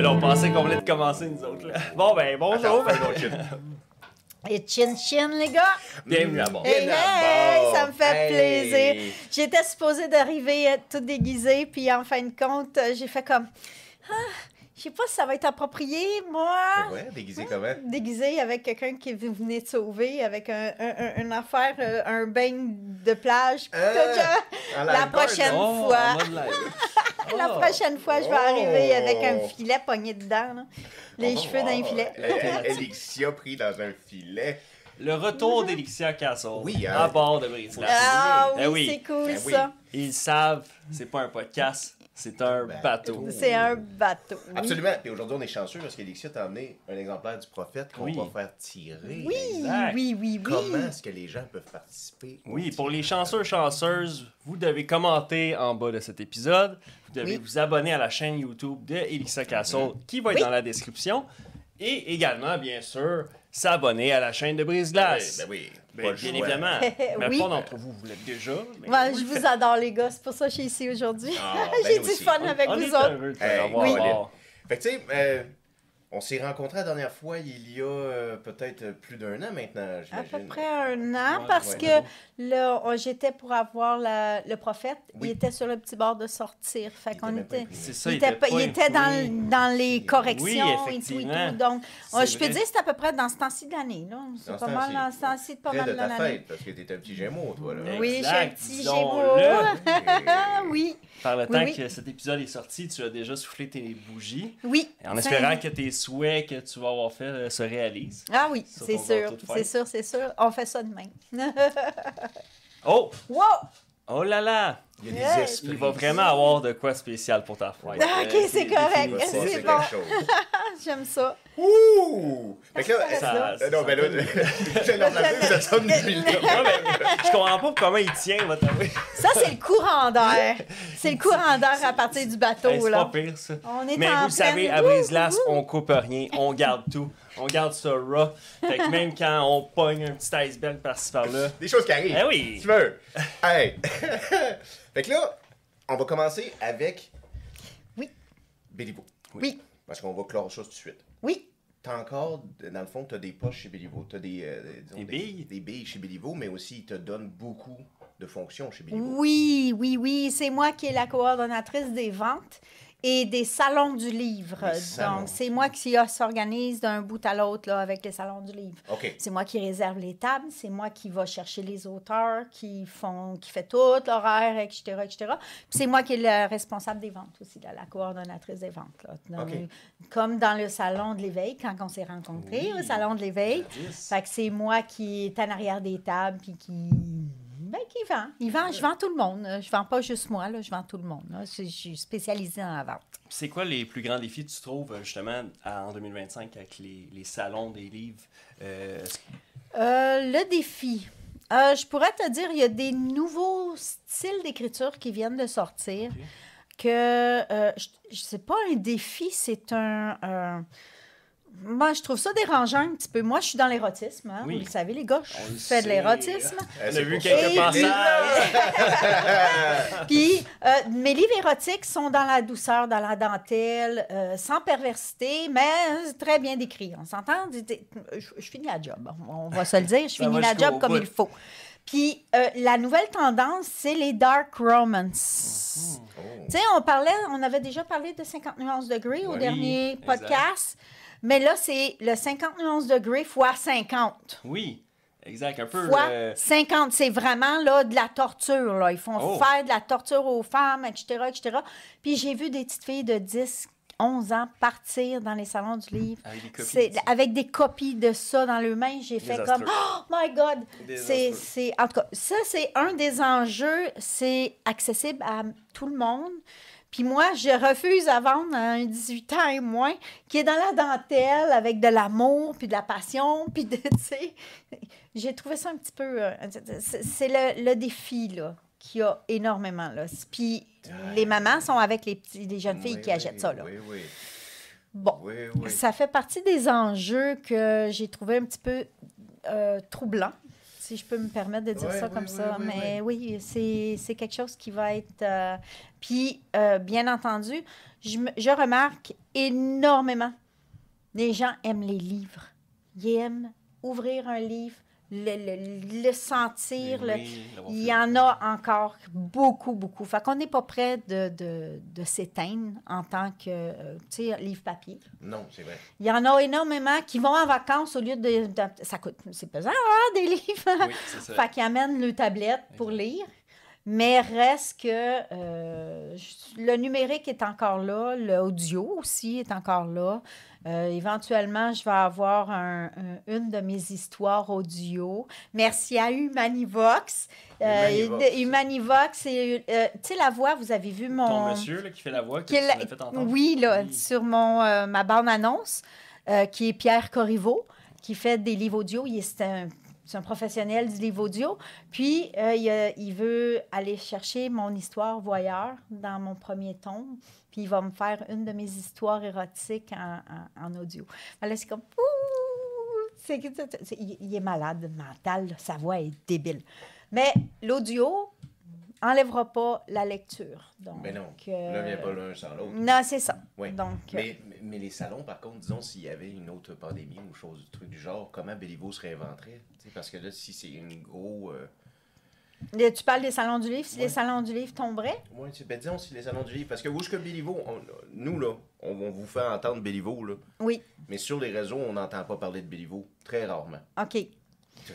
là, on pensait qu'on venait de commencer, nous autres. Là. Bon, ben, bonjour. Et chin les gars! Bienvenue à bord. Hey, ça me fait plaisir. J'étais supposée d'arriver toute déguisée, puis en fin de compte, j'ai fait comme... je sais pas si ça va être approprié, moi. Ouais, déguisé comment? Déguisé avec quelqu'un qui venait de sauver, avec une affaire, un bain de plage. La prochaine fois. La prochaine fois, je vais arriver avec un filet pogné dedans. Là. Les cheveux dans un filet. Elixia pris dans un filet. Le retour d'Elixia Castle. Oui, à bord de Brise-Glace. Ah Ben oui, c'est cool Ben oui. ça. Ils savent, c'est pas un podcast, c'est un bateau. C'est un bateau. Oui. Absolument. Et aujourd'hui, on est chanceux parce qu'Elixia t'a amené un exemplaire du prophète qu'on va faire tirer. Oui, Exact. oui. Comment est-ce que les gens peuvent participer? Oui, pour les chanceux chanceuses, vous devez commenter en bas de cet épisode. Vous devez vous abonner à la chaîne YouTube de Elixia Castle qui va être dans la description. Et également, bien sûr, s'abonner à la chaîne de Brise-Glace. Ben oui. Bien évidemment. Mais Oui. pas d'entre vous, vous l'êtes déjà. Mais Moi, je vous adore, les gars. C'est pour ça que je suis ici aujourd'hui. Ah, J'ai ben du aussi. fun avec on vous est autres. heureux de te Hey, revoir. oui. Bon. Fait que tu sais, on s'est rencontrés la dernière fois il y a peut-être plus d'un an maintenant, À j'imagine. peu près un an, Ouais, parce ouais. que là, j'étais pour avoir le prophète. Oui. Il était sur le petit bord de sortir. Fait Il qu'on était même pas était... imprimé. C'est ça, Il était dans les corrections Oui, et tout et effectivement. tout. Donc, C'est je peux vrai. dire que c'est à peu près dans ce temps-ci de l'année. Là. C'est Dans pas ce mal temps-ci. dans ce temps-ci de pas Près mal de de ta l'année. fête, parce que t'es un petit gémeau, toi, là. Oui, Exact, j'ai un petit disons-le. Gémeaux. Oui, Par le Oui, temps oui. que cet épisode est sorti, tu as déjà soufflé tes bougies. oui. En espérant que tes souhaits que tu vas avoir fait se réalisent. Ah oui, Sur c'est ton sûr, gâteau de c'est fête. sûr, c'est sûr. On fait ça demain. Oh! Wow! Oh là là! Il y a des Hey. esprits. Il va vraiment avoir de quoi spécial pour ta fête. Ah, ok, c'est correct. Il va se C'est passer bon. quelque chose. J'aime ça. Ouh! Fait que là, Ça- non, ben là, j'ai l'impression que ça sonne depuis là. Ouais, mais je comprends pas comment il tient, va t'avouer. Ça, c'est le courant d'air. C'est le courant d'air à partir du bateau, Hey, c'est là. pas pire, ça. On est Mais en vous le savez, pleine- à Brise-Glace, on coupe rien, on garde tout. On garde ça raw. Fait que même quand on pogne un petit iceberg par-ci par-là. Des choses qui arrivent. Eh oui! Tu veux? Hey! Fait que là, on va commencer avec... Oui. Béliveau. Oui, Parce qu'on va clore ça tout de suite. oui. T'as encore, dans le fond, t'as des poches chez Béliveau. T'as disons, Des billes? Des billes chez Béliveau, mais aussi, ils te donnent beaucoup de fonctions chez Béliveau. Oui. C'est moi qui est la coordonnatrice des ventes et des salons du livre. Les salons. Donc, c'est moi qui s'organise d'un bout à l'autre là, avec les salons du livre. OK. C'est moi qui réserve les tables, c'est moi qui va chercher les auteurs, qui fait tout l'horaire, etc. Puis c'est moi qui est le responsable des ventes aussi, là, la coordonnatrice des ventes. Là. Donc, OK. comme dans le salon de l'éveil, quand on s'est rencontrés Oui. au salon de l'éveil. Jadis. Fait que c'est moi qui est en arrière des tables, puis qui vend. Je vends tout le monde. Je vends pas juste moi, là, je vends tout le monde. Là. Je suis spécialisée en la vente. C'est quoi les plus grands défis que tu trouves, justement, en 2025 avec les salons des livres? Le défi. Je pourrais te dire, il y a des nouveaux styles d'écriture qui viennent de sortir. Ok. Que c'est pas un défi, c'est moi, je trouve ça dérangeant un petit peu. Moi, je suis dans l'érotisme. Hein? Oui. Vous le savez, les gars, je On le fais de sait. l'érotisme. On a C'est vu pour quelques ça. passages. Puis, mes livres érotiques sont dans la douceur, dans la dentelle, sans perversité, mais très bien décrits. On s'entend? Je finis la job. On va se le dire, je Ça finis va la job jusqu'au comme bout. il faut. Puis, la nouvelle tendance, c'est les dark romance. Oh. Tu sais, on avait déjà parlé de 50 nuances de Grey au Oui, dernier exact. podcast, mais là, c'est le 50 nuances de Grey fois 50. Oui, exact. Un peu. Fois 50. C'est vraiment là, de la torture. Là. Ils font Oh. faire de la torture aux femmes, etc. Puis j'ai vu des petites filles de 10, 11 ans partir dans les salons du livre. Avec des copies. Avec des copies de ça dans leurs mains. J'ai fait comme, Désastreux. oh my God! Désastreux. En tout cas, ça, c'est un des enjeux. C'est accessible à tout le monde. Puis moi, je refuse à vendre à un 18 ans et moins qui est dans la dentelle avec de l'amour, puis de la passion, puis de, tu sais... J'ai trouvé ça un petit peu... c'est le défi, là, qu'il y a énormément, là. Puis les mamans sont avec les jeunes filles qui achètent ça, là. Oui. Bon, Oui. ça fait partie des enjeux que j'ai trouvé un petit peu troublants. si je peux me permettre de dire Ouais, ça oui, comme oui, ça. oui, Mais oui, c'est quelque chose qui va être... Puis, bien entendu, je remarque énormément, les gens aiment les livres. Ils aiment ouvrir un livre, le sentir. Il y en a encore beaucoup, beaucoup. Fait qu'on n'est pas prêt de s'éteindre en tant que, tu sais, livre papier. Non, c'est vrai. Il y en a énormément qui vont en vacances au lieu ça coûte, c'est pesant, hein, des livres. Oui, c'est ça. Fait qu'ils amènent le tablette pour lire. Mais reste que le numérique est encore là, l'audio aussi est encore là. Éventuellement, je vais avoir une de mes histoires audio. Merci à Humanivox. Humanivox, tu sais, la voix, vous avez vu mon... Ton monsieur là, qui fait la voix, que tu Qu'il- l'as fait entendre. Oui, là, sur ma bande-annonce, qui est Pierre Corriveau, qui fait des livres audio. C'est un professionnel du livre audio. Puis, il veut aller chercher mon histoire voyeur dans mon premier tome. Puis, il va me faire une de mes histoires érotiques en audio. Là, c'est comme... Il est malade mental. Là. Sa voix est débile. Mais l'audio enlèvera pas la lecture. Donc, Mais non, là, il n'y a pas l'un sans l'autre. Non, c'est ça. Oui. Donc, Mais les salons, par contre, disons, s'il y avait une autre pandémie ou chose, truc du genre, comment Béliveau se réinventerait? T'sais, parce que là, si c'est une grosse... tu parles des salons du livre. Si les salons du livre tomberaient? Oui, ben disons, si les salons du livre... Parce que où est-ce que Béliveau, nous, là, on vous fait entendre Béliveau, là. Oui. Mais sur les réseaux, on n'entend pas parler de Béliveau. Très rarement. OK.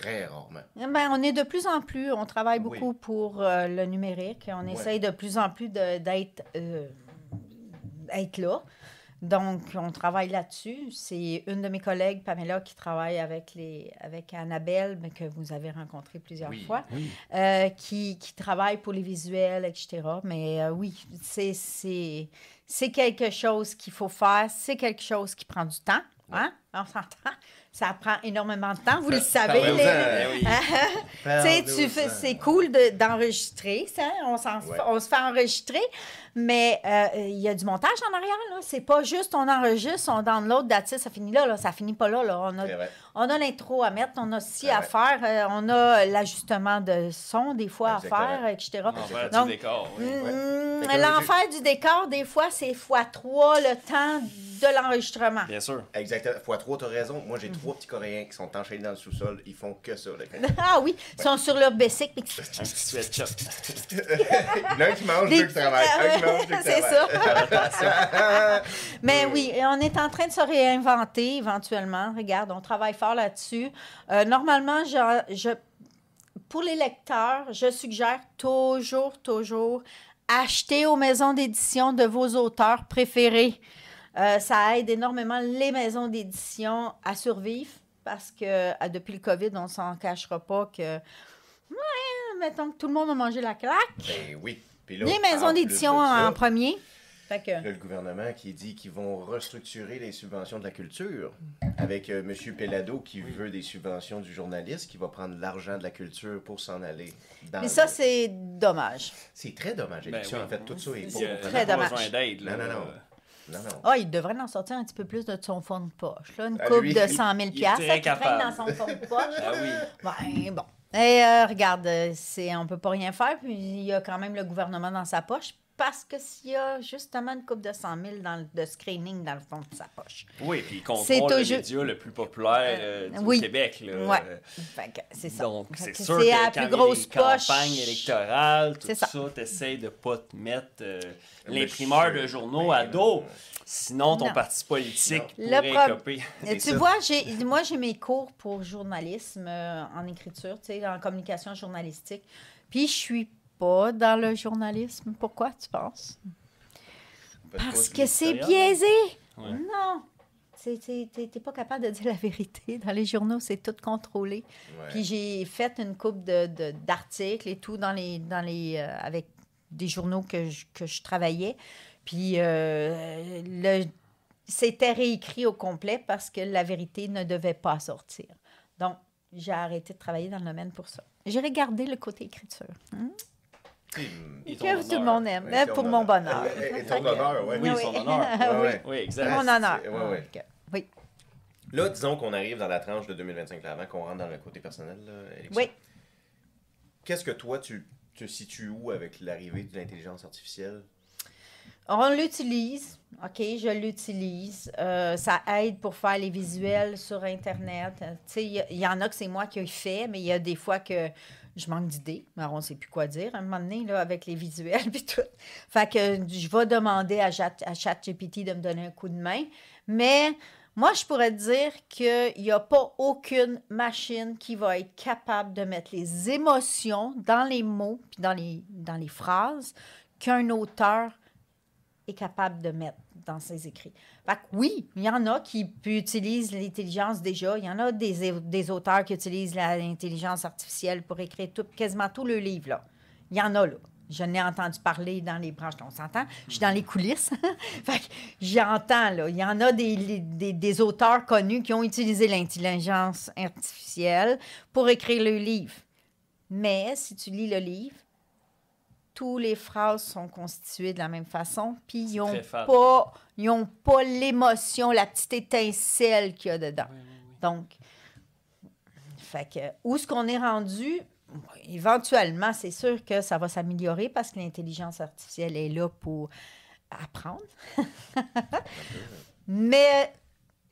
Très rarement. Ben, on est de plus en plus, on travaille Oui. beaucoup pour le numérique. On essaye de plus en plus d'être être là. Donc, on travaille là-dessus. C'est une de mes collègues, Pamela, qui travaille avec Annabelle, mais que vous avez rencontré plusieurs fois, qui travaille pour les visuels, etc. Mais oui, c'est quelque chose qu'il faut faire. C'est quelque chose qui prend du temps. Hein? On s'entend. Ça prend énormément de temps, vous le savez. C'est cool d'enregistrer, ça. On se fait enregistrer, mais il y a du montage en arrière. Là. C'est pas juste on enregistre, on download, that's it, ça finit là, ça finit pas là. On a l'intro à mettre, on a à faire, on a l'ajustement de son des fois à faire, etc. L'enfer du décor. L'enfer du décor, des fois, c'est x3 le temps de l'enregistrement. Bien sûr. Exactement. x3, tu as raison. Moi, j'ai 3 petits Coréens qui sont enchaînés dans le sous-sol. Ils font que ça. Ah oui, ils sont sur leur bicycle. Un petit sweatshop. L'un qui mange, l'autre qui travaille. C'est ça. Mais oui, on est en train de se réinventer éventuellement. Regarde, on travaille fort là-dessus. Normalement, pour les lecteurs, je suggère toujours acheter aux maisons d'édition de vos auteurs préférés. Ça aide énormément les maisons d'édition à survivre parce que depuis le COVID, on ne s'en cachera pas que, mettons que tout le monde a mangé la claque. Ben oui. Puis là, les maisons d'édition en premier. Fait que... Là, le gouvernement qui dit qu'ils vont restructurer les subventions de la culture avec M. Pellado qui veut des subventions du journaliste qui va prendre l'argent de la culture pour s'en aller dans... Mais ça, c'est dommage. C'est très dommage. En fait, tout ça est très dommage. Besoin d'aide. Non. Ah, il devrait en sortir un petit peu plus de son fonds de poche. Là. Une coupe de 100 000 il est qui traîne dans son fonds de poche. Ah oui. Ben, bon. Et regarde, on ne peut pas rien faire, puis il y a quand même le gouvernement dans sa poche, parce que s'il y a justement une coupe de 100 000 de screening dans le fond de sa poche. Oui, puis il contrôle le média le plus populaire du Québec. Oui, c'est ça. Donc, c'est sûr c'est que la quand plus grosse il y a des poche. campagnes électorales, tout ça, t'essayes de pas te mettre l'imprimeur de journaux à dos. Sinon, ton parti politique pourrait écoper. Tu vois, moi, j'ai mes cours pour journalisme en écriture, en communication journalistique. Puis, je suis pas dans le journalisme. Pourquoi, tu penses? Parce que c'est biaisé. Ouais. Non. T'es pas capable de dire la vérité. Dans les journaux, c'est tout contrôlé. Ouais. Puis j'ai fait une couple d'articles et tout avec des journaux que je travaillais. Puis c'était réécrit au complet parce que la vérité ne devait pas sortir. Donc, j'ai arrêté de travailler dans le domaine pour ça. J'ai regardé le côté écriture. Que tout le monde aime, pour mon bonheur. Et ton honneur, oui. Oui, son honneur. Oui, exact. Mon honneur. Oui. Là, disons qu'on arrive dans la tranche de 2025, là, avant qu'on rentre dans le côté personnel, là, Alexia. Oui. Qu'est-ce que toi, tu te situes où avec l'arrivée de l'intelligence artificielle? On l'utilise, OK, je l'utilise. Ça aide pour faire les visuels sur Internet. Tu sais, il y en a que c'est moi qui ai fait, mais il y a des fois que je manque d'idées. Alors, on ne sait plus quoi dire à un moment donné, là, avec les visuels puis tout. Fait que je vais demander à ChatGPT de me donner un coup de main. Mais moi, je pourrais te dire qu'il n'y a pas aucune machine qui va être capable de mettre les émotions dans les mots puis dans les phrases qu'un auteur est capable de mettre dans ses écrits. Fait que oui, il y en a qui utilisent l'intelligence déjà. Il y en a des auteurs qui utilisent l'intelligence artificielle pour écrire quasiment tout le livre. Là. Il y en a là. Je n'ai entendu parler dans les branches. On s'entend? Je suis dans les coulisses. Fait que j'entends, là. Il y en a des auteurs connus qui ont utilisé l'intelligence artificielle pour écrire le livre. Mais si tu lis le livre, toutes les phrases sont constituées de la même façon, puis ils n'ont pas l'émotion, la petite étincelle qu'il y a dedans. Oui, oui, oui. Donc, fait que, où est-ce qu'on est rendu? Éventuellement, c'est sûr que ça va s'améliorer parce que l'intelligence artificielle est là pour apprendre. Mais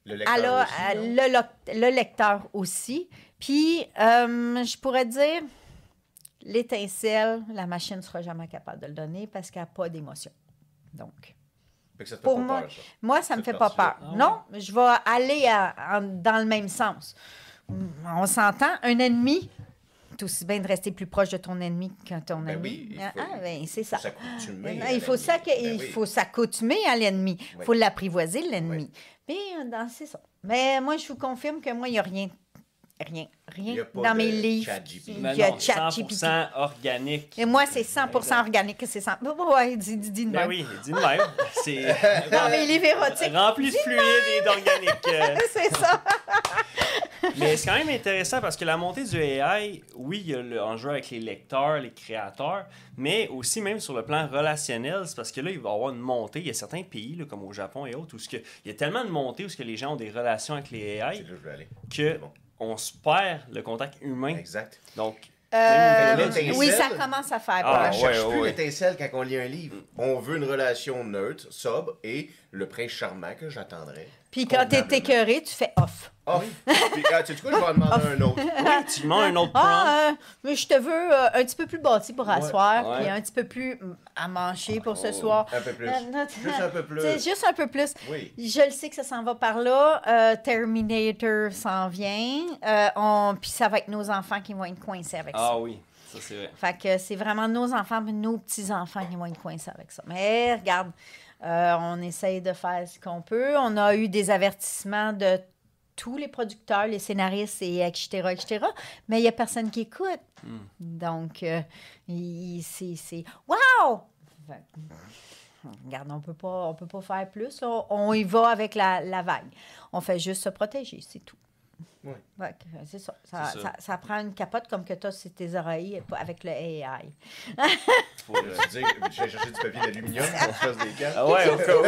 Le lecteur aussi, non? le lecteur aussi. Puis, je pourrais dire, l'étincelle, la machine ne sera jamais capable de le donner parce qu'elle n'a pas d'émotion. Donc, Fait que ça te fait pour pas moi, peur, ça. moi, ça ne me Cette fait pas peur. partie-là. Ah Non, je vais aller dans le même sens. On s'entend, un ennemi, c'est aussi bien de rester plus proche de ton ennemi que ton Ben ennemi. oui, Ben, c'est ça. s'accoutumer Non, à il faut l'ennemi. Ben oui. s'accoutumer à l'ennemi. Il Oui. faut l'apprivoiser, l'ennemi. Oui. Mais c'est ça. Mais moi, je vous confirme que moi, il n'y a rien Il y a pas dans de mes livres. ChatGPT. Il Mais y a non, ChatGPT. 100% organique. Et moi, c'est 100% Exact. organique. C'est 100%. Ouais, dis de Ben même. oui, dis de même. C'est Dans mes livres érotiques. rempli de fluide et d'organique. C'est ça. Mais c'est quand même intéressant parce que la montée du AI, oui, il y a l'enjeu avec les lecteurs, les créateurs, mais aussi même sur le plan relationnel, c'est parce que là, il va y avoir une montée. Il y a certains pays, là, comme au Japon et autres, où il y a tellement de montées où les gens ont des relations avec les AI C'est là que je veux aller. que Bon. on se perd le contact humain. Exact. Donc, l'étincelle- Oui, ça commence à faire Ah, On peur. ne cherche ouais, plus ouais. l'étincelle quand on lit un livre. On veut une relation neutre, sobre et le prince charmant que j'attendrai. Puis quand t'es convenablement. écœuré, tu fais off. Off. Puis, tu sais quoi, je vais en demander un autre. oui, tu demandes un autre prompt. Mais je te veux un petit peu plus bâti pour asseoir, ouais. puis un petit peu plus à manger pour ce soir. Un peu plus. Non, Juste un peu plus. C'est juste un peu plus. Oui. Je le sais que ça s'en va par là. Terminator s'en vient. Puis ça va être nos enfants qui vont être coincés avec ça. Ah oui, ça c'est vrai. Fait que c'est vraiment nos enfants et nos petits-enfants qui vont être coincés avec ça. Mais regarde, on essaye de faire ce qu'on peut. On a eu des avertissements de tous les producteurs, les scénaristes, et etc., etc. Mais il n'y a personne qui écoute. Donc, c'est... Wow! Fait que, regarde, on peut pas faire plus. Là. On y va avec la vague. On fait juste se protéger, c'est tout. Oui. Fait que, c'est ça. C'est ça. Ça prend une capote comme que tu as sur tes oreilles avec le AI. Faut te dire, je vais chercher du papier d'aluminium pour qu'on se fasse des cas. Ah ouais, au cas où.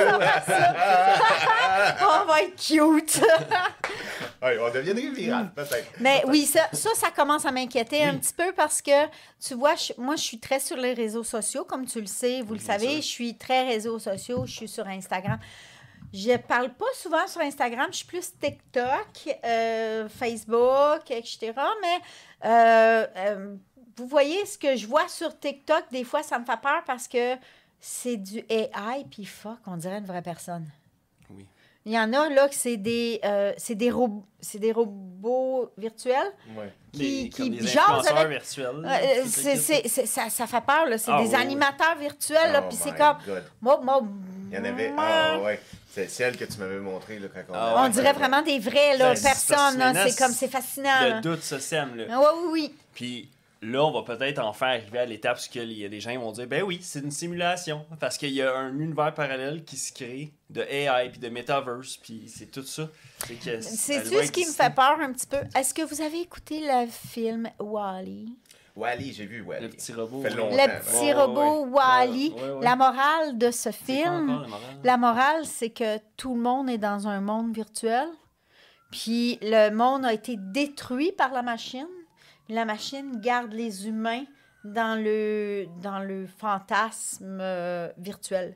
On va être cute! Ouais, on deviendrait viral, peut-être. Mais oui, ça commence à m'inquiéter un petit peu parce que, tu vois, moi, je suis très sur les réseaux sociaux, comme tu le sais, vous le bien savez, sûr. je suis très réseaux sociaux, je suis sur Instagram. Je parle pas souvent sur Instagram, je suis plus TikTok, Facebook, etc. Mais vous voyez, ce que je vois sur TikTok, des fois, ça me fait peur parce que c'est du AI, puis fuck, on dirait une vraie personne. Oui. Il y en a, là, que c'est des robots virtuels Ouais. qui Comme des jasent influenceurs avec... virtuels. là, ça fait peur, là. C'est Ah, des oui, oui. animateurs virtuels, là, Oh puis c'est my comme... God. Moi, Il y en avait. Ah, ouais. C'est celle que tu m'avais montrée là, quand on. Ah, on dirait vraiment des vraies là, Ben, c'est personnes. là. fascinant, C'est comme, c'est fascinant. Le là. doute se sème, là. Ah, oui, oui. Puis là, on va peut-être en faire arriver à l'étape où il y a des gens qui vont dire ben oui, c'est une simulation. Parce qu'il y a un univers parallèle qui se crée de AI puis de metaverse, puis c'est tout ça. C'est-tu ce qui me fait peur un petit peu? Est-ce que vous avez écouté le film WALL-E? Wally, j'ai vu Wally. Le petit robot. Fait ouais. longtemps. Le Ouais, petit ouais, robot ouais. WALL-E. Ouais, ouais. La morale de ce C'est quoi film, encore, la morale? la morale, c'est que tout le monde est dans un monde virtuel. Puis le monde a été détruit par la machine. La machine garde les humains dans le fantasme virtuel.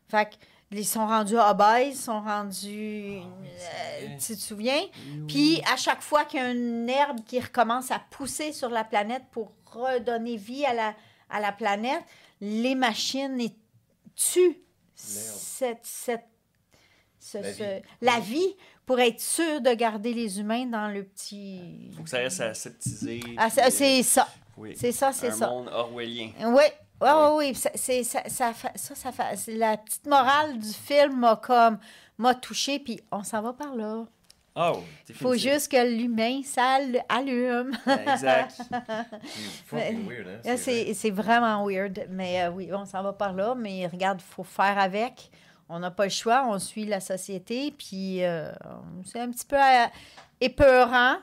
Fait qu'ils sont rendus obèses, sont rendus... tu te souviens? Puis à chaque fois qu'il y a une herbe qui recommence à pousser sur la planète pour redonner vie à la planète, les machines tuent la vie pour être sûr de garder les humains dans le petit... Faut que ça reste aseptisé. C'est ça. Oui. C'est ça. Un monde orwellien. Oui. Oui. La petite morale du film m'a touchée, puis on s'en va par là. Oh, il faut juste que l'humain, ça allume. Exact. C'est weird, hein? C'est vraiment weird. Mais oui, on s'en va par là. Mais regarde, il faut faire avec. On n'a pas le choix. On suit la société. Puis c'est un petit peu épeurant.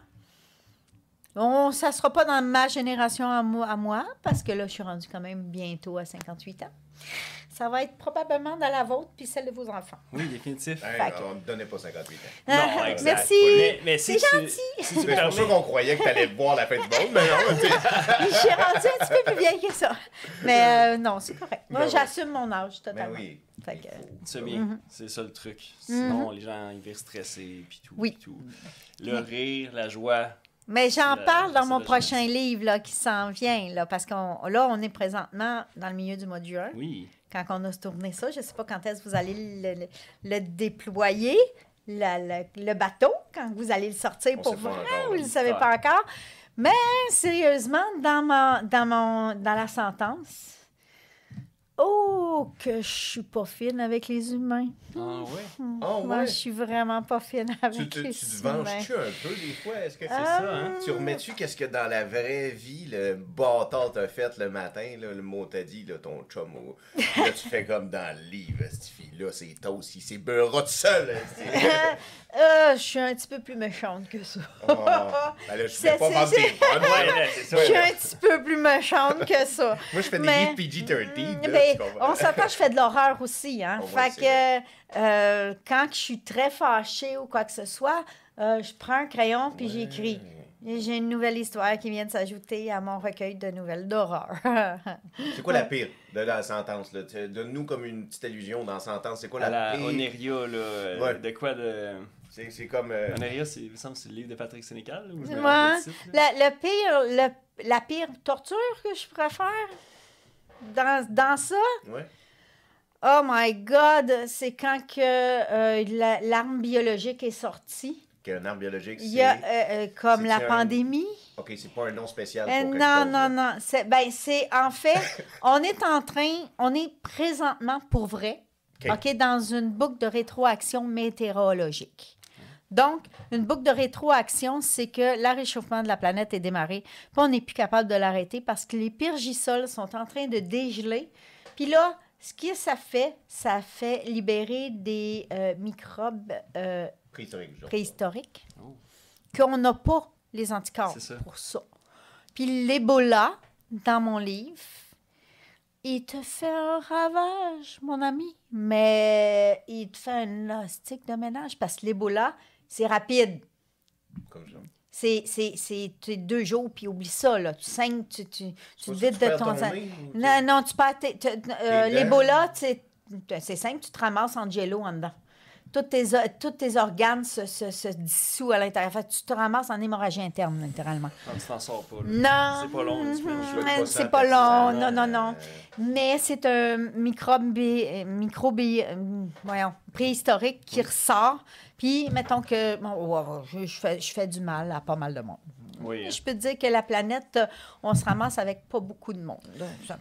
Ça ne sera pas dans ma génération à moi, parce que là, je suis rendue quand même bientôt à 58 ans. Ça va être probablement dans la vôtre puis celle de vos enfants. Oui, définitif. On ne donnait pas 58 ans. Non, exact. Merci. Mais c'est gentil. Si C'est pour ça qu'on croyait que tu allais voir la fin du monde, mais non. Je suis rendue un petit peu plus vieille que ça. Mais non, c'est correct. Moi, j'assume mon âge totalement. Mais oui. Fait que, c'est bien. C'est ça le truc. Sinon, les gens ils vont stresser puis tout. Oui. Puis tout. Le rire, la joie. Mais j'en parle dans mon la prochain livre là, qui s'en vient, là, parce on est présentement dans le milieu du mois de juin. Oui. Quand on a tourné ça, je ne sais pas quand est-ce que vous allez le déployer, le bateau, quand vous allez le sortir pour vrai, vous ne le savez pas encore. Mais sérieusement, dans la sentence, oh, que je suis pas fine avec les humains. Ah ouais? Moi, je suis vraiment pas fine avec les humains. Tu te venges-tu un peu des fois? Est-ce que c'est ça, hein? Tu remets-tu qu'est-ce que dans la vraie vie, le bâtard t'a fait le matin, là, le mot t'a dit, là, ton chum, là, tu fais comme dans le livre, cette fille-là, c'est toast, il s'est beurré tout seul. Je suis un petit peu plus méchante que ça. Ben là, je voulais pas vendre tes bonnes. Je suis un petit peu plus méchante que ça. Moi, je fais des livres PG-13. Mais on s'entend, je fais de l'horreur aussi. Hein? Fait que quand je suis très fâchée ou quoi que ce soit, je prends un crayon puis j'écris. Et j'ai une nouvelle histoire qui vient de s'ajouter à mon recueil de nouvelles d'horreur. C'est quoi la pire de la sentence? Là? Donne-nous comme une petite allusion dans la sentence. C'est quoi la pire? Oneria, là. De quoi de... C'est comme... Oneria, il me semble que c'est le livre de Patrick Sénécal. Là, où je me Ouais. rappelle le titre, La pire torture que je préfère dans ça... Ouais. Oh my God! C'est quand que l'arme biologique est sortie. Qu'un arme biologique, c'est... Il y a comme la pandémie. OK, c'est pas un nom spécial pour non. C'est en fait, on est présentement pour vrai, OK, dans une boucle de rétroaction météorologique. Donc, une boucle de rétroaction, c'est que le réchauffement de la planète est démarré, puis on n'est plus capable de l'arrêter parce que les pyrgisols sont en train de dégeler. Puis là, ce que ça fait libérer des microbes préhistoriques qu'on n'a pas les anticorps pour ça. Puis l'Ebola, dans mon livre, il te fait un ravage, mon ami, mais il te fait un élastique de ménage parce que l'Ebola, c'est rapide. Comme ça. C'est 2 jours, puis oublie ça, là. Tu saignes, tu vides de ton... Non, tu perds... L'Ebola, c'est simple, tu te ramasses en jello en dedans. Tous tes organes se dissouent à l'intérieur. Fait, tu te ramasses en hémorragie interne, littéralement. Non, tu t'en sors pas. Là. Non. C'est pas long. C'est pas long. Non. Mais c'est un microbe préhistorique qui ressort. Puis, mettons que je fais du mal à pas mal de monde. Oui. Je peux te dire que la planète, on se ramasse avec pas beaucoup de monde.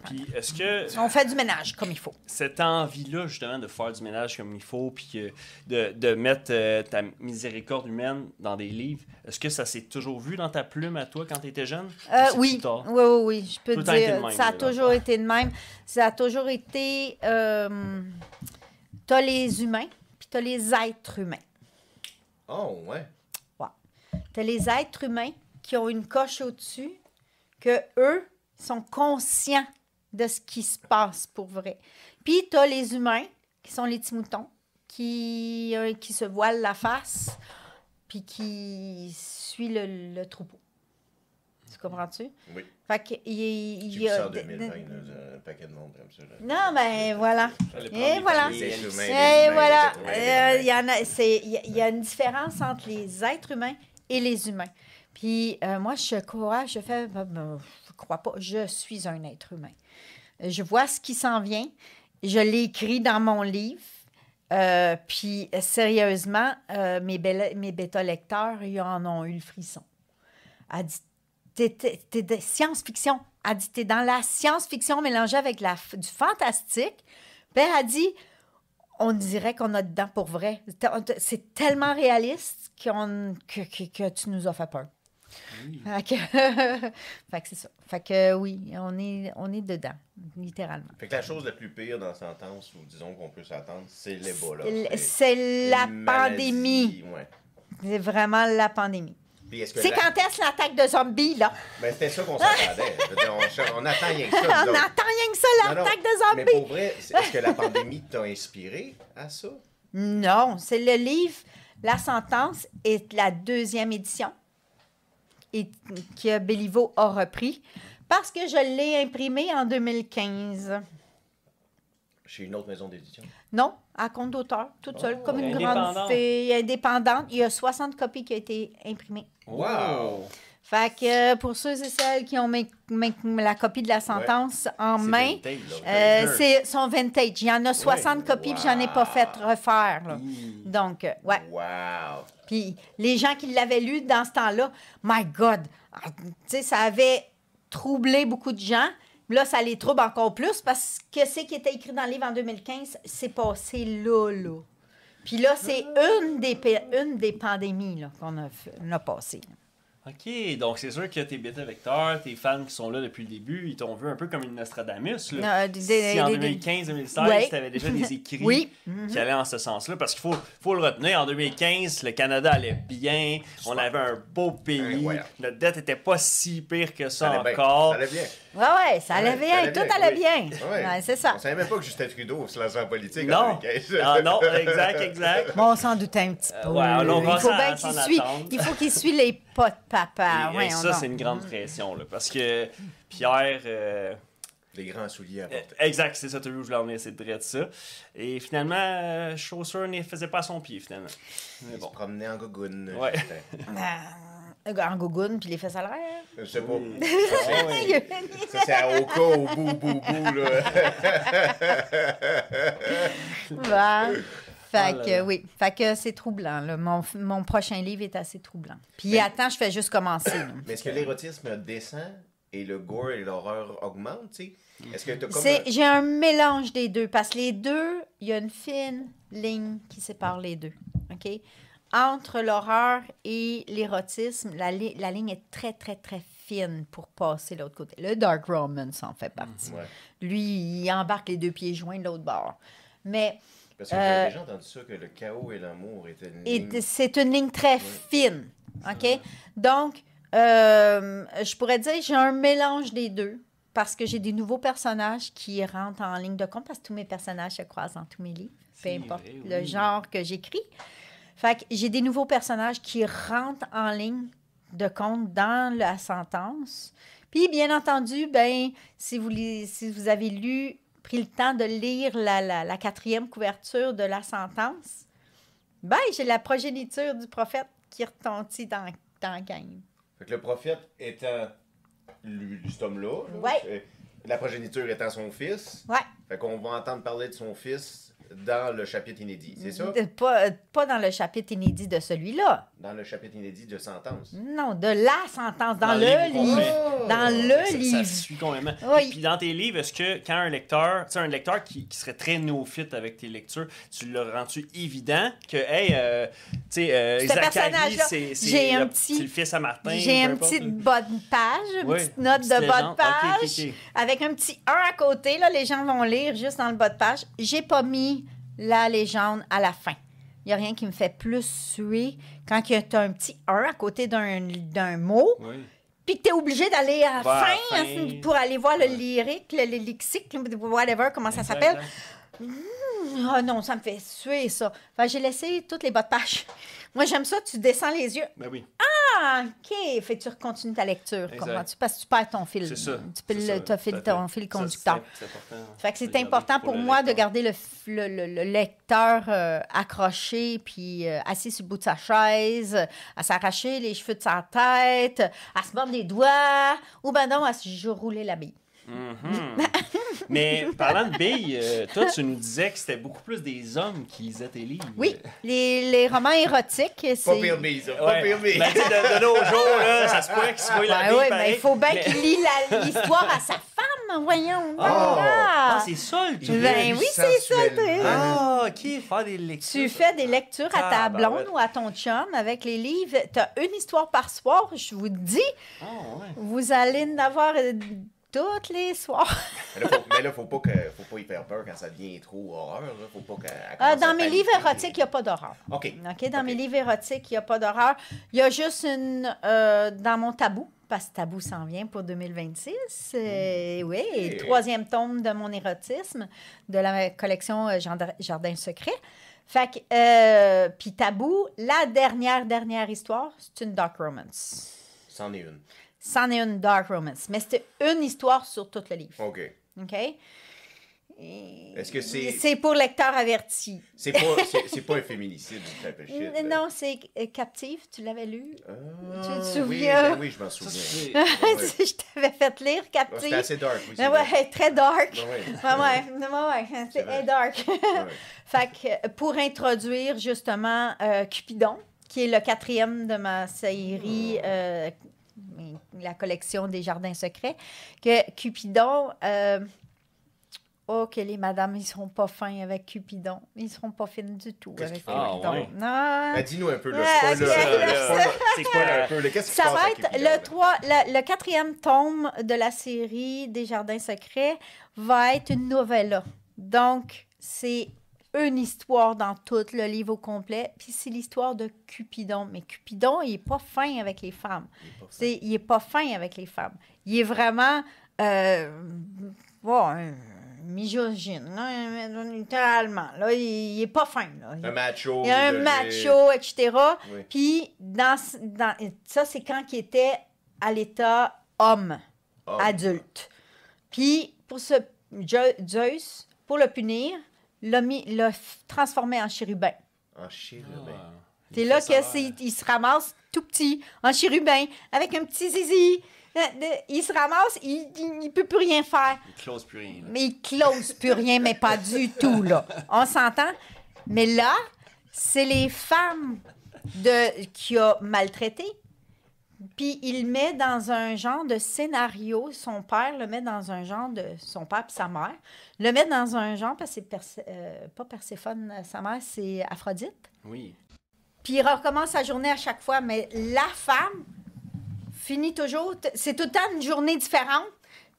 Puis, est-ce que... On fait du ménage comme il faut. Cette envie-là, justement, de faire du ménage comme il faut, puis de mettre ta miséricorde humaine dans des livres, est-ce que ça s'est toujours vu dans ta plume à toi quand tu étais jeune? Oui. Oui. Je peux te dire, ça a toujours été de même. Ça a toujours été... t'as les humains, puis t'as les êtres humains. Oh, ouais. T'as les êtres humains qui ont une coche au-dessus, que eux sont conscients de ce qui se passe pour vrai. Puis t'as les humains, qui sont les petits moutons, qui se voilent la face, puis qui suit le troupeau. Tu comprends-tu? Oui. Fait que, J'ai vu ça en 2020, là, un paquet de monde comme ça. Là. Non, ben voilà. Et voilà. Les êtres humains, Et voilà. les humains. Il y a une différence entre les êtres humains et les humains. Puis moi, je crois pas, je suis un être humain. Je vois ce qui s'en vient. Je l'ai écrit dans mon livre. Puis sérieusement, mes bêta-lecteurs, ils en ont eu le frisson. Elle dit, t'es de science-fiction. Elle dit, t'es dans la science-fiction mélangée avec du fantastique. Puis elle a dit, on dirait qu'on a dedans pour vrai. C'est tellement réaliste que tu nous as fait peur. Oui. Fait que c'est ça. Fait que oui, on est dedans, littéralement. Fait que la chose la plus pire dans la sentence, ou disons qu'on peut s'attendre, c'est l'Ebola. C'est la une pandémie. maladie, ouais. C'est vraiment la pandémie. Puis est-ce que C'est quand est-ce l'attaque de zombies, là? Ben, c'était ça qu'on s'attendait. Je veux dire, on attend rien que ça. On nous attend autres. rien que ça, Non, non, l'attaque de Mais zombies. pour vrai, est-ce que la pandémie t'a inspiré à ça? Non, c'est le livre La Sentence est la 2e édition et que Béliveau a repris parce que je l'ai imprimé en 2015. Chez une autre maison d'édition. Non, à compte d'auteur, toute seule, comme une grande indépendante. fille indépendante. Il y a 60 copies qui ont été imprimées. Wow! Fait que pour ceux et celles qui ont la copie de la sentence en main, C'est vintage, là. c'est son vintage. Il y en a 60 copies, puis j'en ai pas fait refaire. Là. Donc, ouais. Wow! Puis les gens qui l'avaient lu dans ce temps-là, my God! Tu sais, ça avait troublé beaucoup de gens. Là, ça les trouble encore plus parce que ce qui était écrit dans le livre en 2015, c'est passé là. Puis là, c'est une des pandémies là, qu'on a passées. OK, donc c'est sûr que tes bêta-lecteurs, tes fans qui sont là depuis le début, ils t'ont vu un peu comme une Nostradamus. Là. Si en 2015-2016, Ouais. tu avais déjà des écrits Oui. qui allaient en ce sens-là. Parce qu'il faut le retenir, en 2015, le Canada allait bien, on avait un beau pays, Incroyable. notre dette était pas si pire que ça allait bien. encore. Ça allait bien. Ouais, ça allait Ouais, bien, ça allait tout bien, allait oui. bien. Ouais. Ouais, c'est ça. On savait même pas que Justin Trudeau se lançait en politique Non, en 2015. ah, non, exact. Bon, on s'en doutait un petit peu. Ouais, là, on il va faut s'en- bien s'en qu'il suit. attendre. Il faut qu'il suit les pas de papa. Et Ouais, ça, c'est une grande pression, là, parce que Pierre... Des grands souliers à porter. Exact, c'est ça, tu veux, je voulais en venir, c'est de ça. Et finalement, Chaussure ne faisait pas à son pied, finalement. Mais Il bon. se promenait en gogoune. Ouais. Ah, en gougoune, puis les fesses à l'air. Je sais pas. Ah ouais. Ça, c'est à Oka, au bout, là. Ouais. Fait Ah là que là. oui, fait que c'est troublant. Là. Mon prochain livre est assez troublant. Puis attends, je fais juste commencer. là. Mais est-ce que l'érotisme descend et le gore et l'horreur augmentent, tu sais? Est-ce que t'as comme J'ai un mélange des deux, parce que les deux, il y a une fine ligne qui sépare les deux. OK? Entre l'horreur et l'érotisme, la ligne est très, très, très fine pour passer l'autre côté. Le dark romance en fait partie. Ouais. Lui, il embarque les deux pieds joints de l'autre bord. Mais Parce que j'ai déjà entendu ça, que le chaos et l'amour étaient une ligne. c'est une ligne très fine. OK? Donc, je pourrais dire j'ai un mélange des deux parce que j'ai des nouveaux personnages qui rentrent en ligne de compte parce que tous mes personnages se croisent dans tous mes livres, peu C'est importe vrai, le oui. genre que j'écris. Fait que j'ai des nouveaux personnages qui rentrent en ligne de compte dans la sentence. Puis, bien entendu, ben, si vous avez pris le temps de lire la 4e couverture de la sentence, ben, j'ai la progéniture du prophète qui retentit dans la game. Fait que le prophète étant cet homme-là, là, Ouais. la progéniture étant son fils, Ouais. fait qu'on va entendre parler de son fils dans le chapitre inédit, c'est ça? Pas dans le chapitre inédit de celui-là. Dans le chapitre inédit de Sentence. Non, de la sentence, dans Dans le le livre livre. complet. Dans Ça le livre. suit complètement. Oui. Puis dans tes livres, est-ce que quand un lecteur, tu sais, un lecteur qui serait très néophyte avec tes lectures, tu le rends-tu évident que, hey, tu sais, Ce Zachary, personnage-là, c'est j'ai un c'est le fils à Martin. J'ai peu une importe, petite là. bas de page, une Oui, petite note petite de bas légende. de page, Ok. avec un petit 1 à côté. Là, les gens vont lire juste dans le bas de page. J'ai pas mis la légende à la fin. Il n'y a rien qui me fait plus suer quand tu as un petit 1 à côté d'un mot, Oui. puis que tu es obligé d'aller à la Va à la fin fin. pour aller voir le lyrique, le lexique, whatever, comment ça Exact, s'appelle. exact. Ah non, ça me fait suer, ça. Fait que j'ai laissé toutes les bas de page Moi, j'aime ça, tu descends les yeux. Ben oui. Ah, OK. Fait que tu continues ta lecture. Exact. Comprends-tu? Parce que tu perds ton fil. C'est ça. Tu peux C'est ça, ton fil Ça, conducteur. c'est important. Fait que c'est De garder important pour le moi de lecteur. garder le lecteur accroché, puis assis sur le bout de sa chaise, à s'arracher les cheveux de sa tête, à se mordre les doigts, ou ben non, à se rouler la bille. Mhm. Mais parlant de billes, toi, tu nous disais que c'était beaucoup plus des hommes qui lisaient tes livres. Oui, les romans érotiques, Pas c'est... pire bise, ça. Pas Ouais. pire bise. Ben, tu sais, de nos jours, là, ça se pourrait qu'il se voie la Ben bille oui, mais pareil. il faut bien Mais- qu'il lit l'histoire à sa femme, voyons. Ah, c'est ça le truc. Ben oui, c'est ça, sensuellement. Ah, OK, faire des lectures. Tu fais des lectures à ta blonde Tabarouette. ou à ton chum avec les livres. Tu as une histoire par soir, je vous dis. Ah, ouais. Vous allez en avoir toutes les soirs. Mais là, faut pas y faire peur quand ça devient trop horreur. Là. Faut pas qu'elle commence à Dans mes livres paniquer. érotiques, il n'y a pas d'horreur. OK. OK? Dans mes livres érotiques, il n'y a pas d'horreur. Il y a juste une... dans mon tabou, parce que tabou s'en vient pour 2026. Oui, OK. troisième tome de mon érotisme, de la collection Jardin secret. Fait que... puis tabou, la dernière histoire, c'est une dark romance. C'en est une. C'en est une dark romance. Mais c'était une histoire sur tout le livre. OK. OK? Est-ce que c'est... C'est pour lecteurs avertis. C'est pas un féminicide, ça fait shit. là. Non, c'est Captive. Tu l'avais lu? Ah, Tu te oui, souviens? ben oui, je m'en Ça, souviens. c'est- Je t'avais fait lire Ah, Captive. c'était assez dark, oui. Mais ouais, elle est très dark. Ouais. C'est vrai. dark. Ouais. Fait que pour introduire justement Cupidon, qui est le 4e de ma série, la collection des Jardins secrets, que Cupidon... oh, que les madames, ils seront pas fins avec Cupidon. Ils seront pas fines du tout Qu'est-ce avec qu'ils font? Cupidon. Ah, ouais. Non. Ben, dis-nous un peu, là. Ah, Spoiler, ok, c'est spoiler un peu, là. Qu'est-ce qui se Ça passe va à être Cupidon, le là? le 4e tome de la série des Jardins secrets va être une novella. Donc, c'est une histoire dans tout le livre au complet. Puis c'est l'histoire de Cupidon. Mais Cupidon, il n'est pas fin avec les femmes. Il n'est pas fin avec les femmes. Il est vraiment misogyne, là, littéralement. Là, il n'est pas fin. Là. Un macho. Il y a un misogyne. macho, etc. Oui. Puis, ça, c'est quand il était à l'état homme, Homme. adulte. Puis, pour Zeus, pour le punir, l'a transformé en chérubin. En chérubin. Ah. C'est Il là fait qu'il se ramasse tout petit, en chérubin, avec un petit zizi. Il se ramasse, il ne peut plus rien faire. Il close plus rien. là. Mais il close plus rien, mais pas du tout, là. On s'entend? Mais là, c'est les femmes qui a maltraité. Puis il met dans un genre de scénario, son père le met dans un genre de... Son père et sa mère le met dans un genre, parce que c'est pas Perséphone, sa mère, c'est Aphrodite. Oui. Puis il recommence sa journée à chaque fois, mais la femme finit toujours... C'est tout le temps une journée différente.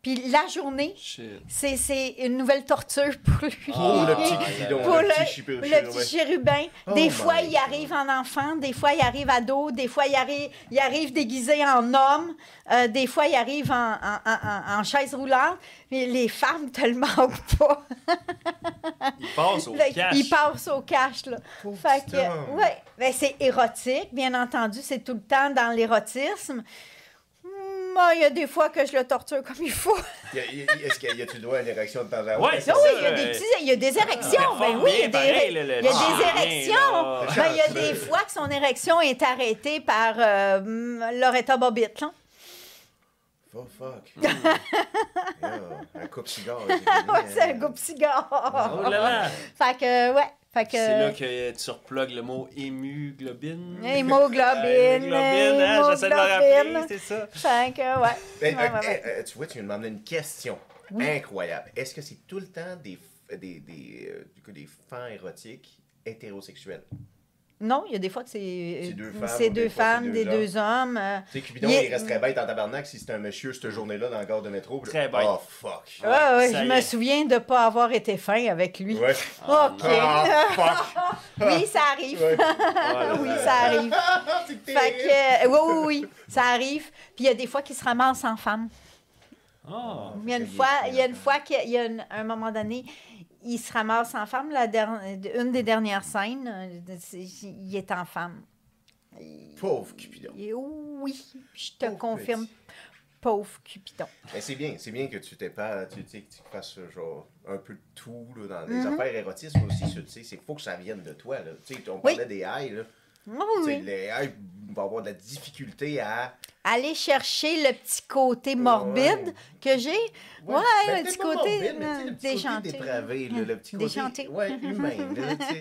Puis la journée, Shit. c'est une nouvelle torture pour lui. Oh, le petit Ah, Cupidon, Pour le petit le chérubin. petit chérubin. Oh Des my fois, il God. arrive en enfant, des fois, il arrive ado, des fois, il arrive déguisé en homme, des fois, il arrive en chaise roulante. Mais les femmes te le manquent pas. Il passe au Fait cash. qu'il passe au cash, là. Pauvre Fait petit que, homme. ouais, ben, c'est érotique, bien entendu, c'est tout le temps dans l'érotisme. Moi, il y a des fois que je le torture comme il faut. Est-ce qu'il y a-tu le droit à une érection de temps à autre? Ouais, c'est Ah ça. oui, il y a des érections. Ben performe oui, il y a bien, des, pareil, il y a le des chien, érections. là. Ben, il y a des fois que son érection est arrêtée par Loretta Bobbitt. Là. Oh, fuck. Yeah, un coupe-cigare. c'est fini, Ouais, c'est un hein. groupe cigare. Oh là là. Fait que, ouais. Fait que, C'est là que tu replugues le mot hémoglobine. Hémoglobine. Hémoglobine, hein, j'essaie de me rappeler, c'est ça. Fait que, ouais. Ben, Ouais, ouais, ouais. tu vois, tu viens de m'emmener une question incroyable. Est-ce que c'est tout le temps des fins érotiques hétérosexuels? Non, il y a des fois que C'est deux femmes, c'est ou deux des fois, femmes, c'est des deux deux hommes. Tu sais, Cupidon, Il est- il resterait bête en tabarnak si c'était un monsieur cette journée-là dans le gare de métro. puis là, Très bête. Oh, fuck. Ouais, ouais, ça je y me est. souviens de ne pas avoir été fin avec lui. Ouais. OK. Ah, fuck. Oui, ça arrive. Ouais. Oui, ça arrive. C'est Fait terrible. que, oui, ça arrive. Puis il y a des fois qu'il se ramasse en femme. Ah. Il y a une fois qu'il y a un moment donné, il se ramasse en femme. Une des dernières scènes, il est en femme. Pauvre Cupidon. Oui, je te Pauvre confirme. petit. Pauvre Cupidon. Mais c'est bien que tu t'es pas, tu sais, que tu fasses genre un peu de tout là, dans les affaires érotisme aussi. Tu sais, c'est faut que ça vienne de toi là. Tu sais, on parlait des haies là. Oui, Tu sais, oui. les haies vont avoir de la difficulté à. Aller chercher le petit côté morbide Ouais. que j'ai. Ouais, Ben, le peut-être petit pas côté morbide, mais tu sais, le petit déjanté. côté dépravé, là, le petit côté Déjanté. humain. Là, tu sais.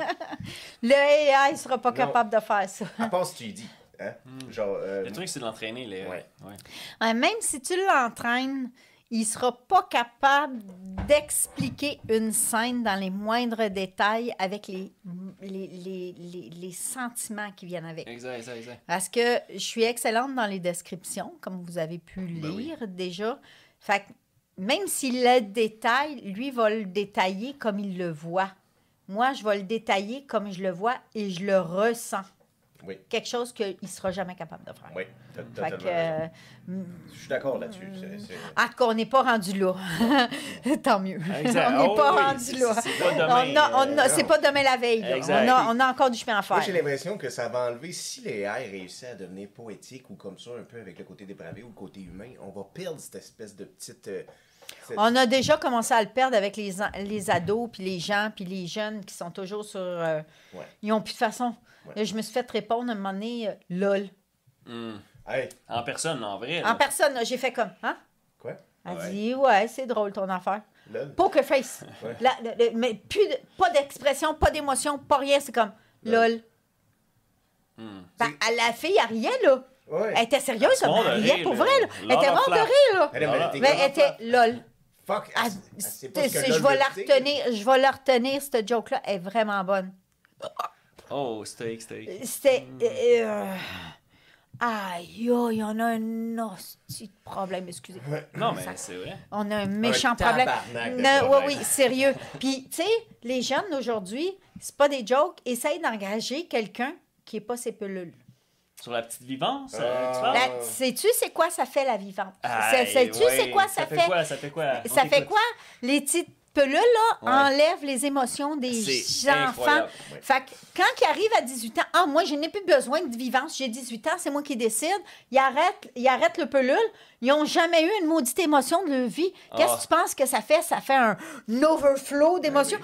Le AI ne sera pas Non. capable de faire ça. À part si tu lui dis. Hein? Genre, Le truc, c'est de l'entraîner. Ouais. Ouais, même si tu l'entraînes, il ne sera pas capable d'expliquer une scène dans les moindres détails avec les sentiments qui viennent avec. Exact. Parce que je suis excellente dans les descriptions, comme vous avez pu lire déjà. Fait que même s'il le détaille, lui va le détailler comme il le voit. Moi, je vais le détailler comme je le vois et je le ressens. Oui. Quelque chose qu'il ne sera jamais capable de faire. Oui, Fait totalement que, raison. Je suis d'accord là-dessus. en tout cas, on n'est pas rendu là. Tant mieux. Exact. On n'est pas Oh oui, rendu là. c'est pas demain, C'est pas demain la veille. Là. Exact. On a encore du chemin à faire. Moi, j'ai l'impression que ça va enlever, si les haies réussissent à devenir poétiques ou comme ça, un peu avec le côté dépravé ou le côté humain, on va perdre cette espèce de petite. On a déjà commencé à le perdre avec les ados, puis les gens, puis les jeunes qui sont toujours sur... Ils n'ont plus de façon. Ouais. Je me suis fait répondre à un moment donné, lol. Hey, En personne, en vrai. En là. personne, là, j'ai fait comme, hein? quoi? Elle Ouais. dit, ouais, c'est drôle ton affaire. Lol. Poker face. Ouais. Mais plus pas d'expression, pas d'émotion, pas rien. C'est comme, lol. Ben, la fille, elle riait, là. Ouais. Elle était sérieuse, se là, fond mais de elle riait rire, pour là. vrai, là. Elle était Laura morte de Flash. rire, là. Elle, Voilà. t'es Mais comme- elle était lol. Fuck! Ah, c'est pas ce que je lol vais la veut dire. retenir, je vais la retenir, cette joke-là est vraiment bonne. Oh, steak. C'était. Aïe, il y en a un hostie de problème, excusez. Non, mais c'est vrai. On a un méchant Un problème. tabarnak de Non, problème. oui, sérieux. Puis, tu sais, les jeunes d'aujourd'hui, c'est pas des jokes, essayent d'engager quelqu'un qui n'est pas ses pelules. Sur la petite vivance, tu Ah. parles? Sais-tu c'est quoi ça fait, la vivante? Aïe, Sais-tu ouais. c'est quoi ça fait? Ça fait quoi? On Ça fait t'écoute. quoi? Les petites pelules, là, Ouais. enlèvent les émotions des C'est enfants. incroyable. Ouais. Fait que quand ils arrivent à 18 ans, moi, je n'ai plus besoin de vivance, j'ai 18 ans, c'est moi qui décide. Ils arrêtent le pelule. Ils n'ont jamais eu une maudite émotion de leur vie. Qu'est-ce que tu penses que ça fait? Ça fait un overflow d'émotions.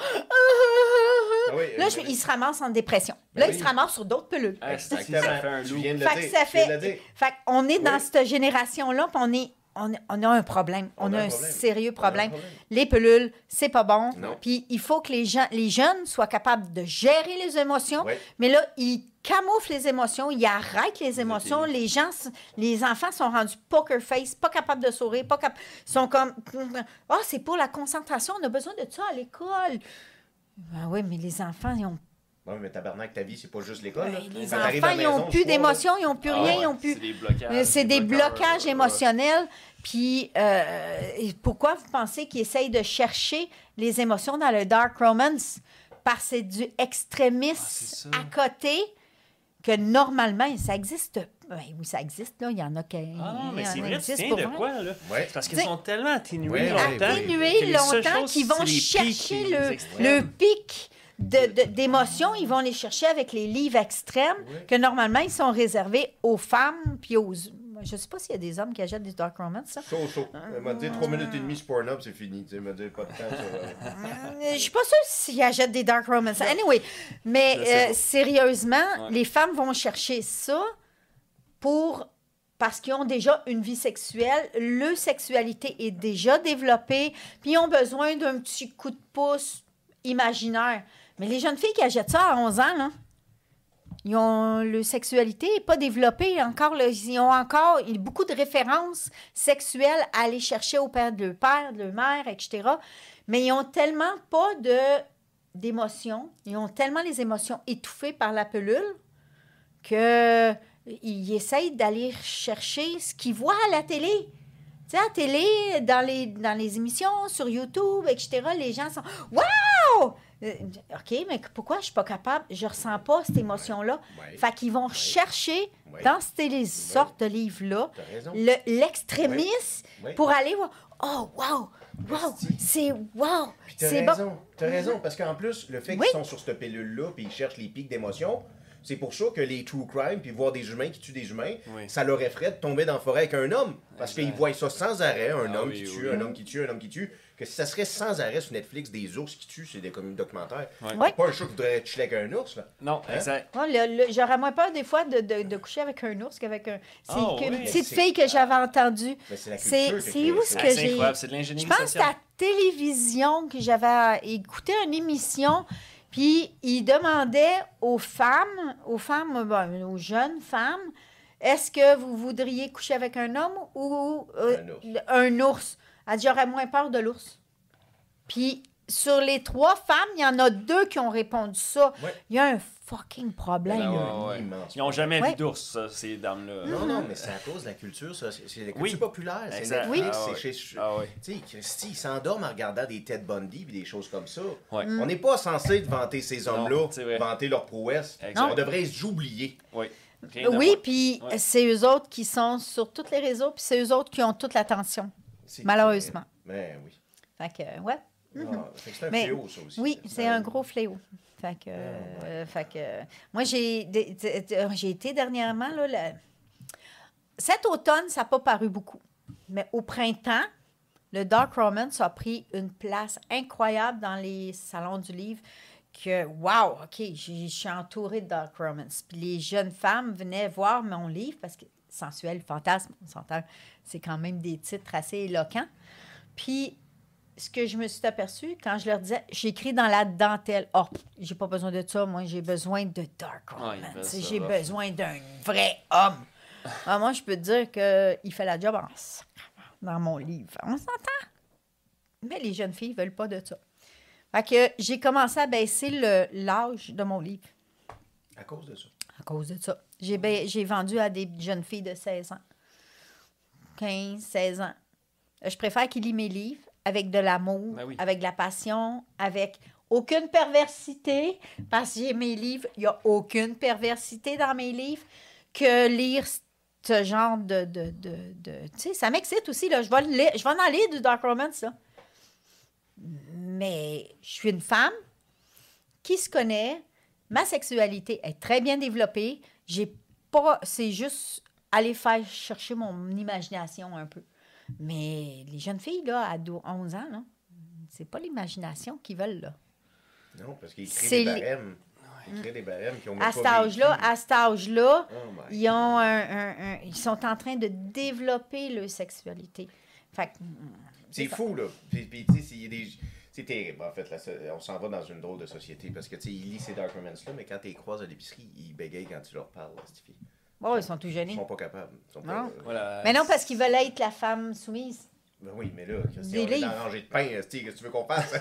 oui, Là, oui. ils se ramassent en dépression. Ben Là, oui. ils se ramassent sur d'autres pelules. Ah, ça Exactement. fait un Tu loup. viens de le Fait que dire. ça tu viens de le fait. dire. Fait qu'on est dans Oui. cette génération-là, puis on a un problème. On a un problème. sérieux On a un problème. problème. Les pelules, c'est pas bon. Non. Puis il faut que les jeunes soient capables de gérer les émotions. Oui. Mais là, ils camouflent les émotions, ils arrêtent les émotions. Les enfants sont rendus poker face, pas capables de sourire, sont comme ah, c'est pour la concentration, on a besoin de ça à l'école. Ben oui, mais les enfants, ils ont Ouais, mais tabarnak, ta vie, c'est pas juste l'école. là. les Quand t'arrives enfants, à la ils n'ont maison plus le soir, d'émotions, ils n'ont plus Ah rien, ouais, ils n'ont plus. C'est des blocages. C'est des blocages ouais. émotionnels. Puis, et pourquoi vous pensez qu'ils essayent de chercher les émotions dans le dark romance? Parce que c'est du extrémisme c'est ça. à côté que normalement, ça existe. Ben oui, ça existe, là. Il y en a qui. Ah non, mais il y en c'est vrai, tu existe tiens pour de vrai. quoi, là? Ouais. C'est parce qu'ils T'sais, sont tellement atténués ouais, longtemps. que Atténués les seules longtemps choses, qu'ils vont c'est les chercher pics, les extrêmes. le pic d'émotions, ils vont les chercher avec les livres extrêmes Ouais. que normalement, ils sont réservés aux femmes puis aux... Je ne sais pas s'il y a des hommes qui achètent des dark romance, ça. So. Elle m'a dit 3 minutes et demie sur Pornhub, c'est fini. Tu sais, elle m'a dit pas de temps sur. Je suis pas sûre s'ils achètent des dark romance. Anyway, Je sais mais pas. sérieusement, Ouais. les femmes vont chercher ça parce qu'ils ont déjà une vie sexuelle, leur sexualité est déjà développée, puis ils ont besoin d'un petit coup de pouce imaginaire. Mais les jeunes filles qui achètent ça à 11 ans, là, leur sexualité n'est pas développée encore. Là, ils ont encore beaucoup de références sexuelles à aller chercher auprès de leur père, de leur mère, etc. Mais ils ont tellement pas d'émotions, ils ont tellement les émotions étouffées par la pelule qu'ils essayent d'aller chercher ce qu'ils voient à la télé. Tu sais, à la télé, dans les émissions, sur YouTube, etc., les gens sont « Wow! » OK, mais pourquoi je suis pas capable? Je ressens pas cette émotion-là. Ouais. Fait qu'ils vont chercher Ouais. dans ces sortes de livres-là T'as raison. l'extrémisme Ouais. pour aller voir « Oh, wow! Wow! Esti. C'est wow! Puis t'as C'est bon! » raison, t'as raison, parce qu'en plus, le fait qu'ils Oui. sont sur cette pilule-là, puis ils cherchent les pics d'émotion, C'est pour ça que les true crime, puis voir des humains qui tuent des humains, Oui. ça leur effraie de tomber dans la forêt avec un homme. Parce Exact. qu'ils voient ça sans arrêt, un Ah homme oui, qui oui. tue, un homme qui tue, un homme qui tue. Que si ça serait sans arrêt sur Netflix des ours qui tuent, c'est des comme documentaires. Ouais. Ouais. C'est pas un chat qui voudrait chiller avec un ours, là. Non, Hein? exact. Ouais, j'aurais moins peur des fois de coucher avec un ours qu'avec un. C'est Oh, une oui. petite C'est- fille que j'avais entendue. Mais c'est la C'est culture c'est où ce Ah, que c'est j'ai. incroyable, c'est de Je l'ingénierie pense que c'était à sociale. la télévision que j'avais écouté une émission, puis il demandait aux femmes, aux jeunes femmes, est-ce que vous voudriez coucher avec un homme ou un ours? Elle dit, j'aurais moins peur de l'ours. Puis sur les 3 femmes, il y en a 2 qui ont répondu ça. Ouais. Il y a un fucking problème. Il y a Ah, un ouais. immense Ils n'ont jamais Ouais. vu d'ours, ça, ces dames-là. Non, mais c'est à cause de la culture, ça. C'est la culture Oui. populaire. C'est Exact. Netflix, Oui. c'est Ah ouais. chez... Ah oui. Tu sais, Christy, ils s'endorment en regardant des Ted Bundy et des choses comme ça. Ouais. On n'est pas censé de vanter ces hommes-là, c'est vrai. vanter leur prouesse. Exact. On devrait s'oublier. Oui. Rien à Oui, voir. puis Ouais. c'est eux autres qui sont sur tous les réseaux, puis c'est eux autres qui ont toute l'attention. Malheureusement. Mais oui. Fait que, ouais. Ah, fait que c'est un Mais- fléau, ça aussi. Oui, c'est un gros fléau. Fait que, moi, j'ai été dernièrement, là, cet automne, ça n'a pas paru beaucoup. Mais au printemps, le Dark Romance a pris une place incroyable dans les salons du livre que, wow, OK, je suis entourée de Dark Romance. Puis les jeunes femmes venaient voir mon livre parce que Sensuel, Fantasme, on s'entend, c'est quand même des titres assez éloquents. Puis ce que je me suis aperçue quand je leur disais, j'écris dans la dentelle. Oh, j'ai pas besoin de ça. Moi, j'ai besoin de Dark Ah, il fait Romance. ça, J'ai là. besoin d'un vrai homme. Ah, moi, je peux te dire qu'il fait la job en sacrement dans mon livre. On s'entend? Mais les jeunes filles veulent pas de ça. Fait que j'ai commencé à baisser l'âge de mon livre À cause de ça. à cause de ça. J'ai vendu à des jeunes filles de 16 ans. 15, 16 ans. Je préfère qu'ils lisent mes livres avec de l'amour, Ben oui. avec de la passion, avec aucune perversité, parce que j'ai mes livres, il n'y a aucune perversité dans mes livres, que lire ce genre de tu sais, ça m'excite aussi, là. Je vais en lire du Dark Romance, là. Mais je suis une femme qui se connaît, ma sexualité est très bien développée, j'ai pas, c'est juste aller faire chercher mon imagination un peu. Mais les jeunes filles, là, à 11 ans, là, c'est pas l'imagination qu'ils veulent, là. Non, parce qu'ils C'est créent des les- barèmes. Ils créent des barèmes qui ont même À pas cet âge-là, vécu. à cet âge-là, Oh my ils ont ils sont en train de développer leur sexualité. Fait que, C'est ça. fou, là. Puis, tu sais, il y a des... C'est terrible, en fait. Là, on s'en va dans une drôle de société parce que, tu sais, ils lisent ces Dark Romance-là, mais quand tu les croises à l'épicerie, ils bégayent quand tu leur parles, là, cette fille. Oh, ils sont tout Ils gênés. sont pas capables. Ils sont Non. pas, Voilà. Mais non, parce qu'ils veulent être la femme soumise. Ben oui, mais là, Des si on est dans livres. la rangée de pain, qu'est-ce que tu veux qu'on fasse?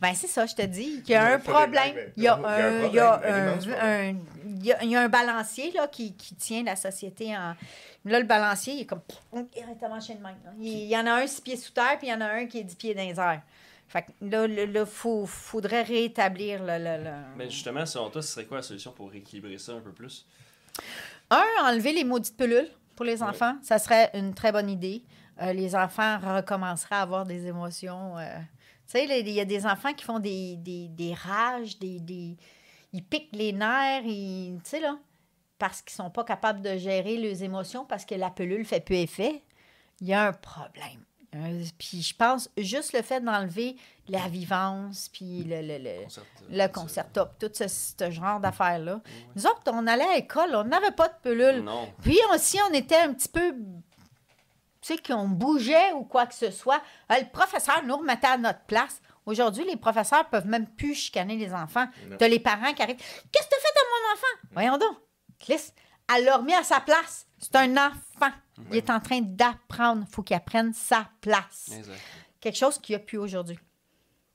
Ben c'est ça, je te dis. Il y a un Faut des problème. blagues, Il y a un il y a problème, un immense problème. il y a un balancier là, qui tient la société en... Là, le balancier, il est comme directement chez le même. Là. Il y en a un 6 pieds sous terre, puis il y en a un qui est 10 pieds dans les airs. Fait que là, faudrait rétablir le... Mais justement, selon toi, ce serait quoi la solution pour rééquilibrer ça un peu plus? Enlever les maudites pilules pour les enfants, ça serait une très bonne idée. Les enfants recommenceraient à avoir des émotions. Tu sais, il y a des enfants qui font des rages, ils piquent les nerfs, tu sais, là, parce qu'ils sont pas capables de gérer leurs émotions parce que la pilule fait peu effet. Il y a un problème. Puis je pense juste le fait d'enlever la vivance, puis le concerto, tout ce genre d'affaires-là. Nous autres, on allait à l'école, on n'avait pas de pilule. Non. Puis aussi, on était un petit peu, tu sais, qu'on bougeait ou quoi que ce soit. Le professeur nous remettait à notre place. Aujourd'hui, les professeurs peuvent même plus chicaner les enfants. Non. T'as les parents qui arrivent. Qu'est-ce que tu as fait à mon enfant? Voyons donc. Clis, elle l'a remis à sa place. C'est un enfant. Il est en train d'apprendre. Il faut qu'il apprenne sa place. Exact. Quelque chose qu'il n'y a plus aujourd'hui.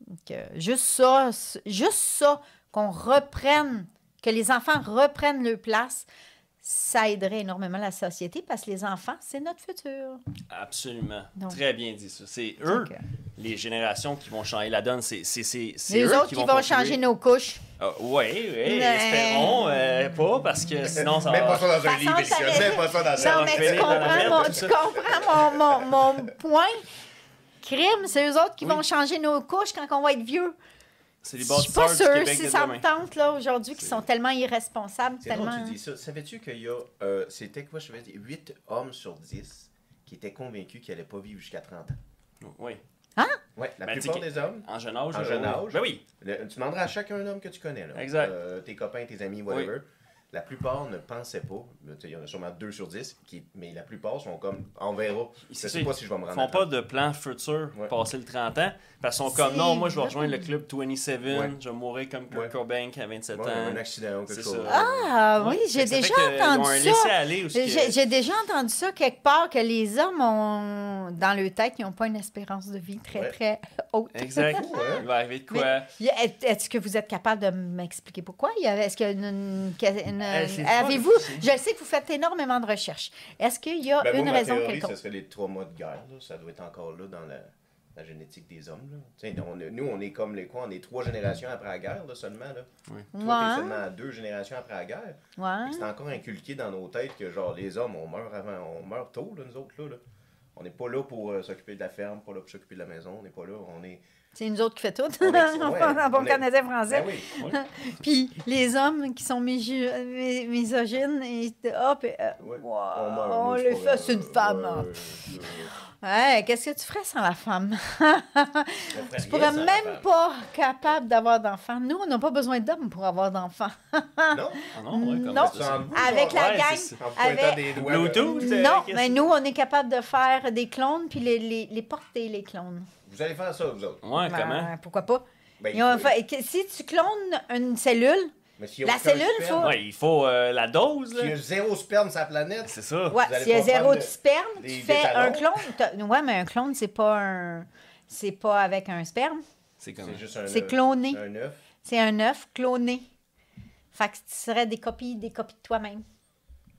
Donc, juste ça, qu'on reprenne, que les enfants reprennent leur place, ça aiderait énormément la société parce que les enfants, c'est notre futur. Absolument. Donc. Très bien dit ça. C'est eux, Donc, les générations qui vont changer la donne. C'est les eux autres qui vont contribuer. changer nos couches. Oui, espérons pas, parce que sinon, ça Mets pas ça dans un Façon, livre, ça Félicia. Mets pas ça dans Ça Non, va mais finir dans la merde, tout tu ça. comprends mon point. Crime, c'est eux autres qui Oui. vont changer nos couches quand on va être vieux. C'est les Je suis bâtisseurs pas du sûre Québec si de ça demain. me tente, là, aujourd'hui, qui C'est- sont tellement irresponsables, C'est drôle tellement... que tu dis ça. Savais-tu qu'il y a, c'était quoi, je vais dire, 8 hommes sur 10 qui étaient convaincus qu'ils n'allaient pas vivre jusqu'à 30 ans? Oui. Ouais, la Ben, plupart tu sais des hommes. En jeune âge. En jeune oui. âge. Ben oui. Tu demanderas à chacun homme que tu connais, là. Exact. Tes copains, tes amis, whatever. La plupart ne pensaient pas. Il y en a sûrement 2 sur 10, mais la plupart sont comme, on verra. Je C'est sais ça, pas si je vais me Ils rendre font à pas 30. de plan futur Ouais. passer le 30 ans. Parce qu'ils sont comme, C'est non, moi je vais vrai. rejoindre le club 27, Ouais. je vais mourir comme Kurt Ouais. Cobain qui a 27 Ouais, ans. un accident ou quelque C'est chose. ça. Ah, Ouais. oui, j'ai Fait que ça fait déjà que, ils ont un entendu ça. laisser-aller où ce que- J'ai déjà entendu ça quelque part, que les hommes ont, dans leur tête, ils n'ont pas une espérance de vie très, Ouais. très haute. Exact. Fou, hein? Il va arriver de quoi? Est-ce que vous êtes capable de m'expliquer pourquoi? Est-ce qu'il y a c'est avez-vous... fun, c'est- Je sais que vous faites énormément de recherches. Est-ce qu'il y a Ben, moi, une ma raison théorie, quelconque? ce serait les 3 mois de guerre. Là. Ça doit être encore là dans la génétique des hommes. Là. Tu sais, nous, on est comme les quoi? On est 3 générations après la guerre là, seulement. Là. Toi, Ouais. t'es seulement à 2 générations après la guerre. Ouais. Puis c'est encore inculqué dans nos têtes que genre les hommes, on meurt avant, on meurt tôt, là, nous autres. Là. On n'est pas là pour s'occuper de la ferme, pas là pour s'occuper de la maison. On n'est pas là. On est. C'est nous autres qui fait tout. On est- ouais, en bon on est- canadien-français. Ben oui. Puis les hommes qui sont misogynes, et hop, Ouais. wow, meurt, on nous, les c'est pas fait une grave. femme. Ouais, Ouais, qu'est-ce que tu ferais sans la femme? on ferait Tu rien pourrais sans la même femme. pas capable d'avoir d'enfants. Nous, on n'a pas besoin d'hommes pour avoir d'enfants. Non? Ah non, ouais, comme Non. ça. Sans vous, Avec genre, la Ouais, gang, c'est ça. en pointant avec- des doigts. Bluetooth? Non, qu'est-ce mais que- nous, on est capable de faire des clones puis les porter, les clones. Vous allez faire ça, vous autres. Ouais, Ben, comment? pourquoi pas? Ben, Ils ont fait- si tu clones une cellule, mais s'il y a la aucun cellule, sperme, faut- Ouais, il faut la dose, S'il y là. a 0 sperme sur la planète, C'est ça. ouais, allez s'il y a pas zéro prendre de sperme, tu des fais talons? un clone. Ouais, mais un clone, c'est pas avec un sperme. C'est comme c'est juste un C'est œuf. cloné. Un œuf. C'est un œuf cloné. Fait que ce serait des copies de toi-même.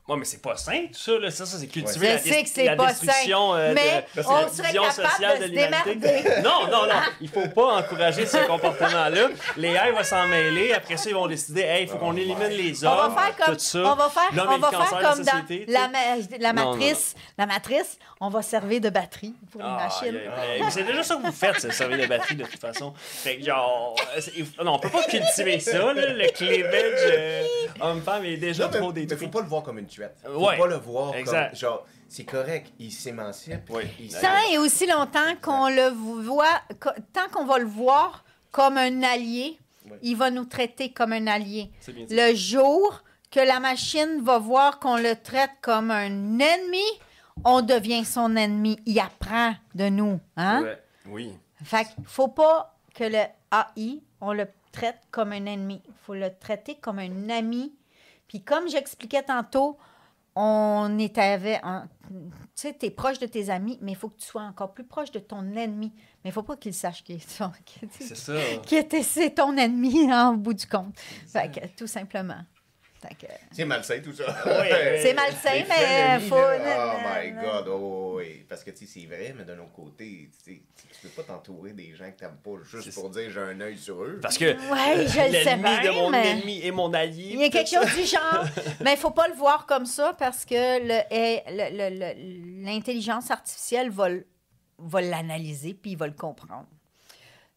Ouais, mais c'est pas sain, tout ça, là. Ça c'est cultiver Je la, sais que c'est la pas destruction sain, mais de, on la serait division capable sociale de se l'humanité. démerder. Non, non, non. Il faut pas encourager ce comportement-là. Les AI vont s'en mêler. Après ça, ils vont décider, hey, il faut qu'on élimine les On hommes. va faire comme, tout ça. on va faire, L'homme on est le va cancer faire de la comme dans société, tu la, sais. la Non, non, matrice. La matrice, on va servir de batterie pour les Ah, machines. mais c'est déjà ça que vous faites, c'est servir de batterie de toute façon. Fait que genre, non, on peut pas cultiver ça, là, le cleavage homme-femme est déjà Non, trop mais détruit. faut pas le voir comme une tuette. Faut Ouais. pas le voir Exact. comme, genre, c'est correct, il s'émancipe. Oui. Tant et aussi longtemps qu'on le voit, tant qu'on va le voir comme un allié, Oui. il va nous traiter comme un allié. C'est bien dit. Le jour que la machine va voir qu'on le traite comme un ennemi, on devient son ennemi. Il apprend de nous. Hein? Ouais. Oui. Fait qu'il faut pas que le AI, on le traite comme un ennemi. Il faut le traiter comme un ami. Puis comme j'expliquais tantôt, on est avec... Tu sais, tu es proche de tes amis, mais il faut que tu sois encore plus proche de ton ennemi. Mais il faut pas qu'il sache C'est ça. c'est ton ennemi en bout du compte. Fait que, tout simplement. Fait que, C'est malsain tout ça. C'est malsain, Les mais frenemies, faut- là, Oh non, my non. god, oh, oui. Parce que tu sais, c'est vrai, mais d'un autre côté, tu sais, tu peux pas t'entourer des gens que t'aimes pas juste pour dire j'ai un œil sur eux. Parce que Ouais, je le sais l'ennemi de bien, mon mais- ennemi est mon allié. Il y a tout quelque ça. chose du genre. Mais il ne faut pas le voir comme ça parce que l'intelligence artificielle va l'analyser puis il va le comprendre.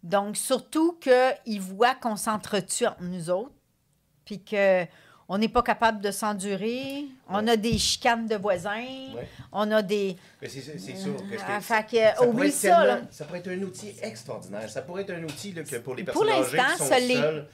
Donc, surtout qu'il voit qu'on s'entretue entre nous autres puis qu'on n'est pas capable de s'endurer. On a des chicanes de voisins. Ouais. On a des... Mais c'est sûr. Fait que, pourrait oublie être ça, là. tellement- ça pourrait être un outil extraordinaire. Ça pourrait être un outil là, que pour les Pour personnes âgées l'instant, qui sont ça l'est. seules.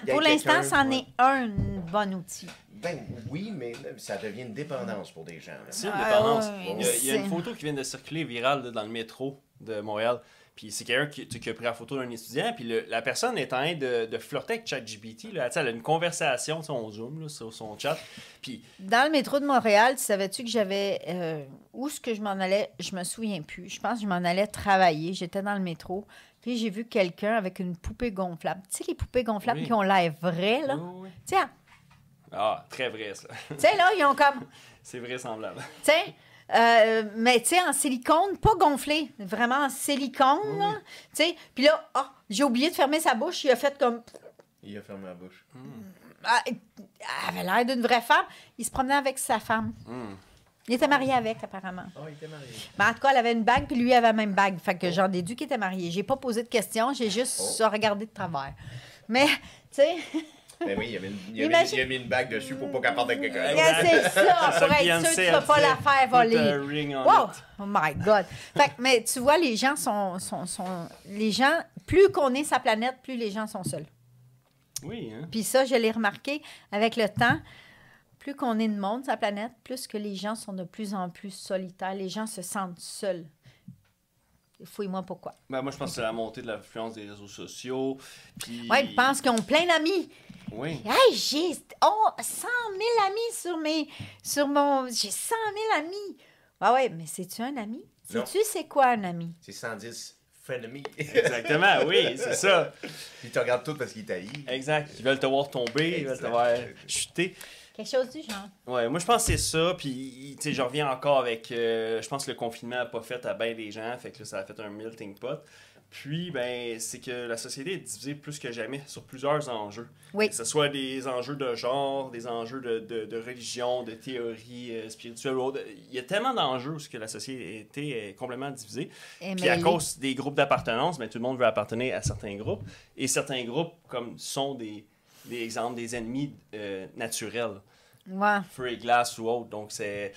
Il y a Pour l'instant, quelqu'un, c'en ouais. est un bon outil. Ben oui, mais là, ça devient une dépendance pour des gens. là. C'est une Ah, dépendance. ouais, Il y a une c'est- photo qui vient de circuler virale là, dans le métro de Montréal. Puis c'est quelqu'un qui a pris la photo d'un étudiant. Puis la personne est en train de flirter avec ChatGPT. Là. Tu sais, elle a une conversation, tu sais, on zoom là, sur son chat. Puis Dans le métro de Montréal, savais-tu que j'avais... où est-ce que je m'en allais? Je me souviens plus. Je pense que je m'en allais travailler. J'étais dans le métro. Puis j'ai vu quelqu'un avec une poupée gonflable. Tu sais, les poupées gonflables Oui. qui ont l'air vraies, là? oui, oui. Tiens, Ah, très vrai ça. tu sais, là, ils ont comme... C'est vraisemblable. Tu sais... mais tu sais, en silicone, pas gonflé, vraiment en silicone, là. Tu sais, puis là, j'ai oublié de fermer sa bouche, il a fait comme... Il a fermé la bouche. Elle avait l'air d'une vraie femme. Il se promenait avec sa femme. Il était marié avec, apparemment. Ah, il était marié. Mais en tout cas, elle avait une bague, puis lui avait la même bague. Fait que j'en déduis qu'il était marié. J'ai pas posé de questions, j'ai juste regardé de travers. Mais, tu sais... Ben oui, il a mis une bague dessus pour pas qu'elle parte avec quelqu'un. C'est ça, C'est pour être Beyoncé, sûr que tu vas elle pas disait, la faire put a voler. ring on Wow! it. Oh my God! Fait que, mais tu vois, les gens sont... Les gens, plus qu'on est sa planète, plus les gens sont seuls. Oui, hein? Puis ça, je l'ai remarqué avec le temps. Plus qu'on est de monde sur la planète, plus que les gens sont de plus en plus solitaires. Les gens se sentent seuls. Fouille-moi pourquoi. Ben, moi, je pense que c'est la montée de l'influence des réseaux sociaux. Puis... Oui, ils pensent qu'ils ont plein d'amis. Oui. Hey, j'ai 100 000 amis sur mon... J'ai 100 000 amis. Ah ouais, mais c'est-tu un ami? Non. Sais-tu c'est quoi un ami? C'est 110 frenemies. Exactement, oui, c'est ça. Ils te regardent tout parce qu'ils taillent. Exact. Ils veulent te voir tomber, ils veulent te voir chuter. Quelque chose du genre. Ouais, moi je pense que c'est ça. Puis, tu sais, je reviens encore avec. Je pense que le confinement n'a pas fait à bien des gens. Fait que là, ça a fait un melting pot. Puis, ben, c'est que la société est divisée plus que jamais sur plusieurs enjeux. Oui. Que ce soit des enjeux de genre, des enjeux de religion, de théorie spirituelle. Il y a tellement d'enjeux où que la société est complètement divisée. Puis à cause des groupes d'appartenance, ben, tout le monde veut appartenir à certains groupes. Et certains groupes comme sont des exemples des ennemis naturels. Ouais. Feu et glace ou autre. Donc c'est...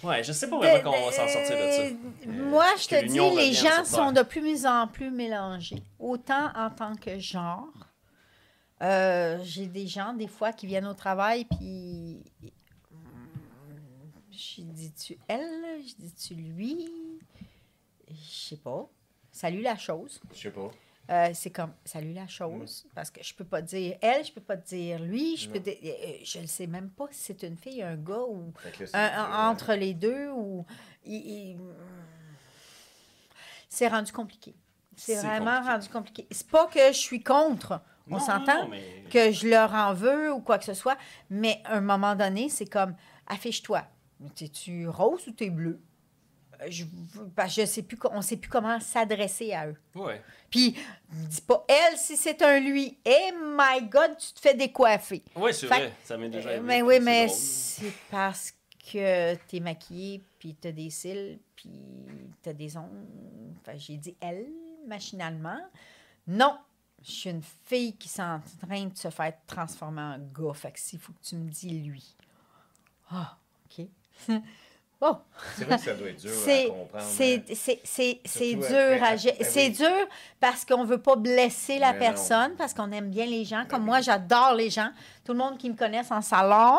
Ouais, je sais pas vraiment comment on va s'en sortir de ça. Moi, je te dis, l'union les revienne gens sur sont terre. de plus en plus mélangés. Autant en tant que genre. J'ai des gens, des fois, qui viennent au travail, puis... Je dis-tu elle? Je dis-tu lui? Je sais pas. Salut la chose. Je sais pas. C'est comme salut la chose. Parce que je peux pas dire elle, je peux pas dire lui. Je ne sais même pas si c'est une fille, un gars ou Fait que là, entre les deux. Ou c'est rendu compliqué. C'est vraiment compliqué. rendu compliqué. C'est pas que je suis contre. On Non, s'entend non, mais... que je leur en veux ou quoi que ce soit. Mais à un moment donné, c'est comme affiche-toi. T'es-tu rose ou t'es bleu? Parce que on ne sait plus comment s'adresser à eux. Ouais. Puis, dis pas elle si c'est un lui. Eh my God, tu te fais décoiffer. Oui, c'est Fait vrai. Ça m'est déjà arrivé. Mais oui, mais drôle. c'est parce que t'es maquillée, puis t'as des cils, puis t'as des ongles. Enfin, j'ai dit elle, machinalement. Non, je suis une fille qui est en train de se faire transformer en gars. Fait que s'il faut que tu me dis lui. Ah, OK. Oh. C'est vrai que ça doit être dur à comprendre. C'est Surtout dur après- à gérer. ben C'est oui. dur parce qu'on ne veut pas blesser la Mais personne, non. parce qu'on aime bien les gens. Comme oui. moi, j'adore les gens. Tout le monde qui me connaisse en salon,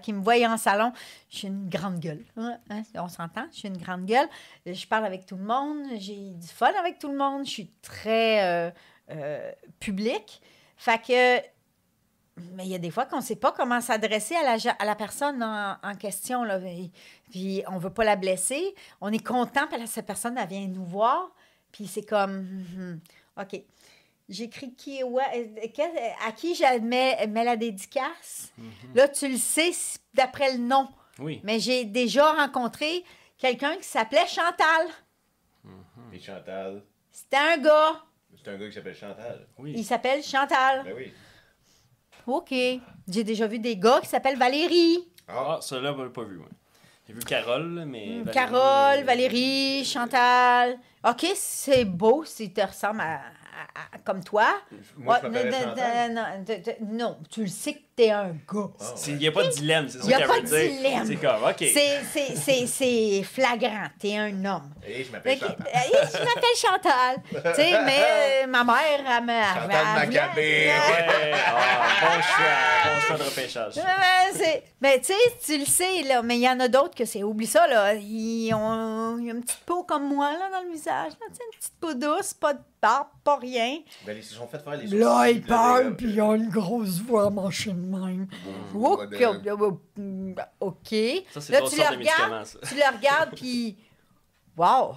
qui me voit en salon, je suis une grande gueule. Hein, on s'entend? Je suis une grande gueule. Je parle avec tout le monde. J'ai du fun avec tout le monde. Je suis très publique. Fait que... Mais il y a des fois qu'on ne sait pas comment s'adresser à la personne en question. Là. Puis on ne veut pas la blesser. On est content parce que cette personne, elle vient nous voir. Puis c'est comme, OK. J'écris à qui je mets la dédicace. Là, tu le sais d'après le nom. Oui. Mais j'ai déjà rencontré quelqu'un qui s'appelait Chantal. Et Chantal. C'était un gars. C'est un gars qui s'appelle Chantal. Oui. Il s'appelle Chantal. Ben oui. OK. J'ai déjà vu des gars qui s'appellent Valérie. Ah, celui-là, je l'ai pas vu, moi. J'ai vu Carole, là, mais... Carole, Valérie, Chantal. OK, c'est beau si tu ressembles comme toi. Moi, je Ouais, m'appelle Chantal. non, tu le sais que t'es un gars. Ah, Il n'y a pas de dilemme, c'est Il ça n'y a qu'elle pas veut de dire. dilemme. C'est comme, OK. C'est flagrant. T'es un homme. Et je m'appelle Fait que- Chantal. je m'appelle Chantal. Tu sais, mais ma mère, elle me... Chantal Maccabée. Ouais, bon choix de repêchage. Mais tu sais, tu le sais, là, mais il y en a d'autres que c'est... Oublie ça, là. Ils ont une petite peau comme moi, là, dans le visage. Là, tu sais, une petite peau douce, pas de barbe, pas rien. Ben, ils se sont fait faire les sourcils. Là, il puis parle, puis il a une grosse voix manchée de même. OK. OK. Ça, c'est Là, d'autres tu sortes le de médicaments, regardes, ça. tu le regardes, puis... Wow!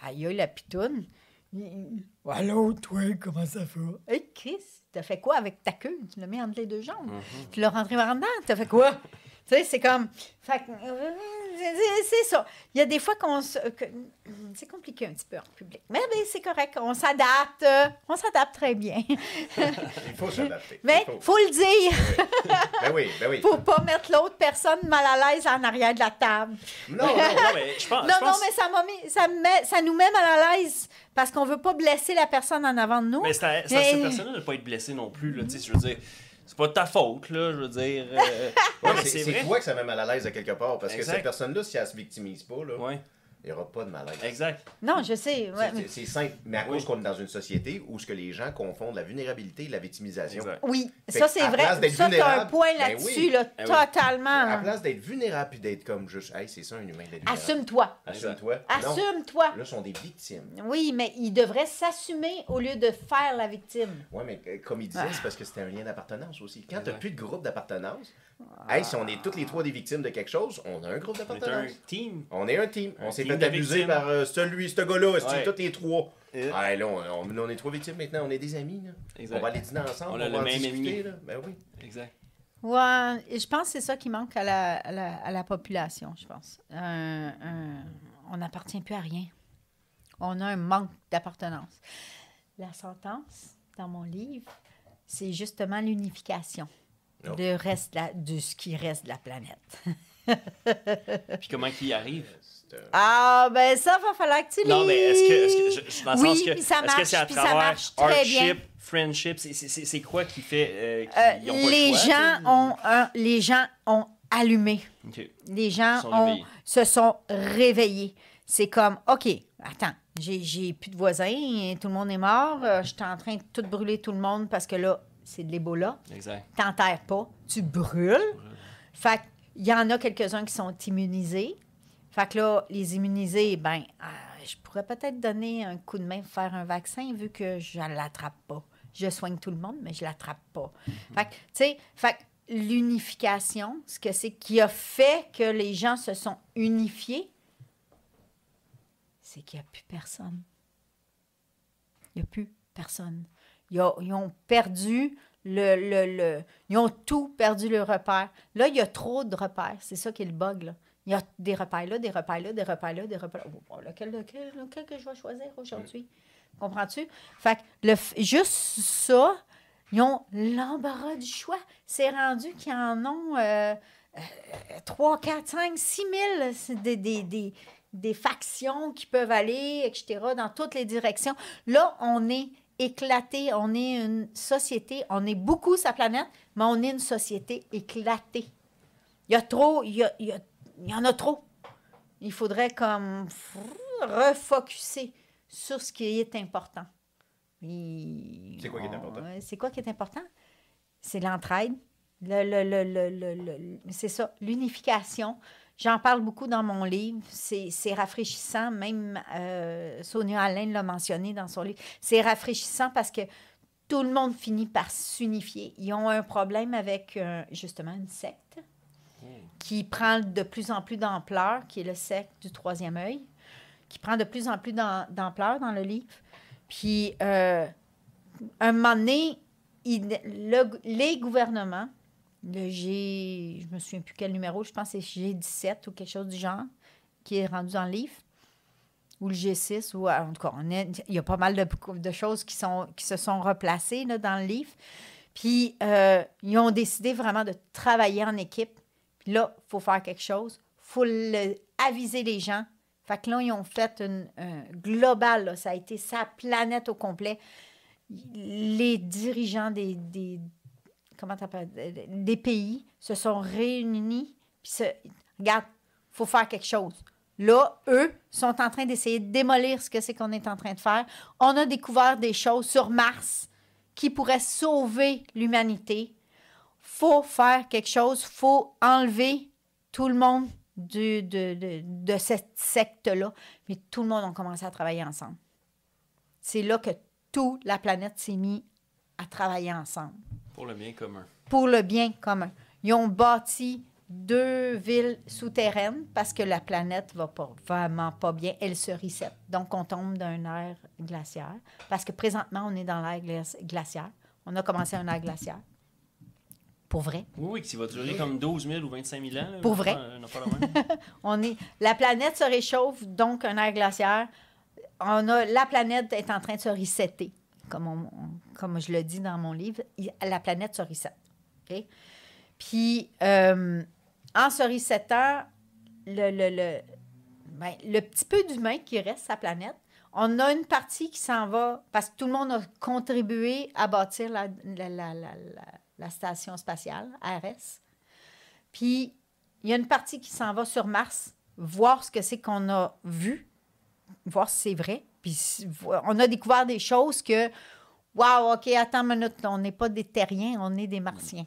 Aïe, la pitoune. Allô, toi, comment ça va? Hey, Chris, t'as fait quoi avec ta queue? Tu l'as mis entre les deux jambes. Tu l'as rentré par en dedans. T'as fait quoi? Tu sais, c'est comme... Fait que, c'est ça. Il y a des fois c'est compliqué un petit peu en public. Mais c'est correct. On s'adapte. On s'adapte très bien. Il faut s'adapter. Mais il faut le dire. Ben oui, ben oui. Faut pas mettre l'autre personne mal à l'aise en arrière de la table. Non, mais je pense... Non, mais ça nous met mal à l'aise parce qu'on veut pas blesser la personne en avant de nous. Mais c'est à cette personne-là de ne pas être blessée non plus, là. Tu sais, je veux dire... C'est pas de ta faute, là, je veux dire. Ouais, mais c'est vrai. toi que ça met mal à l'aise à quelque part. Parce Exact. que cette personne-là, si elle se victimise pas, là, Ouais, il n'y aura pas de malaise. exact. Non, je sais. Ouais. C'est simple. Mais à cause qu'on est dans une société où ce que les gens confondent la vulnérabilité et la victimisation. Exact. Oui, Fait ça que, c'est à vrai. place d'être Ça, tu as un vulnérable, point ben là-dessus, oui. là, oui. totalement. À la là. place d'être vulnérable puis d'être comme juste, hey, c'est ça un humain d'être vulnérable. Assume-toi. Assume-toi. Non. Assume-toi. Là, sont des victimes. Oui, mais il devrait s'assumer au lieu de faire la victime. Oui, mais comme il disait, c'est parce que c'était un lien d'appartenance aussi. Quand tu n'as Exact. plus de groupe d'appartenance, hey, si on est toutes les trois des victimes de quelque chose, on a un groupe On est un d'appartenance. team. On est un team. Un On s'est team fait de abuser victimes. par ce gars-là, Ouais. toutes les trois. Et- Ah, là, on est trois victimes maintenant, on est des amis. Là. Exact. On va aller dîner ensemble, On on, a va le en même discuter. ennemi. Là. Ben oui. Exact. Ouais, et je pense que c'est ça qui manque à la population, je pense. On n'appartient plus à rien. On a un manque d'appartenance. La sentence, dans mon livre, c'est justement l'unification Oh. de ce qui reste de la planète. Puis comment qu'il y arrive? Ah, ben ça, va falloir que tu lises. Non, mais est-ce que dans le Oui, sens que puis ça est-ce que c'est à marche, puis ça travers marche très bien. hardship, friendship, c'est quoi qui fait qu'ils ont pas les, le choix? gens les gens ont allumé. OK. Les gens Ils sont réveillés. se sont réveillés. C'est comme, OK, attends, j'ai plus de voisins, tout le monde est mort, je suis en train de tout brûler tout le monde parce que là, c'est de l'Ebola. Exact. T'enterres pas, tu brûles. Fait qu'il y en a quelques-uns qui sont immunisés. Fait que là, les immunisés, ben, je pourrais peut-être donner un coup de main pour faire un vaccin vu que je ne l'attrape pas. Je soigne tout le monde, mais je ne l'attrape pas. Fait que, tu sais, l'unification, ce que c'est qui a fait que les gens se sont unifiés, c'est qu'il n'y a plus personne. Il n'y a plus personne. Ils ont perdu ils ont tout perdu le repère. Là, il y a trop de repères. C'est ça qui est le bug, là. Il y a des repères là, des repères là, des repères là, des repères là. Oh, lequel que je vais choisir aujourd'hui? Comprends-tu? Fait que juste ça, ils ont l'embarras du choix. C'est rendu qu'ils en ont 3, 4, 5, 6 000. C'est des factions qui peuvent aller, etc., dans toutes les directions. Là, on est éclaté. On est une société. On est beaucoup sa planète, mais on est une société éclatée. Il y a trop... Il y en a trop. Il faudrait comme refocuser sur ce qui est important. C'est quoi qui est important? C'est quoi qui est important? C'est l'entraide. C'est ça, l'unification. J'en parle beaucoup dans mon livre. C'est rafraîchissant. Même Sonia Allen l'a mentionné dans son livre. C'est rafraîchissant parce que tout le monde finit par s'unifier. Ils ont un problème avec, justement, une secte qui prend de plus en plus d'ampleur, qui est le secte du troisième œil, qui prend de plus en plus d'ampleur dans le livre. Puis, un moment donné, les gouvernements, je me souviens plus quel numéro, je pense que c'est G17 ou quelque chose du genre, qui est rendu dans le livre, ou le G6, ou en tout cas, il y a pas mal de choses qui se sont replacées là, dans le livre. Puis, ils ont décidé vraiment de travailler en équipe. Puis là, il faut faire quelque chose. Il faut aviser les gens. Fait que là, ils ont fait un global. Là, ça a été sa planète au complet. Les dirigeants des pays se sont réunis. Puis, regarde, il faut faire quelque chose. Là, eux sont en train d'essayer de démolir ce que c'est qu'on est en train de faire. On a découvert des choses sur Mars qui pourraient sauver l'humanité. Faut faire quelque chose. Faut enlever tout le monde de cette secte-là. Mais tout le monde a commencé à travailler ensemble. C'est là que toute la planète s'est mise à travailler ensemble. Pour le bien commun. Pour le bien commun. Ils ont bâti 2 villes souterraines parce que la planète va vraiment pas bien. Elle se reset. Donc, on tombe d'un ère glaciaire. Parce que présentement, on est dans l'ère glaciaire. On a commencé un ère glaciaire. Pour vrai. Oui, qui va durer comme 12 000 ou 25 000 ans. Là, Pour vrai. La planète se réchauffe, donc un air glaciaire. La planète est en train de se resetter, comme je le dis dans mon livre. La planète se reset. OK? Puis, en se resettant, le petit peu d'humain qui reste sur la planète, on a une partie qui s'en va, parce que tout le monde a contribué à bâtir la station spatiale, ARS. Puis, il y a une partie qui s'en va sur Mars, voir ce que c'est qu'on a vu, voir si c'est vrai. Puis, on a découvert des choses que, wow, OK, attends une minute, on n'est pas des terriens, on est des martiens.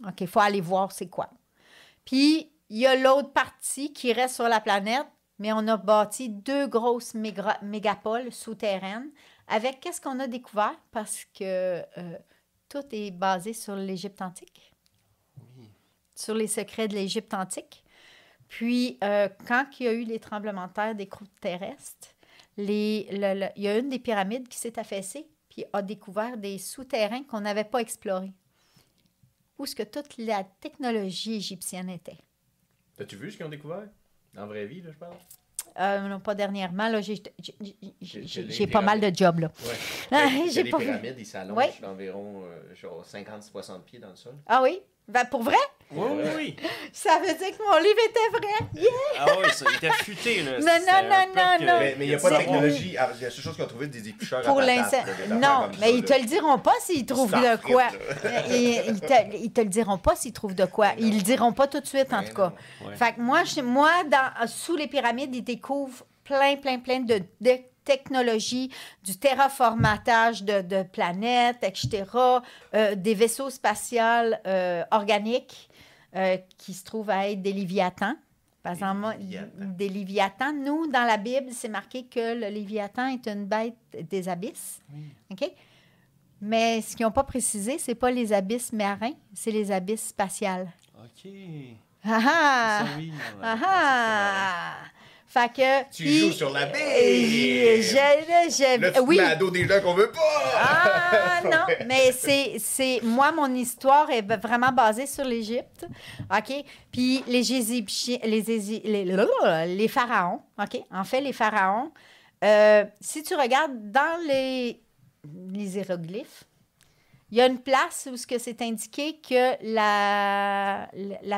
OK, il faut aller voir c'est quoi. Puis, il y a l'autre partie qui reste sur la planète, mais on a bâti 2 grosses mégapoles souterraines avec qu'est-ce qu'on a découvert parce que tout est basé sur l'Égypte antique, sur les secrets de l'Égypte antique. Puis, quand il y a eu les tremblements de terre des croûtes terrestres, il y a une des pyramides qui s'est affaissée puis a découvert des souterrains qu'on n'avait pas explorés. Où est-ce que toute la technologie égyptienne était? T'as-tu vu ce qu'ils ont découvert? En vraie vie, là, je parle? Non, pas dernièrement. Là, j'ai pas mal de jobs, là. Ouais. J'ai Les pas... pyramides, ils s'allongent d'environ 50-60 pieds dans le sol. Ah oui? Ben, pour vrai? Oui. Ça veut dire que mon livre était vrai. Yeah! Ah oui, ça, il était futé, là. Non. Mais il n'y a pas de technologie. La seule chose qu'on a trouvé, des éplucheurs Pour à l'instant. patate. Non, mais ils te le diront pas s'ils trouvent de quoi. Ils te le diront pas s'ils trouvent de quoi. Ils le diront pas tout de suite, en tout cas. Ouais. Fait que moi, sous les pyramides, ils découvrent plein de technologie, du terraformatage de planètes, etc., des vaisseaux spatiaux organiques qui se trouvent à être des léviathans. Par exemple, des léviathans. Nous, dans la Bible, c'est marqué que le léviathan est une bête des abysses. Oui. OK? Mais ce qu'ils n'ont pas précisé, c'est pas les abysses marins, c'est les abysses spatiales. OK. Ah ah! Ça, oui. Ah ah! Fait que... Tu joues sur la baie! Là, tu mets à dos des gens qu'on veut pas! Ah non, mais c'est... Moi, mon histoire est vraiment basée sur l'Égypte, OK? Puis les Égyptiens... Les pharaons, OK? En fait, les pharaons, si tu regardes dans les hiéroglyphes, il y a une place où c'est indiqué que la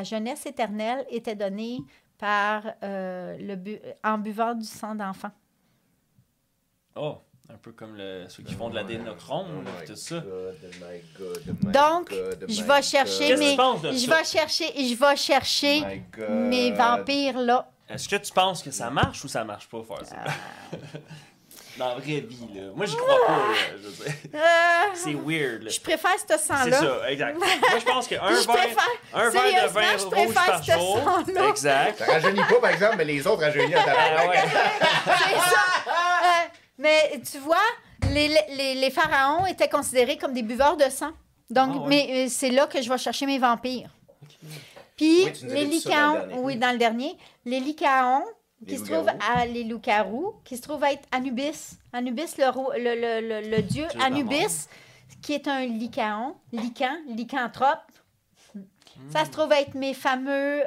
jeunesse éternelle était donnée par en buvant du sang d'enfant. Oh, un peu comme ceux qui font de l'adénochrome, tout ça. Donc, je vais chercher mes vampires là. Est-ce que tu penses que ça marche ou ça marche pas faire ça? Dans la vraie vie, là. Moi, j'y crois pas, là, je veux dire. C'est weird, là. Je préfère ce sang-là. C'est ça, exact. Moi, je pense qu'un verre de vin rouge par jour... Exact. Ça rajeunit pas, par exemple, mais les autres rajeunissent à ta ouais. C'est ça. Mais tu vois, les pharaons étaient considérés comme des buveurs de sang. Donc, mais c'est là que je vais chercher mes vampires. Okay. Puis, les Lycaons... Oui, dans le dernier. Les Lycaons... qui se trouve à les loups-garous, qui se trouve à être Anubis. Anubis, le dieu Anubis, qui est un lycanthrope. Ça se trouve être mes fameux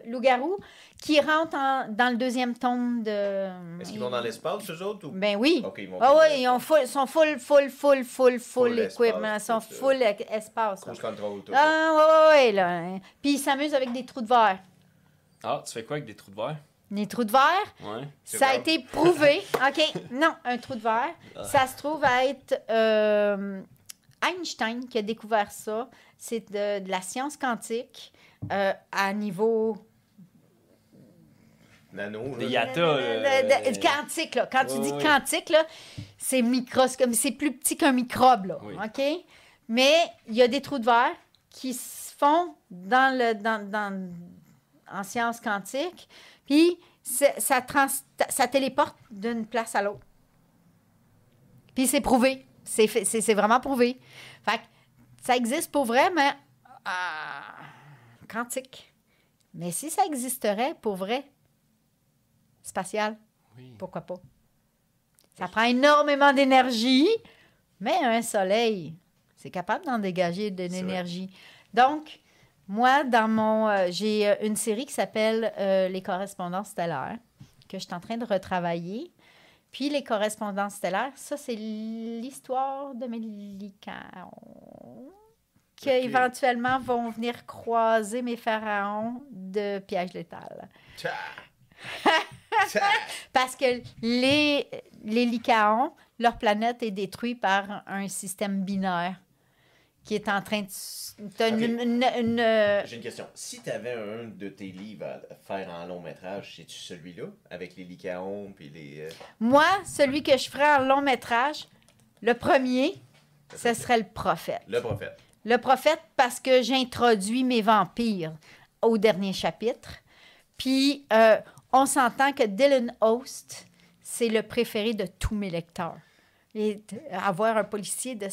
loups-garous qui rentrent dans le 2e tome de... Est-ce qu'ils vont dans l'espace, eux autres? Ou... Ben oui. Okay, ils sont full equipment. Ils sont full espace. Cruise control, tout. Oui, là. Puis ils s'amusent avec des trous de verre. Ah, tu fais quoi avec des trous de verre? Les trous de verre, ça a été prouvé. OK, non, un trou de verre, ça se trouve à être Einstein qui a découvert ça. C'est de la science quantique à niveau... Nano. Quantique, là. Quand tu dis quantique, là, c'est c'est plus petit qu'un microbe, là. Oui. OK? Mais il y a des trous de verre qui se font en science quantique. Puis, ça téléporte d'une place à l'autre. Puis, c'est prouvé. C'est vraiment prouvé. Fait que ça existe pour vrai, mais quantique. Mais si ça existerait pour vrai, spatial, pourquoi pas? Ça prend énormément d'énergie, mais un soleil, c'est capable d'en dégager de l'énergie. Donc, moi, j'ai une série qui s'appelle Les correspondances stellaires, que je suis en train de retravailler. Puis, les correspondances stellaires, ça, c'est l'histoire de mes licaons qui, éventuellement, vont venir croiser mes pharaons de piège létal. Parce que les licaons, leur planète est détruite par un système binaire qui est en train de... J'ai une question. Si tu avais un de tes livres à faire en long métrage, c'est-tu celui-là, avec les licaons puis les... Moi, celui que je ferais en long métrage, le premier, ce serait le prophète. Le prophète. Le prophète, parce que j'introduis mes vampires au dernier chapitre. Puis, on s'entend que Dylan Host, c'est le préféré de tous mes lecteurs. Et avoir un policier de...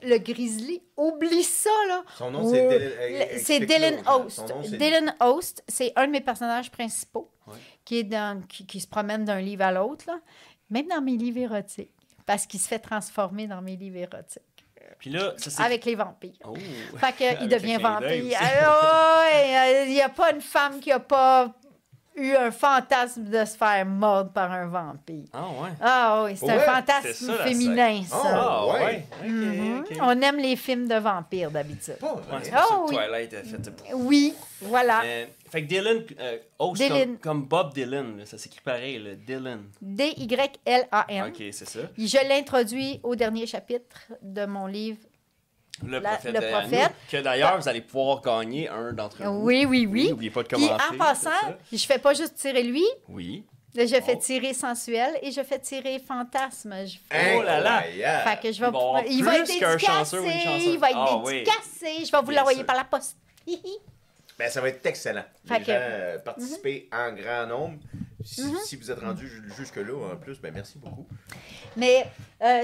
Le Grizzly, oublie ça, là! Son nom, c'est Dylan Host. C'est Dylan Host, c'est un de mes personnages principaux qui se promène d'un livre à l'autre, là. Même dans mes livres érotiques, parce qu'il se fait transformer dans mes livres érotiques. Puis là, ça, c'est... Avec les vampires. Oh. Fait qu'il devient vampire. Il n'y a pas une femme qui n'a pas eu un fantasme de se faire mordre par un vampire. Ah ouais? Ah oui, c'est un fantasme féminin, ça. Ah ouais? OK. On aime les films de vampires, d'habitude. Pas vrai. Ouais, c'est pour ça que oui. Twilight a fait... Oui, voilà. Fait que Dylan, Host Dylan. comme Bob Dylan, là, ça s'écrit pareil, là, Dylan. D-Y-L-A-N. OK, c'est ça. Je l'introduis au dernier chapitre de mon livre. Le prophète. le prophète. Que d'ailleurs, vous allez pouvoir gagner un d'entre vous. Oui. N'oubliez pas de Puis commenter. en passant, je fais pas juste tirer lui, Oui. je fais tirer sensuel et je fais tirer fantasme. Oh là là! Fait que je vais Il va avoir il va être plus qu'un chanceux ou une dédicacé, chanceuse. il va être Ah oui. dédicacé, je vais vous Bien l'envoyer sûr. par la poste. Ben, ça va être excellent. Fait Les que- gens participer en grand nombre. Si vous êtes rendu jusque-là, en plus, ben merci beaucoup. Mais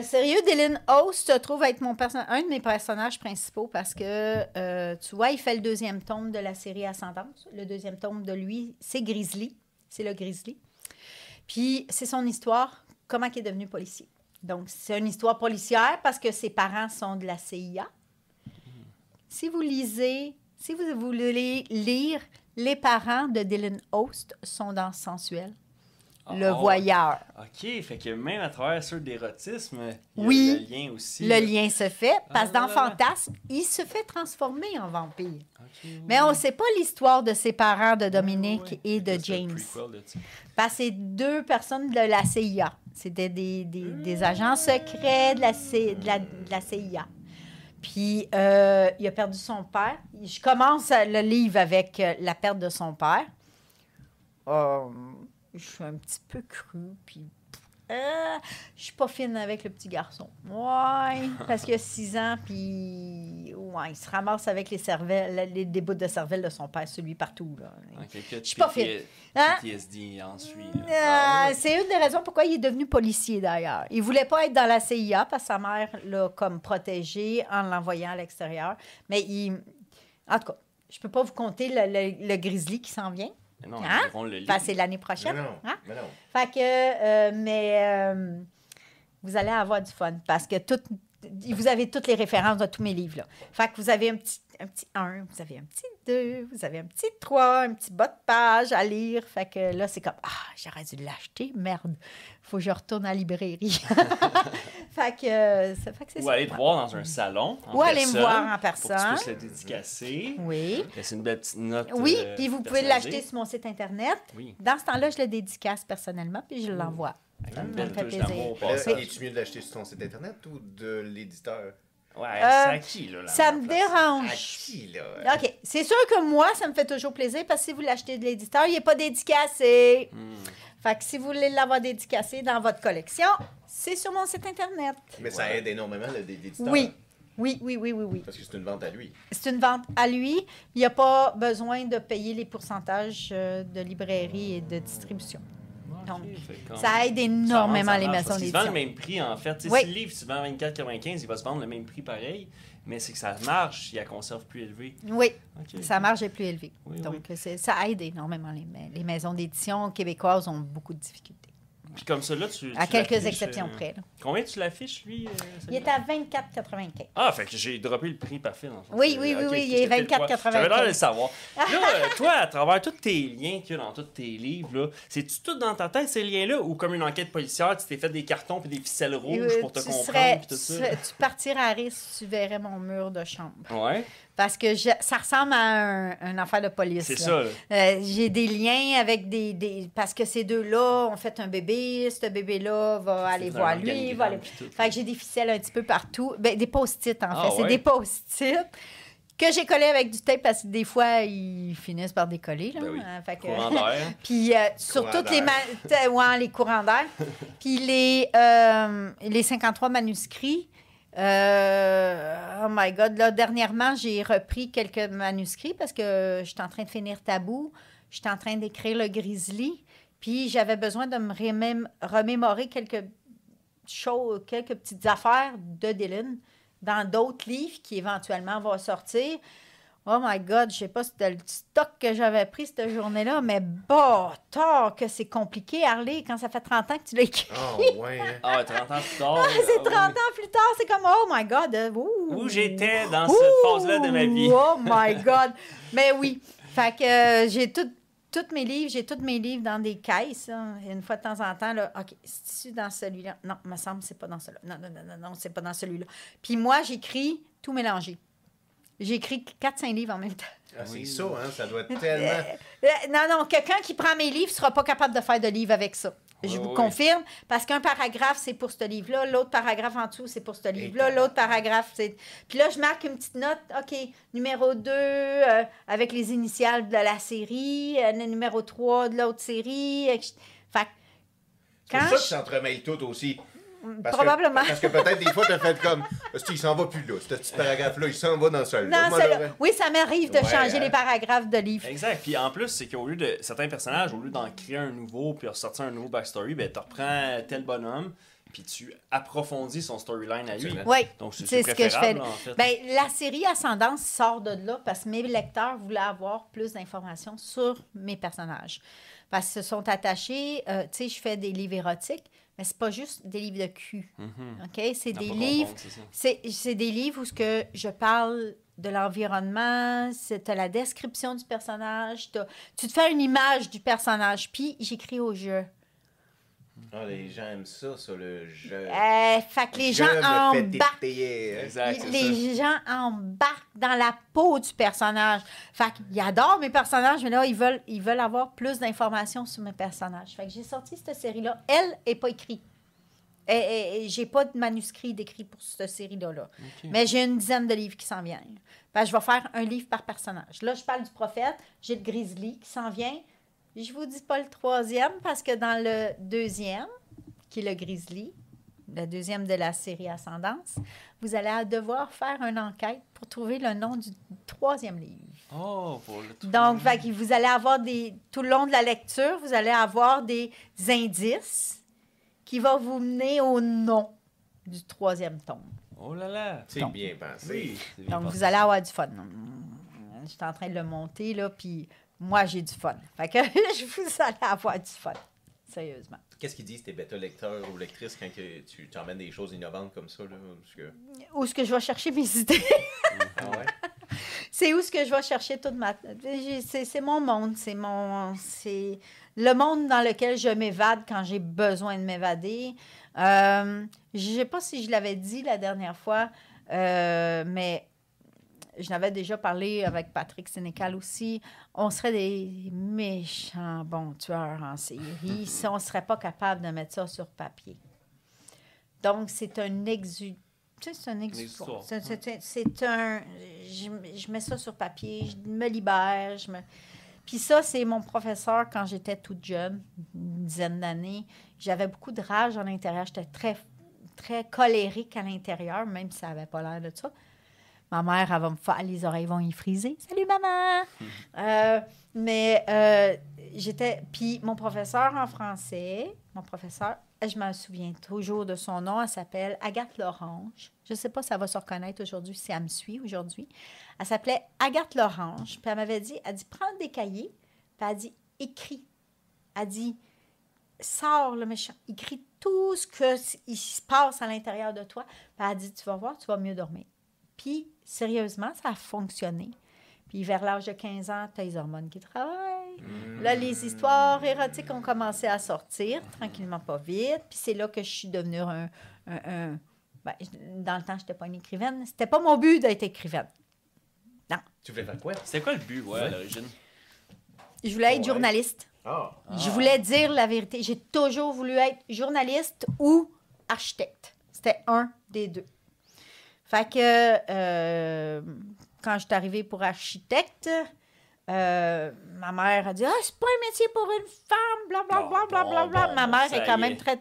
sérieux, Dylan Host se trouve être un de mes personnages principaux parce que, tu vois, il fait le deuxième tome de la série Ascendance. Le deuxième tome de lui, c'est Grizzly. C'est le Grizzly. Puis, c'est son histoire, comment il est devenu policier. Donc, c'est une histoire policière parce que ses parents sont de la CIA. Si vous voulez lire, les parents de Dylan Host sont dans Sensuel. Le voyeur. OK, fait que même à travers ceux d'érotisme, il y a Oui. le lien aussi. Le lien se fait parce que dans là. Fantasme, il se fait transformer en vampire. OK, Mais on ne sait pas l'histoire de ses parents, de Dominique ouais. et Fait de que c'est un James. prequel de ça. Parce que c'est deux personnes de la CIA. C'était des agents secrets de la CIA. Puis, il a perdu son père. Je commence le livre avec la perte de son père. Je suis un petit peu crue, puis je suis pas fine avec le petit garçon. Ouais, parce qu'il a 6 ans, puis ouais, il se ramasse avec les cervelles, des bouts de cervelle de son père, celui partout. Là. OK, Je suis pas fine. Hein? PTSD en suit. là. C'est une des raisons pourquoi il est devenu policier, d'ailleurs. Il voulait pas être dans la CIA parce que sa mère l'a comme protégé en l'envoyant à l'extérieur. Mais en tout cas, je peux pas vous compter le grizzly qui s'en vient. Mais non, Hein? ils vont le lire. Enfin, c'est l'année prochaine. Mais non, Hein? mais non. Fait que, vous allez avoir du fun parce que vous avez toutes les références de tous mes livres. Là. Fait que vous avez un petit 1, vous avez un petit 2, vous avez un petit 3, un petit bas de page à lire. Fait que là, c'est comme, j'aurais dû l'acheter, merde. Faut que je retourne à la librairie. fait que c'est Ou ça. aller te voir dans un salon. Ou aller me voir en personne. Pour que tu puisses le dédicacer. Oui. C'est une belle petite note. Oui, puis vous pouvez personnalisée. l'acheter sur mon site Internet. Oui. Dans ce temps-là, je le dédicace personnellement, puis je l'envoie. Avec une Ça me belle fait touche plaisir. d'amour au Mais là, passage. es-tu mieux de l'acheter sur ton site internet ou de l'éditeur? Ouais, c'est à qui, là? la Ça me meilleure place? À dérange. qui, là? OK. C'est sûr que moi, ça me fait toujours plaisir parce que si vous l'achetez de l'éditeur, il n'est pas dédicacé. Fait que si vous voulez l'avoir dédicacé dans votre collection, c'est sur mon site Internet. Mais ça aide énormément l'éditeur. Oui. Oui. Parce que c'est une vente à lui. C'est une vente à lui. Il n'y a pas besoin de payer les pourcentages de librairie et de distribution. Donc, fait comme- ça aide énormément Ça les marche, maisons parce qu'ils se vendent d'édition. le même prix, en fait. Tu sais, Oui. Si le livre se vend 24,95, il va se vendre le même prix pareil, mais c'est que ça marche, il y a conserve plus élevée. Oui, OK. sa marge est plus élevée. Oui, Donc, ça aide énormément. Les maisons d'édition québécoises ont beaucoup de difficultés. Puis comme ça, là, tu À quelques l'affiches, exceptions près. Là. Combien tu l'affiches, lui? Il celui-là? est à 24,95. Ah, fait que j'ai droppé le prix parfait. Dans le fond. Oui, oui, Ok, oui, il c'était est pile poil. 24,95. J'avais l'air de le savoir. Là, toi, à travers tous tes liens qu'il y a dans tous tes livres, là, c'est-tu tout dans ta tête, ces liens-là? Ou comme une enquête policière, tu t'es fait des cartons puis des ficelles rouges pour te comprendre puis tout ça? Tu partirais à risque si tu verrais mon mur de chambre. Ouais, Parce que ça ressemble à un affaire de police. c'est là. ça. Là. J'ai des liens avec des... Parce que ces deux-là ont fait un bébé. Ce bébé-là va aller C'est voir un lui. Va aller... organigramme puis tout. Fait que j'ai des ficelles un petit peu partout. Ben, des post-it, en fait. Ah, C'est ouais. des post-it que j'ai collés avec du tape parce que des fois, ils finissent par décoller. Là. Ben oui. Fait que... Courant d'air. Puis sur Courant toutes les, d'air. ouais, les courants d'air. Puis les 53 manuscrits. Oh my God. Là, dernièrement, j'ai repris quelques manuscrits parce que j'étais en train de finir Tabou. J'étais en train d'écrire le Grizzly. Puis j'avais besoin de me remémorer quelques choses, quelques petites affaires de Dylan dans d'autres livres qui éventuellement vont sortir. Oh my God, je sais pas si c'était le stock que j'avais pris cette journée-là, mais bâtard que c'est compliqué, Harley, quand ça fait 30 ans que tu l'as écrit. Oh, ouais. Hein. Ah, 30 ans plus tard. C'est 30 oui. ans plus tard, c'est comme, oh my God. Où j'étais dans cette phase-là de ma vie. Oh my God. Mais oui, fait que j'ai tous mes livres dans des caisses. Là. Et une fois de temps en temps, là, OK, c'est dans celui-là. Non, il me semble que c'est pas dans celui-là. Non, c'est pas dans celui-là. Puis moi, j'écris tout mélangé. J'écris 4-5 livres en même temps. Ah, c'est ça, hein? Ça doit être tellement. Non, quelqu'un qui prend mes livres ne sera pas capable de faire de livre avec ça. Je vous confirme, parce qu'un paragraphe, c'est pour ce livre-là, l'autre paragraphe en dessous, c'est pour ce livre-là, l'autre paragraphe, c'est... Puis là, je marque une petite note, OK, numéro 2, avec les initiales de la série, le numéro 3 de l'autre série. Fait que C'est pour ça que tu t'entremêles tout aussi. Probablement. Parce que peut-être des fois, tu as fait comme. Il s'en va plus là. Ce petit paragraphe-là, il s'en va dans celui-là. Non, oui, ça m'arrive de changer hein. les paragraphes de livres. Exact. Puis en plus, c'est qu'au lieu de certains personnages, au lieu d'en créer un nouveau puis ressortir un nouveau backstory, ben tu reprends tel bonhomme puis tu approfondis son storyline à lui. Oui, Donc c'est ce que je fais. préférable, en fait. Ben, la série Ascendance sort de là parce que mes lecteurs voulaient avoir plus d'informations sur mes personnages. Parce qu'ils se sont attachés, tu sais, je fais des livres érotiques, mais c'est pas juste des livres de cul. OK? C'est des livres. C'est des livres où ce que je parle de l'environnement, c'est la description du personnage, tu te fais une image du personnage, puis j'écris au jeu. Ah, les gens aiment ça, le jeu. Fait que les gens embarquent. Exact, c'est Les gens embarquent dans la peau du personnage. Fait qu'ils adorent mes personnages, mais là, ils veulent avoir plus d'informations sur mes personnages. Fait que j'ai sorti cette série-là. Elle n'est pas écrite. J'ai pas de manuscrit d'écrit pour cette série-là. Okay. Mais j'ai une dizaine de livres qui s'en viennent. Fait que je vais faire un livre par personnage. Là, je parle du prophète. J'ai le Grizzly qui s'en vient. Je vous dis pas le troisième parce que dans le deuxième, qui est le Grizzly, le deuxième de la série Ascendance, vous allez devoir faire une enquête pour trouver le nom du troisième livre. Oh, pour le tout. Donc, fait que vous allez avoir tout le long de la lecture, vous allez avoir des indices qui vont vous mener au nom du troisième tome. Oh là là. C'est bien pensé. Oui. c'est bien Donc, pensé. vous allez avoir du fun. Je suis en train de le monter, là, puis moi, j'ai du fun. Fait que vous allez avoir du fun. Sérieusement. Qu'est-ce qu'ils disent tes bêta-lecteurs ou lectrices quand tu emmènes des choses innovantes comme ça? Là, parce que... Où est-ce que je vais chercher mes idées? Ah ouais? C'est où est-ce que je vais chercher toute ma... C'est mon monde. C'est le monde dans lequel je m'évade quand j'ai besoin de m'évader. Je ne sais pas si je l'avais dit la dernière fois, mais je n'avais déjà parlé avec Patrick Sénécal aussi. On serait des méchants bons tueurs en série si on ne serait pas capable de mettre ça sur papier. Donc, c'est un c'est un exutoire. C'est un... Je mets ça sur papier, je me libère. Puis ça, c'est mon professeur quand j'étais toute jeune, une dizaine d'années. J'avais beaucoup de rage à l'intérieur. J'étais très, très colérique à l'intérieur, même si ça n'avait pas l'air de ça. Ma mère, elle va me faire... Les oreilles vont y friser. « Salut, maman! J'étais... Puis mon professeur en français, je me souviens toujours de son nom, elle s'appelle Agathe Lorange. Je ne sais pas si elle va se reconnaître aujourd'hui, si elle me suit aujourd'hui. Elle s'appelait Agathe Lorange. Puis elle m'avait dit, prends des cahiers, puis elle dit, écris. Elle dit, sort le méchant. Il crie tout ce qui se passe à l'intérieur de toi. Puis elle dit, tu vas voir, tu vas mieux dormir. Puis, sérieusement, ça a fonctionné. Puis, vers l'âge de 15 ans, tu as les hormones qui travaillent. Là, les histoires érotiques ont commencé à sortir, tranquillement, pas vite. Puis, c'est là que je suis devenue ben, dans le temps, je n'étais pas une écrivaine. C'était pas mon but d'être écrivaine. Non. Tu voulais faire quoi? C'était quoi le but, à l'origine? Je voulais être Ouais. journaliste. Ah. Je voulais dire la vérité. J'ai toujours voulu être journaliste ou architecte. C'était un des deux. Fait que quand je suis arrivée pour architecte, ma mère a dit « Ah, c'est pas un métier pour une femme, blablabla, blablabla. Ma mère ça est quand y même est. très...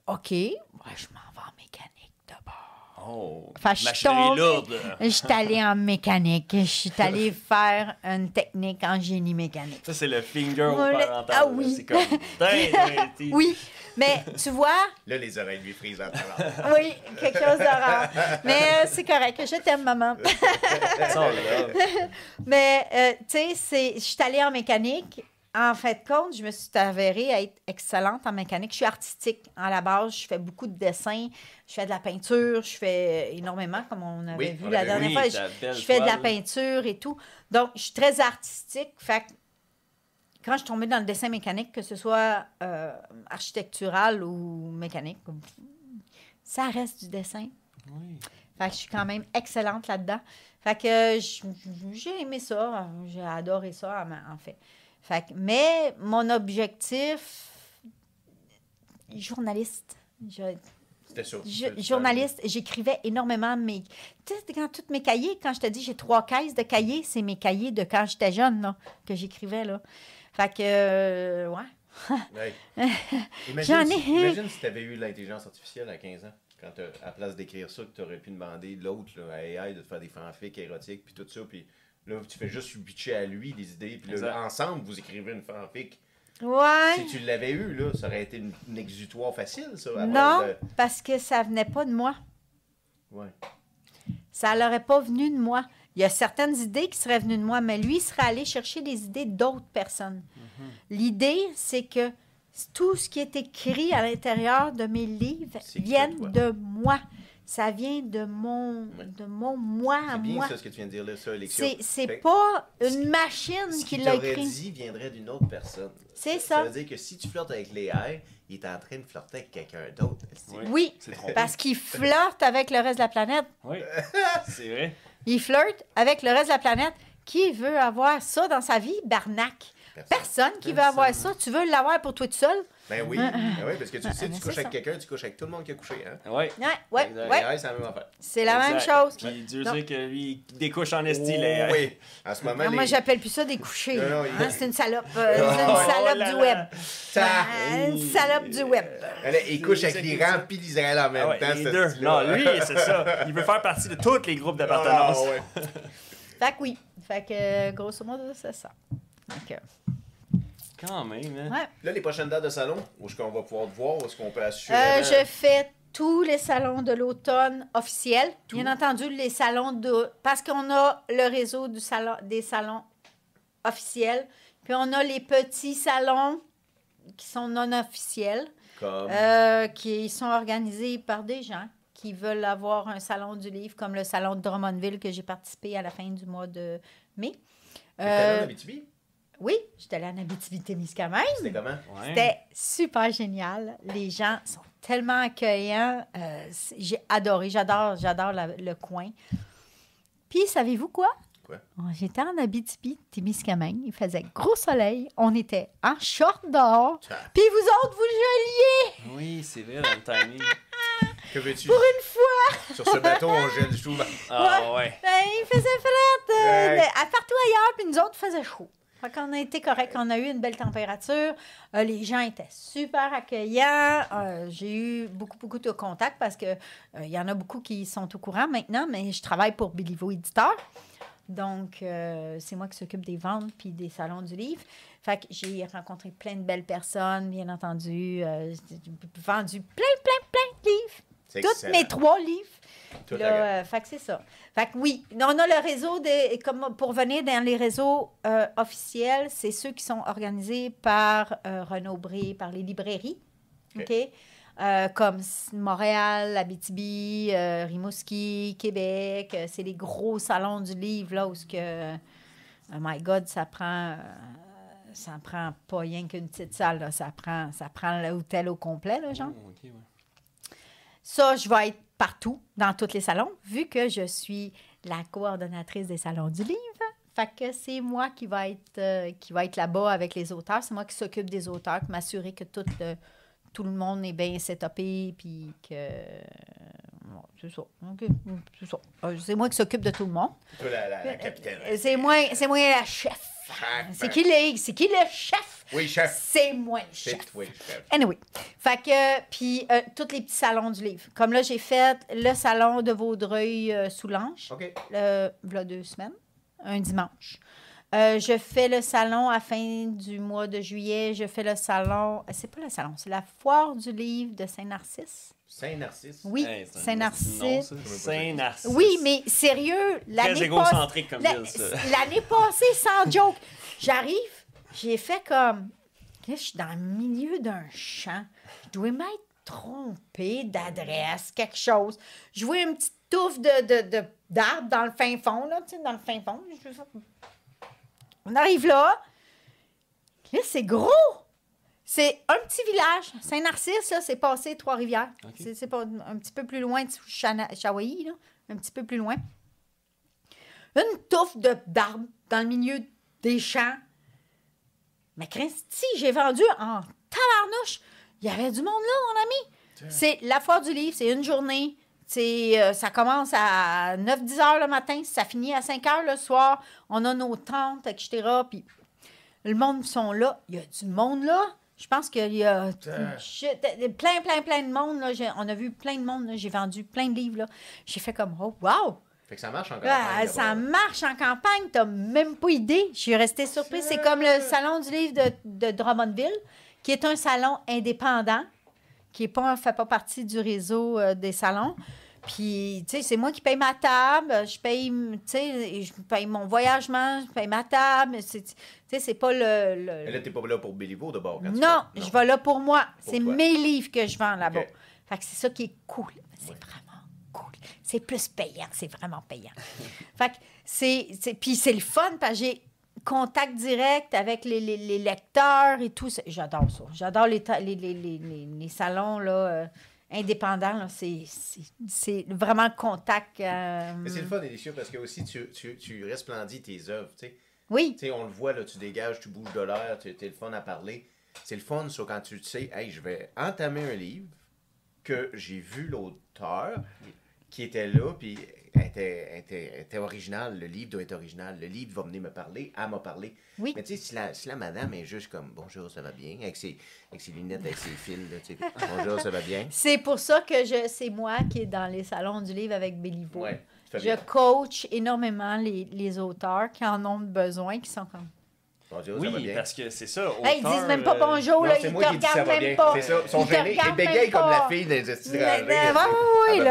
OK, moi, je m'en vais en mécanique d'abord. Oh, Fait que je suis machinerie tombée. lourde. Je suis allée en mécanique. Je suis allée faire une technique en génie mécanique. Ça, c'est le finger au Voilà. parental. Ah là. oui. C'est comme... Tain, Oui, mais tu vois... Là, les oreilles lui frisent en travers. Oui, quelque chose de rare. Mais c'est correct. Je t'aime, maman. Ça, là. Mais, tu sais, je suis allée en mécanique. En fait, compte, je me suis avérée à être excellente en mécanique. Je suis artistique. À la base, je fais beaucoup de dessins. Je fais de la peinture. Je fais énormément, comme on avait Oui, vu on la avait dernière vu. fois. Oui, ta belle Je fais de la toile. peinture et tout. Donc, je suis très artistique. Fait que quand je suis tombée dans le dessin mécanique, que ce soit architectural ou mécanique, ça reste du dessin. Oui. Fait que je suis quand même excellente là-dedans. Fait que j'ai aimé ça. J'ai adoré ça, en fait. Fait que, mais mon objectif, journaliste. C'était sûr. Journaliste, j'écrivais énormément. Mais tu sais, quand tous mes cahiers, quand je te dis j'ai 3 caisses de cahiers, c'est mes cahiers de quand j'étais jeune là, que j'écrivais. Là. Fait que, ouais. Ouais. J'en ai- Imagine si tu avais eu l'intelligence artificielle à 15 ans. Quand à la place d'écrire ça, que tu aurais pu demander l'autre, là, à AI, de te faire des fanfics érotiques, puis tout ça, puis là, tu fais juste pitcher à lui des idées, puis là, Exact. ensemble, vous écrivez une fanfic. Ouais. Si tu l'avais eu, là, ça aurait été une exutoire facile, ça. à Non, place parce que ça venait pas de moi. Ouais. Ça n'aurait pas venu de moi. Il y a certaines idées qui seraient venues de moi, mais lui, il serait allé chercher des idées d'autres personnes. L'idée, c'est que tout ce qui est écrit à l'intérieur de mes livres C'est que vient toi. de moi. Ça vient de mon moi à C'est bien moi. ça, ce que tu viens de dire là, ça, Alexia. C'est Fait que pas une machine ce qui qu'il l'a t'aurait écrit. dit viendrait d'une autre personne. C'est Ça ça. veut dire que si tu flirtes avec l'AI, il est en train de flirter avec quelqu'un d'autre. Oui. Oui, C'est trompé. parce qu'il flirte avec le reste de la planète. Oui, c'est vrai. Il flirte avec le reste de la planète. Qui veut avoir ça dans sa vie? Barnac. Personne qui veut avoir ça. Tu veux l'avoir pour toi tout seul? Ben oui, ben oui, parce que tu sais, mais tu c'est couches avec ça. quelqu'un, tu couches avec tout le monde qui a couché. Hein? Oui. Ouais. L'AI, c'est la même affaire. C'est la même Exact. chose. Puis Dieu Non. sait que lui, il découche en esti, là. Oui, en ce moment, Non, moi, les... j'appelle plus ça des couchers. Non, non, Hein, c'est une salope. Oh C'est une salope là du là. web. Ta- Une salope du web. Il couche avec l'Iran puis l'Israël en même Ah ouais, temps. les ce deux. style-là. Non, lui, c'est ça. Il veut faire partie de tous les groupes Ah, d'appartenance. ouais. Fait que oui. Fait que, grosso modo, c'est ça. Donc, Quand même, hein. ouais. Là, les prochaines dates de salon, où est-ce qu'on va pouvoir te voir, où est-ce qu'on peut assurer. Je fais tous les salons de l'automne officiels. Bien entendu, les salons de... Parce qu'on a le réseau des salons officiels. Puis on a les petits salons qui sont non officiels, Comme. qui sont organisés par des gens qui veulent avoir un salon du livre, comme le salon de Drummondville que j'ai participé à la fin du mois de mai. T'es allé en Abitibi? Oui, j'étais allée en Abitibi-Témiscamingue. C'était comment? Ouais. C'était super génial. Les gens sont tellement accueillants. J'ai adoré. J'adore le coin. Puis, savez-vous quoi? Quoi? J'étais en Abitibi-Témiscamingue. Il faisait gros soleil. On était en short dehors. Ça. Puis vous autres, vous geliez Oui, c'est vrai, dans le timing. Que veux-tu? pour une fois. Sur ce bateau, on gèle souvent. Ah ouais. Ben, il faisait fret. Ouais. Partout ailleurs, puis nous autres, il faisait chaud. Fait qu'on a été correct. On a eu une belle température. Les gens étaient super accueillants. J'ai eu beaucoup de contacts parce que il y en a beaucoup qui sont au courant maintenant, mais je travaille pour Béliveau Éditeur. Donc, c'est moi qui s'occupe des ventes puis des salons du livre. Fait que j'ai rencontré plein de belles personnes, bien entendu. J'ai vendu plein de livres. C'est Tous excellent. mes 3 livres. Tout Puis là, fait que c'est ça. Fait que oui, on a le réseau, comme pour venir dans les réseaux officiels, c'est ceux qui sont organisés par Renaud Bré, par les librairies. OK? Comme Montréal, Abitibi, Rimouski, Québec. C'est les gros salons du livre, là, où ce que... oh my God, ça prend pas rien qu'une petite salle, là. Ça prend l'hôtel au complet, là, genre. Oh, ok, ouais. Ça, je vais être partout, dans tous les salons, vu que je suis la coordonnatrice des salons du livre. Fait que c'est moi qui va être là-bas avec les auteurs. C'est moi qui s'occupe des auteurs, qui m'assurer que tout le monde est bien setupé, puis que... Bon, c'est ça. OK, c'est ça. C'est moi qui s'occupe de tout le monde. Toi, la capitaine. C'est moi la chef. C'est qui le chef? Oui, chef. C'est moi le chef. Oui, chef. Anyway. Fait que, puis, tous les petits salons du livre. Comme là, j'ai fait le salon de Vaudreuil-Soulanges, OK. v'là 2 semaines, un dimanche. Je fais le salon à la fin du mois de juillet. Je fais le salon... C'est pas le salon, c'est la foire du livre de Saint-Narcisse. Saint-Narcisse? Oui, Hey, c'est un Saint-Narcisse. nom, ça. Saint-Narcisse. Oui, mais sérieux, Très égocentrique comme ville, ça. l'année passée, sans joke, j'arrive, j'ai fait comme... Là, je suis dans le milieu d'un champ. Je dois m'être trompée d'adresse, quelque chose. Je vois une petite touffe d'arbres dans le fin fond, là, tu sais, dans le fin fond. On arrive là. Là, c'est gros. C'est un petit village. Saint-Narcisse, là, c'est passé Trois-Rivières. OK. C'est pas un petit peu plus loin de Shawaï, là. Un petit peu plus loin. Une touffe d'arbres dans le milieu des champs. Mais Christy, j'ai vendu en tabarnouche. Il y avait du monde là, mon ami. C'est la foire du livre, c'est une journée. Ça commence à 9-10 heures le matin, ça finit à 5 heures le soir. On a nos tentes, etc. Puis le monde sont là. Il y a du monde là. Je pense qu'il y a plein de monde. Là. On a vu plein de monde. Là. J'ai vendu plein de livres. Là. J'ai fait comme, oh, wow! Fait que ça marche en campagne. Ça marche en campagne. T'as même pas idée. Je suis restée surprise. C'est comme le salon du livre de Drummondville, qui est un salon indépendant, qui fait pas partie du réseau des salons. Puis, tu sais, c'est moi qui paye ma table, je paye mon voyagement, je paye ma table. Tu sais, c'est pas Mais là, t'es pas là pour Béliveau, d'abord. Non, je vais là pour moi. C'est toi. mes livres que je vends là-bas. OK. Fait que c'est ça qui est cool. C'est vraiment cool. C'est plus payant. C'est vraiment payant. Fait que puis c'est le fun parce que j'ai contact direct avec les lecteurs et tout. J'adore ça. J'adore les salons, là... indépendant, là, c'est vraiment contact. Mais c'est le fun, délicieux, parce que aussi, tu resplendis tes œuvres, tu sais. Oui. Tu sais, on le voit, là, tu dégages, tu bouges de l'air, t'es le fun à parler. C'est le fun, ça, quand tu sais, hey, je vais entamer un livre que j'ai vu l'auteur qui était là, puis était original. Le livre doit être original. Le livre va venir me parler, elle m'a parlé. Oui. Mais tu sais, si la madame est juste comme bonjour, ça va bien, avec ses lunettes, avec ses fils, là, tu sais, bonjour, ça va bien. C'est pour ça que c'est moi qui est dans les salons du livre avec Béliveau. Ouais, tu fais Je bien. coach énormément les auteurs qui en ont besoin, qui sont comme... Bonjour, ça va Oui, bien. parce que c'est ça. Hey, ils disent même pas auteur, bonjour, Non, là, c'est ils moi te qui dis ça regardent va même bien. pas. C'est ça, ils sont Ils te gênés. Ils regardent bégayent même comme la pas. fille des estis de Oui, rangée.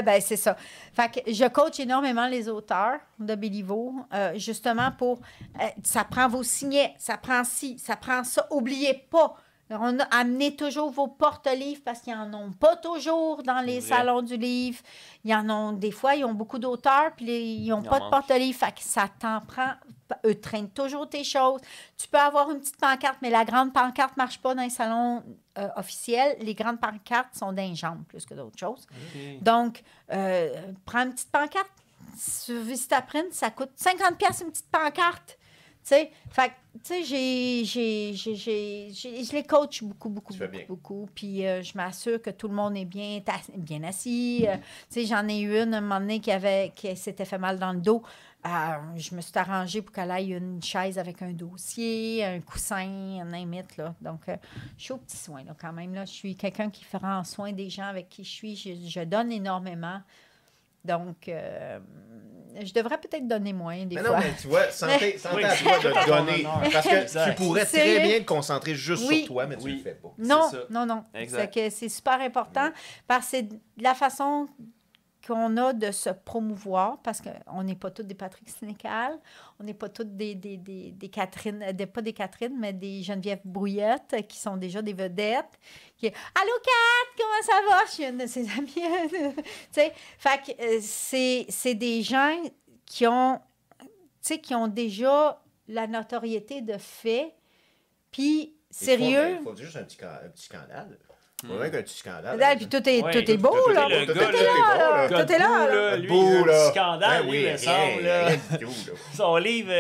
là, c'est ça. Fait que je coach énormément les auteurs de Béliveau, justement pour... ça prend vos signets, ça prend ci, ça prend ça. Oubliez pas, amenez toujours vos porte-livres parce qu'ils n'en ont pas toujours dans les C'est vrai. salons du livre. Ils en ont, des fois, ils ont beaucoup d'auteurs, puis ils n'ont Il pas en de manque. porte-livres. Fait que ça t'en prend. Eux traînent toujours tes choses. Tu peux avoir une petite pancarte, mais la grande pancarte ne marche pas dans les salons officiels. Les grandes pancartes sont d'un jambes plus que d'autres choses. Ok. Donc, prends une petite pancarte. Sur Vistaprint, ça coûte 50$ une petite pancarte. Tu sais, fait que, tu sais, je les coach beaucoup. Tu fais bien. Beaucoup. Puis je m'assure que tout le monde est bien assis. Tu sais, j'en ai eu une un moment donné qui s'était fait mal dans le dos. Je me suis arrangée pour qu'elle aille une chaise avec un dossier, un coussin, un limite, là. Donc, je suis aux petits soins, là, quand même. Là. Je suis quelqu'un qui prend soin des gens avec qui je suis. Je donne énormément. Donc, je devrais peut-être donner moins des Mais fois. non, mais tu vois, santé Oui, à toi de te donner. Parce que Exact. tu pourrais C'est très vrai. bien te concentrer juste Oui. sur toi, mais tu Oui. le fais pas. Non, C'est ça. non. Exact. C'est super important parce que c'est la façon qu'on a de se promouvoir, parce qu'on n'est pas toutes des Patrick Sénécal, on n'est pas toutes des Catherine, pas des Catherine, mais des Geneviève Brouillette, qui sont déjà des vedettes. Allô, Kat, comment ça va? Je suis une de ses amies. Tu sais, fait que c'est des gens qui ont, tu sais, qui ont déjà la notoriété de fait, puis sérieux. Il faut juste un petit scandale. Il faut qu'un petit scandale. Là, puis tout est, Ouais, tout est beau, tout est là. le Tout gars, est là, Gars tout est de là. bout, là. lui, Beau, il a là. un scandale, Ben lui, il me semble. là. rien du tout, là. Son livre,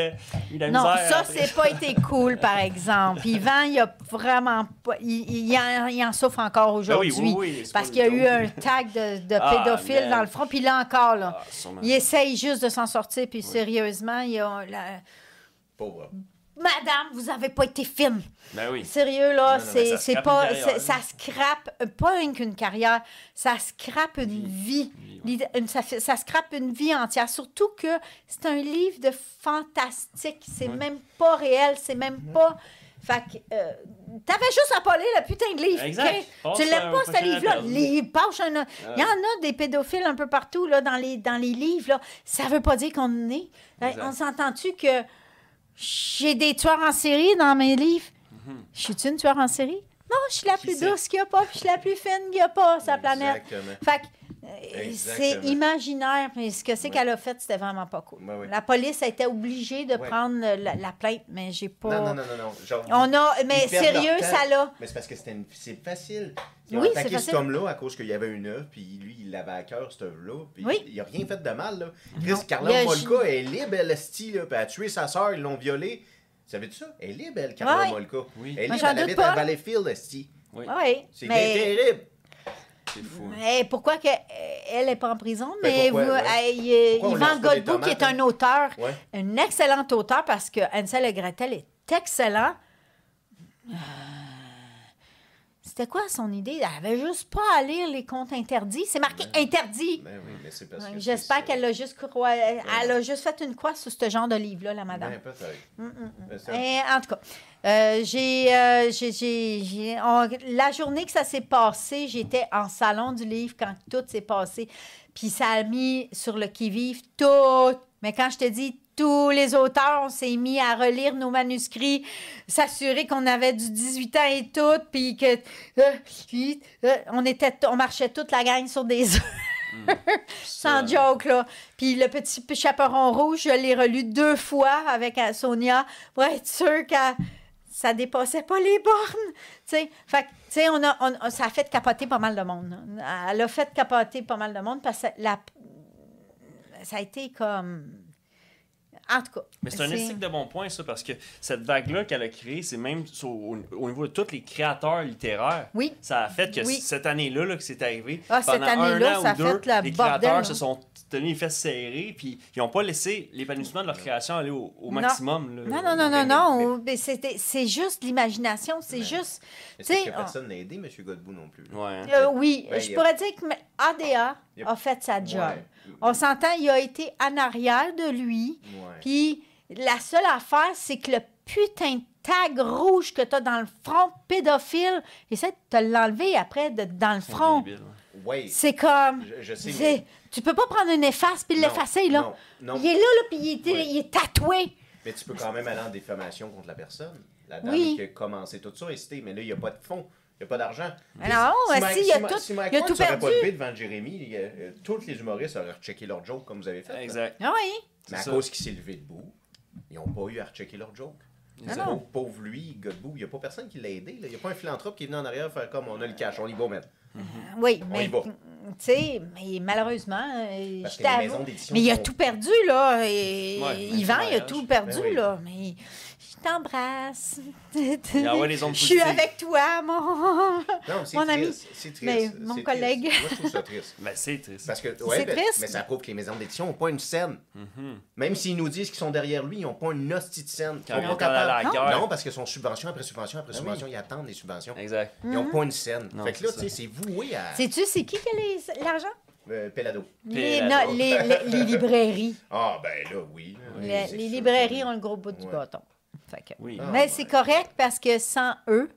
il a Non, misère. ça, après. c'est pas été cool, par exemple. Yvan, il a vraiment pas... Il en souffre encore aujourd'hui. oui, oui, c'est parce pas qu'il y a une eu joke. un tag de Ah, pédophile man. dans le front, puis là encore, là. Ah, sûrement. Il essaye juste de s'en sortir, puis sérieusement, il a... Pauvre. Madame, vous avez pas été fine. Ben oui. Sérieux, là, Non, non, mais ça c'est scrape pas... une carrière. Ça scrape, pas rien qu'une carrière, ça scrape une vie. Ça scrape une vie entière. Surtout que c'est un livre de fantastique. C'est même pas réel, c'est même pas... Fait que, t'avais juste à pas lire le putain de livre. Exact. OK? Passe Tu l'aimes un pas, ce prochain livre-là. appel. Il y en a des pédophiles un peu partout là, dans les livres. Là. Ça veut pas dire qu'on est. Exact. On s'entend-tu que j'ai des tueurs en série dans mes livres? Je suis-tu une tueur en série? Non, je suis la plus sait? douce qu'il n'y a pas, puis je suis la plus fine qu'il n'y a pas sur la planète. Exactement. Fait que, c'est Exactement. imaginaire, mais ce que c'est Ouais. qu'elle a fait, c'était vraiment pas cool. Ouais, ouais. La police a été obligée de Ouais. prendre la plainte, mais j'ai pas... Non. Genre, Mais ils perdent leur sérieux, temps. ça l'a... Mais c'est parce que c'est facile. Ils ont Oui, attaqué c'est cet facile. homme-là à cause qu'il y avait une œuvre, puis lui, il l'avait à cœur, cette œuvre-là. Puis Oui. il a rien fait de mal, là. Non. Chris, Il y Carla a- Molka est libre, elle, esti, là, puis elle a tué sa sœur, ils l'ont violée. Savais-tu ça? Elle est libre, elle, Carla Ouais. Molka. Oui. Elle est Moi, libre, j'en elle doute habite pas. à Valleyfield, esti. Oui. Oui, C'est mais... terrible. C'est fou. Mais pourquoi elle n'est pas en prison? Ben, Mais pourquoi, Yvan Pourquoi on lance pas des Godbout, qui est tomates, un auteur, Ouais. un excellent auteur, parce que Hansel et Gretel est excellent. C'était quoi son idée? Elle avait juste pas à lire les contes interdits. C'est marqué interdit. Ben oui, mais c'est parce que J'espère qu'elle a juste elle a juste fait une croix sur ce genre de livre-là, la madame. Ben, peut-être. Ben, ça- Et, en tout cas, la journée que ça s'est passé, j'étais en salon du livre quand tout s'est passé. Puis ça a mis sur le qui-vive tout. Mais quand je te dis tous les auteurs, on s'est mis à relire nos manuscrits, s'assurer qu'on avait du 18 ans et tout, puis que on marchait toute la gang sur des œufs. Sans joke, là. Puis le petit chaperon rouge, je l'ai relu 2 fois avec Sonia pour être sûre que ça dépassait pas les bornes. T'sais. Fait que, tu sais, ça a fait capoter pas mal de monde. Là. Elle a fait capoter pas mal de monde parce que ça a été comme... En tout cas. Mais c'est un éthique de bon point, ça, parce que cette vague-là qu'elle a créée, c'est même au niveau de tous les créateurs littéraires. Oui. Ça a fait que Oui. cette année-là que c'est arrivé, Ah, cette pendant année-là, un an ça a ou deux, fait le les bordel, créateurs là. se sont tenus les fesses serrées, puis ils n'ont pas laissé l'épanouissement de leur création aller au maximum. Là. Non. Mais c'est juste l'imagination. C'est juste... Mais tu c'est parce sais, que personne n'a aidé M. Godbout non plus. Ouais. hein. Oui, Ben, je il y a- pourrais dire que ADA il y a- a fait sa job. Ouais. On s'entend, il a été en arrière de lui. Ouais. Puis la seule affaire, c'est que le putain de tag rouge que tu as dans le front, pédophile, essaie de te l'enlever après dans le Ils sont front. débiles, ouais. Ouais. C'est comme... Je sais, c'est- mais- Tu peux pas prendre une efface puis Non, l'effacer, là. non. Il est là, puis Ouais. il est tatoué. Mais tu peux quand même aller en diffamation contre la personne. La dame Oui. qui a commencé tout ça est citée, mais là, il n'y a pas de fonds. Il n'y a pas d'argent. Mais non, mais si, il y a tout- Si il y a Mike tout Ward s'aurait perdu. pas levé devant Jérémy, tous les humoristes auraient rechecké leur joke comme vous avez fait. là. Exact. Ah oui. Mais à C'est ça. cause qu'il s'est levé debout, ils n'ont pas eu à rechecker leur joke. Ah non. Pauvre lui, Godbout, il n'y a pas personne qui l'a aidé. là. Il n'y a pas un philanthrope qui est venu en arrière faire comme on a le cash, on y va mettre. Oui, On mais y va. tu sais, mais malheureusement, Parce je que les t'avoue. maisons d'édition Mais il a sont- tout perdu, là. Et Ouais, Yvan, il a mariage. tout perdu, Ben oui. là. Mais je t'embrasse. Il envoie les ondes Je suis positives. avec toi, mon. Non, c'est Mon ami. triste. C'est triste. Mais c'est mon triste. collègue. Moi, je trouve ça triste. Ben, c'est triste. Parce que, C'est triste. mais ça prouve que les maisons d'édition n'ont pas une scène. Même s'ils nous disent qu'ils sont derrière lui, ils n'ont pas une hostie de scène. Ils Quand sont on pas est à la capables. guerre. Non, parce que sont subvention après subvention après Ah oui. subvention, ils attendent des subventions. Exact. Ils n'ont pas une scène. Non, fait que là, c'est tu sais, c'est voué à. Sais-tu, c'est qui a l'argent? Pelado. Les Pelado. librairies. Ah, ben là, oui. Les C'est librairies sûr. ont le gros bout du Ouais. bâton. Fait que- Oui. Ah, mais ouais. c'est correct parce que sans eux,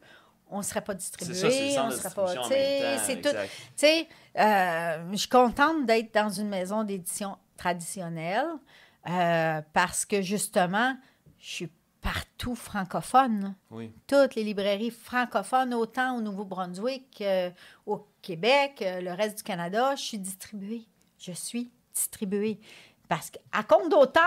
on ne serait pas distribué. C'est ça, c'est le centre on de serait pas. distribution en Tu sais, même temps, c'est tout. exact. Tu sais, je suis contente d'être dans une maison d'édition traditionnelle parce que justement, je suis partout francophone. Oui. Toutes les librairies francophones, autant au Nouveau-Brunswick, au Québec, le reste du Canada, je suis distribuée. Je suis distribuée. Parce qu'à compte d'auteur,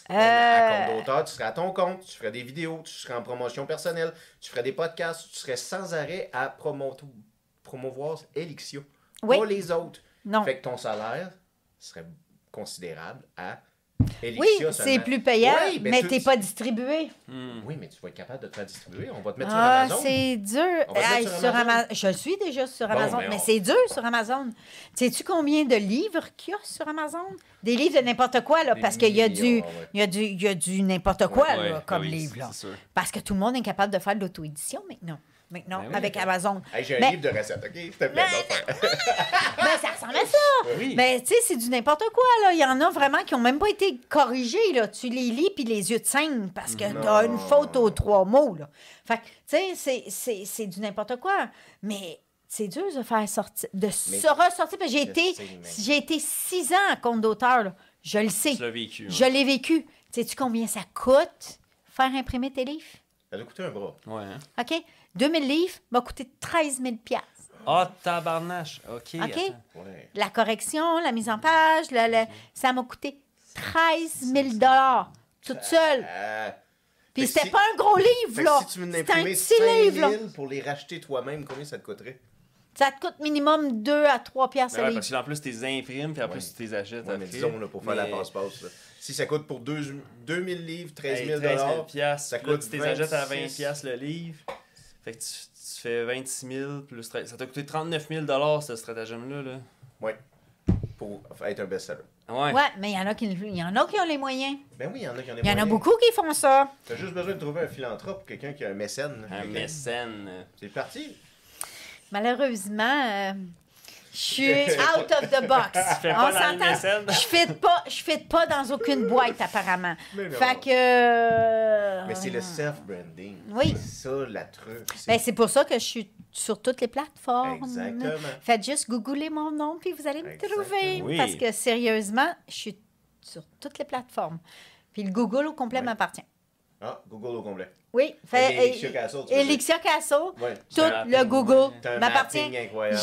À compte d'auteur, tu serais à ton compte, tu ferais des vidéos, tu serais en promotion personnelle, tu ferais des podcasts, tu serais sans arrêt à promouvoir Elixia. Oui. Pas les autres. non. Fait que ton salaire serait considérable à Oui, Elixia c'est seulement. plus payant, Oui, mais tu- tu n'es pas distribué. Oui, mais tu vas être capable de te faire distribuer. On va te mettre Ah, sur Amazon. c'est dur. On va te Hey, mettre sur sur Amazon. Je suis déjà sur Bon, Amazon, mais mais on- c'est dur sur Amazon. Sais-tu combien de livres qu'il y a sur Amazon? Des livres de n'importe quoi, là, Des parce qu'il y a millions, ouais. il y a du n'importe quoi Ouais, là, comme oui, livre. Là. c'est sûr. Parce que tout le monde est capable de faire de l'auto-édition maintenant. Maintenant, Ben oui, avec mais- Amazon. Hey, j'ai un Mais- livre de recettes, OK? S'il te plaît, va faire. Ben, ça ressemble à ça. Oui. Mais tu sais, c'est du n'importe quoi, là. Il y en a vraiment qui n'ont même pas été corrigés, là. Tu les lis, puis les yeux te saignent parce que Non. t'as une faute aux 3 mots, là. Fait que, tu sais, c'est du n'importe quoi. Mais c'est dur de faire sortir, de se ressortir. Parce que j'ai été 6 ans à compte d'auteur, là. Je le sais. Tu l'as vécu. Je l'ai vécu. Sais-tu combien ça coûte faire imprimer tes livres? Ça doit coûter un bras. Ouais. Hein? OK? 2000 livres m'a coûté 13 000 $. Ah, tabarnache. OK. OK? attends. Ouais. La correction, la mise en page, ça m'a coûté 13 000 toute seule. Puis Fait que c'était si- pas un gros Fait livre, que là. si tu veux C'était un imprimer petit 5 livre, là. 000 pour les racheter toi-même, combien ça te coûterait? Ça te coûte minimum 2 à 3 piastres Ben le ouais, livre. parce qu'en plus, tu les imprimes, puis après, Ouais. tu les achètes. Ouais, mais après. disons, là, pour faire la Mais- passe-passe. Là. Si ça coûte pour 2000 livres, 13 Hey, 000 piastres, ça puis là, coûte tu les achètes à 26. 20 piastres le livre. Fait que tu fais 26 000 plus... Ça t'a coûté 39 000 ce stratagème-là. Là. Ouais. Pour être un best-seller. Ouais. Ouais, mais il y en a qui ont les moyens. Ben oui, il y en a qui en ont Il y en a beaucoup qui font ça. T'as juste besoin de trouver un philanthrope, quelqu'un qui a un mécène. Un Quelqu'un- mécène. C'est parti. Malheureusement, je suis out of the box. Tu fais pas dans le mécène? Je fit pas dans aucune boîte, apparemment. Mais non. Fait que... Mais c'est le self-branding. Oui. C'est ça, la truc. Ben, c'est pour ça que je suis sur toutes les plateformes. Exactement. Faites juste googler mon nom, puis vous allez me Exactement. trouver. Oui. Parce que sérieusement, je suis sur toutes les plateformes. Puis le Google au complet Ouais. m'appartient. Ah, Google au complet. Oui. Elixir Castle, tu veux dire. Elixir Castle, Ouais. tout un le mapping, Google T'as un m'appartient. mapping incroyable.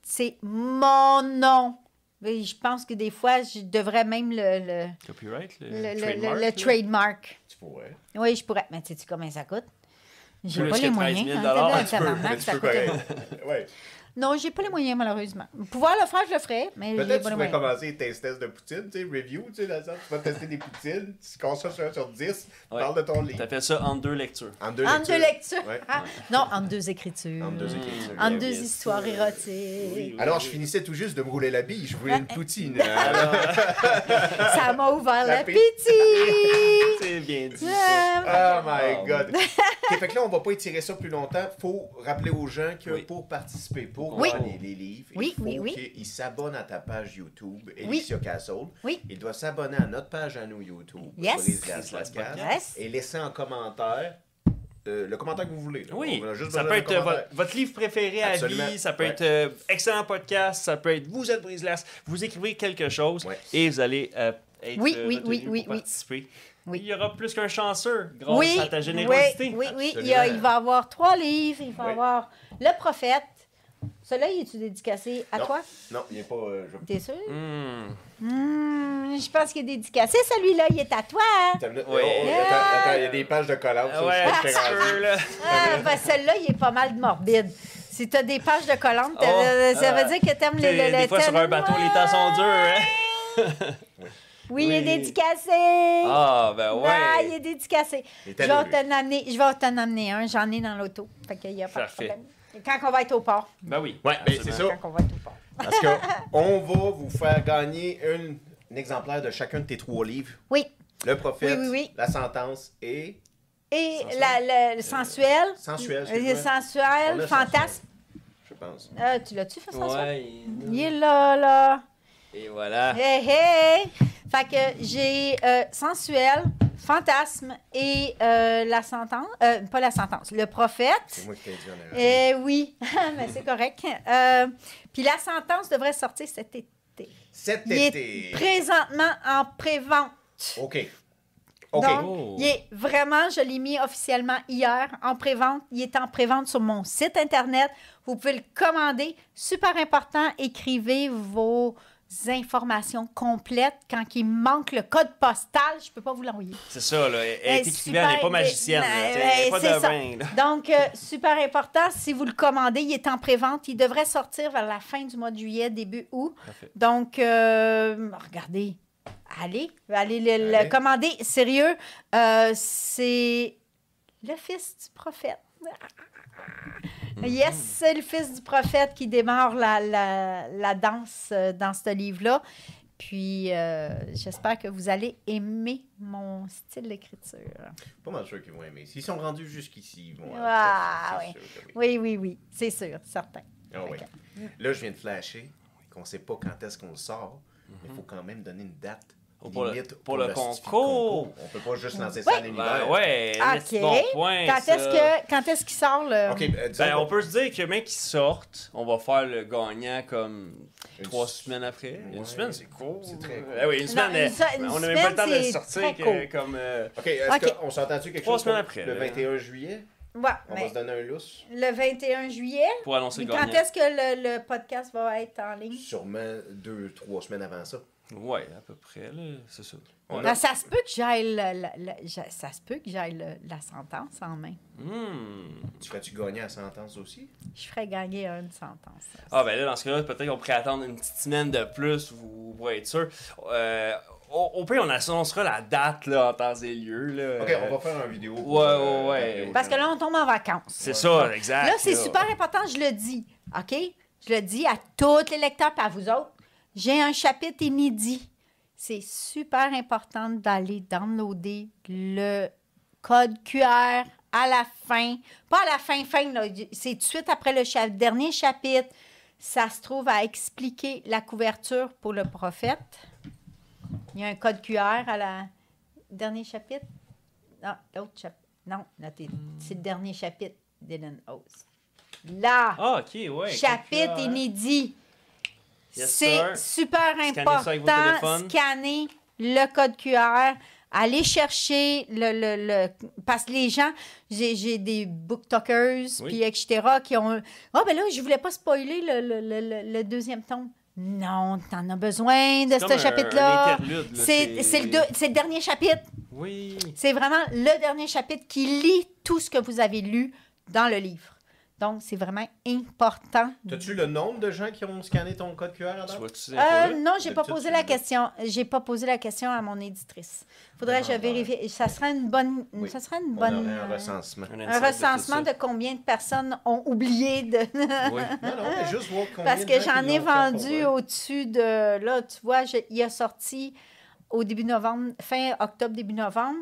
C'est mon nom. Mais je pense que des fois, je devrais même le Copyright, le trademark. Tu pourrais. Oui, je pourrais. Mais sais-tu combien ça coûte? J'ai Plus pas que les 13 moyens. 000 hein, tu peux, tabarnak, Mais tu ça peux coûte- pareil. Ouais. Non, j'ai pas les moyens, malheureusement. Pouvoir le faire, je le ferais, mais j'ai Peut-être pas que les tu pourrais moyens. commencer tes tests de poutine, tu sais, review, tu sais, dans le sens, tu vas tester des poutines, tu consommes sur 10, tu Ouais. parles de ton livre. T'appelles ça en 2 lectures. En deux Entre deux lectures. Ouais. Ah, non, entre deux écritures. En deux écritures. Entre Bien, deux bien histoires sûr. érotiques. Oui. Alors, je finissais tout juste de me rouler la bille, je voulais une poutine. Ça m'a ouvert La l'appétit. C'est bien dit. Oh my God. OK, fait que là, on va pas étirer ça plus longtemps. Faut rappeler aux gens que Oui. pour participer, pour Oui. gagner les livres, Oui, il faut oui, oui. qu'ils s'abonnent à ta page YouTube, Elixir Castle. Oui. Ils doivent s'abonner à notre page à nous YouTube, Yes. Brise-Glace Podcast, Yes. et laisser en commentaire le commentaire que vous voulez. là. Oui, On a juste ça besoin peut d'un être commentaire. votre livre préféré à Absolument. vie, ça peut Ouais. être excellent podcast, ça peut être vous êtes Brise-Glace, vous écrivez quelque chose Ouais. et vous allez être Oui, retenu oui, pour oui, oui. participer. Oui. Il y aura plus qu'un chanceux grâce Oui, à ta générosité. oui. Il Absolument. va y avoir 3 livres. Il va y Oui. avoir Le Prophète. Celui-là, il est-tu dédicacé à Non. toi? Non, il n'est pas... T'es sûr? Hmm. Je pense qu'il est dédicacé. Celui-là, il est à toi. T'as une minute. Oui. Attends, il y a des pages de collage. Ah ouais, un petit peu, là. Ah, ben celui-là, il est pas mal morbide. Si t'as des pages de collantes, Oh, ça veut dire que t'aimes les Des fois, sur un bateau, les temps sont durs, hein? Oui, il est Oui. dédicacé. Ah, ben ouais. Ah, il est dédicacé. Il est Je vais allé, lui. t'en amener un. J'en ai dans l'auto. Fait qu'il y a pas de Parfait. problème. Et quand on va être au port. Ben oui. Ouais, ben, absolument. c'est ça. Quand on va être au port. Parce qu'on va vous faire gagner un exemplaire de chacun de tes 3 livres. Oui. Le Prophète, Oui. La Sentence et... Et Sensuel. le sensuel. Sensuel, Le excuse-moi. On sensuel, a fantasme. je pense. Tu l'as-tu fait, François? Ouais. Il est là. Et voilà. Hey, hey! Fait que j'ai Sensuel, Fantasme et la sentence. Pas la sentence, le prophète. C'est moi qui t'ai dit en arrière. Oui, mais c'est correct. Puis la sentence devrait sortir cet été. Cet Il été. est présentement en pré-vente. OK. OK. Donc, Oh. il est vraiment, je l'ai mis officiellement hier en pré-vente. Il est en pré-vente sur mon site Internet. Vous pouvez le commander. Super important, écrivez vos informations complètes. Quand il manque le code postal, je ne peux pas vous l'envoyer. C'est ça, là. Elle est écrivaine, super elle n'est pas magicienne. là. Elle n'est pas c'est de ça. vin, là. Donc, super important, si vous le commandez, il est en pré-vente. Il devrait sortir vers la fin du mois de juillet, début août. Parfait. Donc, regardez, allez le commander. Sérieux, c'est le fils du prophète. Yes, c'est le fils du prophète qui démarre la danse dans ce livre-là. Puis, j'espère que vous allez aimer mon style d'écriture. Pas mal sûr qu'ils vont aimer. S'ils sont rendus jusqu'ici, ils vont... Ah, c'est oui. sûr que oui. Oui, c'est sûr, certain. Ah oui. Là, je viens de flasher qu'on ne sait pas quand est-ce qu'on le sort, mais il faut quand même donner une date. Pour le limite concours. On peut pas juste lancer ça à l'univers. Ben ouais, OK. bon point, Quand est-ce qu'il sort le... OK, Ben, on peut se dire que même qu'ils sortent, on va faire le gagnant comme Une 3 s- semaine après. Ouais. Une semaine, c'est cool. C'est très cool. Ah oui, une semaine, une on n'a même pas le temps de le semaine, sortir c'est très cool. comme... OK, est-ce OK. qu'on s'entend-tu quelque 3 chose semaines pour après, le là. 21 juillet? Ouais, On va mais se donner un lousse. le 21 juillet. pour annoncer le Quand gagnant. est-ce que le podcast va être en ligne? Sûrement 2-3 semaines avant ça. Ouais, à peu près, là, c'est ça. On a- Ben, ça se peut que j'aille ça se peut que j'aille la sentence en main. Tu ferais-tu gagner à sentence aussi? Je ferais gagner une sentence. Ah ben là, dans ce cas-là, peut-être qu'on pourrait attendre une petite semaine de plus pour être sûr. Au pire, on annoncera la date là, en temps et lieu. Là. OK, on va faire une vidéo. Ouais. Parce que là, on tombe en vacances. C'est ça, exact. Là, c'est super important, je le dis. OK? Je le dis à tous les lecteurs et à vous autres. J'ai un chapitre inédit. C'est super important d'aller downloader le code QR à la fin. Pas à la fin, là. C'est tout de suite après le dernier chapitre. Ça se trouve à expliquer la couverture pour le prophète. Il y a un code QR à la dernier chapitre. Non, l'autre chapitre. Non, là, c'est le dernier chapitre d'Ellen Oz. Là, Ah, ok, ouais. chapitre quelqu'un. inédit. Yes, C'est sir. super Scannez ça important. avec vos téléphones. Scanner le code QR. Aller chercher le... Parce que les gens, j'ai des booktalkers, Oui. puis etc., qui ont... Ah, ben là, je voulais pas spoiler le deuxième tome. Non, t'en as besoin de C'est ce comme un chapitre-là. interlude, là, C'est le dernier chapitre. Oui. C'est vraiment le dernier chapitre qui lit tout ce que vous avez lu dans le livre. Donc, c'est vraiment important. T'as-tu le nombre de gens qui ont scanné ton code QR à Tu date? vois-tu ces infos-là? Non, j'ai pas D'habitude, posé tu la le- question. J'ai pas posé la question à mon éditrice. Faudrait que je vérifie. Ça serait une bonne. Oui. Ça serait une On bonne. aurait un recensement. Un un insight recensement tout ça. de combien de personnes ont oublié de. Oui. Non, mais juste voir combien Parce de que gens j'en qui ai l'ont fait pour vendu vrai. au-dessus de. Là, tu vois, il a sorti au début novembre, fin octobre, début novembre.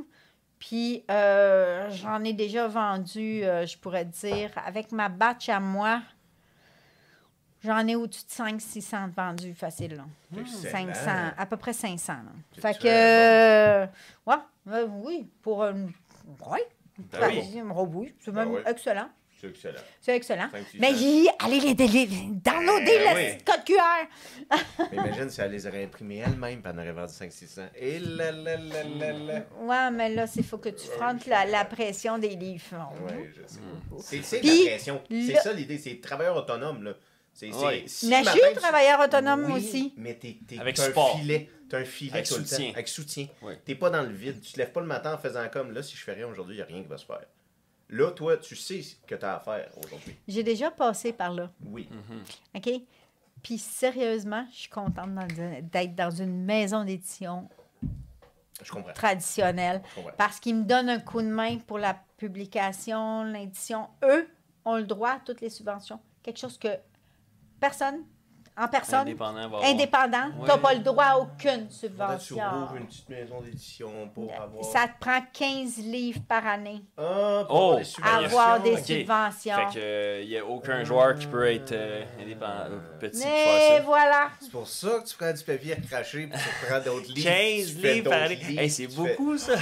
Puis j'en ai déjà vendu, je pourrais dire, avec ma batch à moi. J'en ai au-dessus de 500-600 vendus facile. Là. Excellent. 500, à peu près 500. Là. C'est Fait très que, oui, pour une... Oui, Ben oui. oui, c'est même oui. excellent. C'est excellent. C'est excellent. 500-600. Mais allez downloader Ben le oui. code QR. Mais imagine si elle les aurait imprimés elle-même puis elle en aurait vendu 500-600. Et là. Ouais, mais là, il faut que tu frontes la pression des livres. Oui, je sais. C'est Puis, la pression. C'est là- ça l'idée. C'est travailleur autonome, là. Ouais. si Mais ma je suis tête- travailleur autonome Oui, aussi. Mais Avec t'as un support. filet. T'as un filet Avec tout le soutien. temps. Avec soutien. Oui. T'es pas dans le vide. Tu te lèves pas le matin en faisant comme là, si je fais rien aujourd'hui, il n'y a rien qui va se faire. Là, toi, tu sais ce que tu as à faire aujourd'hui. J'ai déjà passé par là. Oui. OK? Puis sérieusement, je suis contente d'être dans une maison d'édition Je comprends. traditionnelle Je comprends. parce qu'ils me donnent un coup de main pour la publication, l'édition. Eux ont le droit à toutes les subventions. Quelque chose que personne en personne, Indépendant. indépendant, Ouais. tu n'as pas le droit à aucune Faudrait que tu subvention. rouvres une petite maison d'édition pour avoir... Ça te prend 15 livres par année Ah, pour Oh, avoir des subventions. avoir des Ok. subventions. Fait que il y a aucun joueur qui peut être indépendant, petit pour Mais faire ça. voilà. C'est pour ça que tu prends du papier à cracher puis tu prends d'autres livres. 15 tu fais livres par d'autres année. livres, Hey, c'est tu beaucoup, ça.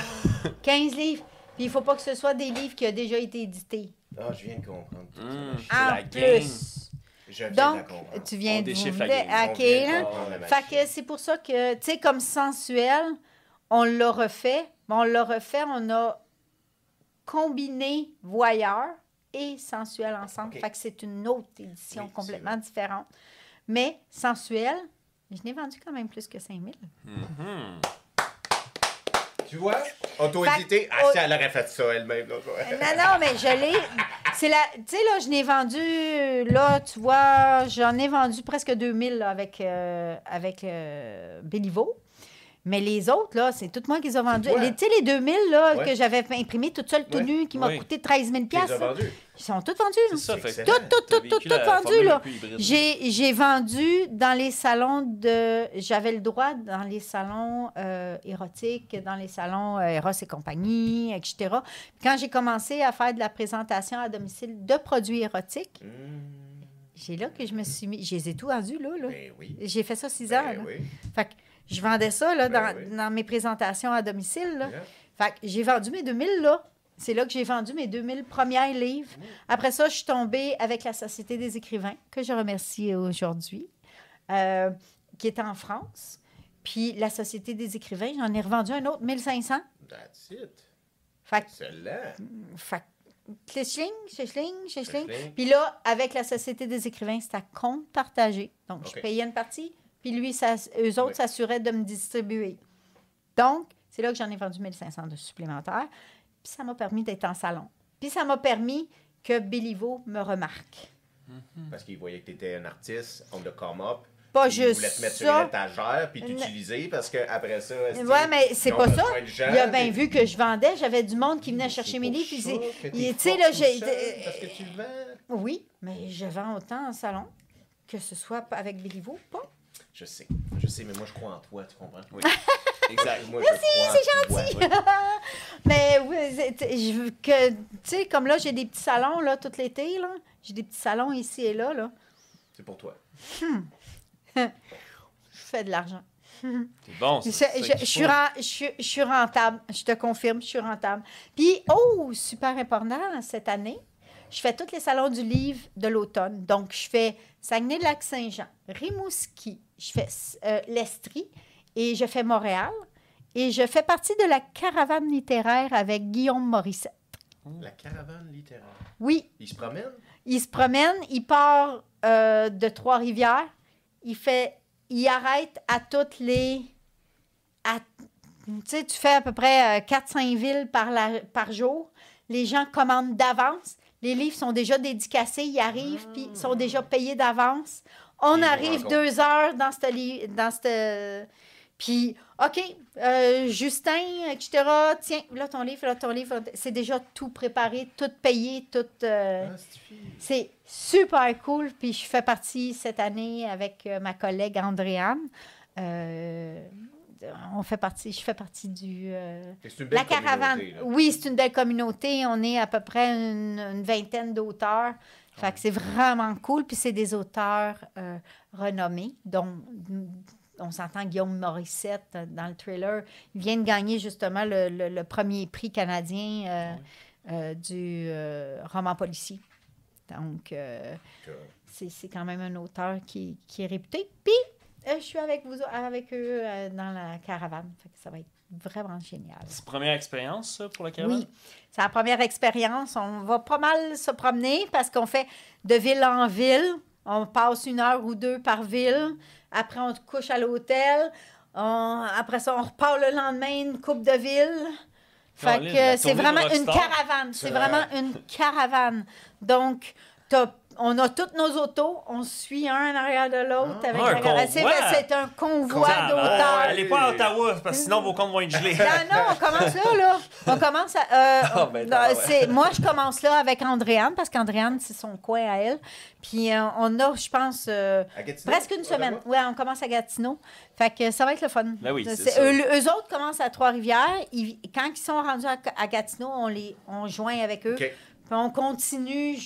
15 livres. Puis il ne faut pas que ce soit des livres qui ont déjà été édités. Ah, je viens de comprendre. C'est En la game. plus. Je viens de la Donc, comprendre. tu viens On de déchiffre vous... la game. OK, On vient de là. comprendre la Fait machine. que c'est pour ça que, tu sais, comme sensuel, on l'a refait. Mais on l'a refait, on a combiné voyeur et sensuel ensemble. OK. Fait que c'est une autre édition Oui, complètement c'est différente. Mais sensuel, je n'ai vendu quand même plus que 5000. Tu vois? Auto-édité. Ah, si elle aurait fait ça elle-même. Là, quoi. Non, mais je l'ai. C'est la. Tu sais, là, je n'ai vendu. Là, tu vois, j'en ai vendu presque 2000 là, avec Béliveau. Mais les autres, là, c'est tout moi qui les ai vendus. toi? Tu sais, les 2000 là, Ouais. que j'avais imprimé toute seule, tout Ouais. nu, qui m'a Oui. coûté 13 000 Tu les as là. vendus. Ils sont tous vendus. C'est là. ça, C'est fait que excellent. Tout t'as vécu la vendu, formule là. un peu hybride. J'ai vendu dans les salons de... J'avais le droit dans les salons érotiques, dans les salons Eros et compagnie, etc. Quand j'ai commencé à faire de la présentation à domicile de produits érotiques, c'est là que je me suis mis... Je les ai tout vendus, là. Ben oui. J'ai fait ça 6 ans. Ben là. oui. Fait que je vendais ça là, Ben dans, oui. dans mes présentations à domicile. Là. Yeah. Fait que j'ai vendu mes 2000 là. C'est là que j'ai vendu mes 2000 premiers livres. Après ça, je suis tombée avec la Société des écrivains, que je remercie aujourd'hui, qui est en France. Puis la Société des écrivains, j'en ai revendu un autre, 1500. That's it. Fait que, Excellent. fait que, chling. Chling. Puis là, avec la Société des écrivains, c'était à compte partagé. Donc, OK. je payais une partie, puis lui, eux autres Oui. s'assuraient de me distribuer. Donc, c'est là que j'en ai vendu 1500 de supplémentaires. Puis ça m'a permis d'être en salon. Puis ça m'a permis que Béliveau me remarque. Parce qu'il voyait que tu étais un artiste, on the come up. Pas Il juste voulait te mettre sur ça. l'étagère puis t'utiliser parce qu'après ça. Ouais, mais c'est pas ça. Il a bien vu vu que je vendais. J'avais du monde qui venait chercher mes livres. Puis tu sais, là, j'ai... Parce que tu le vends. Oui, mais je vends autant en salon, que ce soit avec Béliveau ou pas. Je sais, mais moi je crois en toi, tu comprends? Oui. Exact. Moi, c'est gentil. Mais oui, je veux que, tu sais, comme là, j'ai des petits salons, là, tout l'été, là. J'ai des petits salons ici et là, là. C'est pour toi. Je fais de l'argent. C'est bon, ça. Je suis rentable. Je te confirme, je suis rentable. Puis, super important, cette année, je fais tous les salons du livre de l'automne. Donc, je fais Saguenay-Lac-Saint-Jean, Rimouski, je fais l'Estrie et je fais Montréal. Et je fais partie de la caravane littéraire avec Guillaume Morissette. La caravane littéraire. Oui, Il se promène? il se promène, il part de Trois-Rivières, il arrête à toutes les... Tu sais, tu fais à peu près 4-5 villes par jour. Les gens commandent d'avance. Les livres sont déjà dédicacés, ils arrivent, puis ils sont déjà payés d'avance. On Ils vous arrive rencontrent. 2 heures dans cette... Puis, OK, Justin, etc., tiens, là ton livre, c'est déjà tout préparé, tout payé, tout... c'est super cool. Puis je fais partie cette année avec ma collègue Andréane. Je fais partie du... C'est une belle la caravane. communauté, là. Oui, c'est une belle communauté. On est à peu près une vingtaine d'auteurs. Fait que c'est vraiment cool. Puis c'est des auteurs renommés, dont on s'entend Guillaume Morissette dans le trailer. Il vient de gagner justement le premier prix canadien du roman policier. Donc, c'est quand même un auteur qui est réputé. Puis, je suis avec eux dans la caravane. Fait que ça va être vraiment génial. C'est la première expérience, ça, pour la caravane? Oui, c'est la première expérience. On va pas mal se promener parce qu'on fait de ville en ville. On passe 1 heure ou 2 par ville. Après, on se couche à l'hôtel. Après ça, on repart le lendemain, une coupe de ville. Fait que c'est vraiment une caravane. C'est vraiment une caravane. Donc, on a toutes nos autos, on se suit un en arrière de l'autre. avec un la- convoi. C'est un convoi Ah, d'auteurs. allez pas à Ottawa, parce que sinon vos comptes vont être gelés. Non, on commence là. On commence à... Ben, non, ouais. moi, je commence là avec Andréane, parce qu'Andréane, c'est son coin à elle. Puis on a, je pense, À Gatineau, presque une semaine. Ottawa? Oui, on commence à Gatineau. Fait que ça va être le fun. Ben oui, c'est ça. Eux autres commencent à Trois-Rivières. Quand ils sont rendus à Gatineau, on joint avec eux. OK. Puis on continue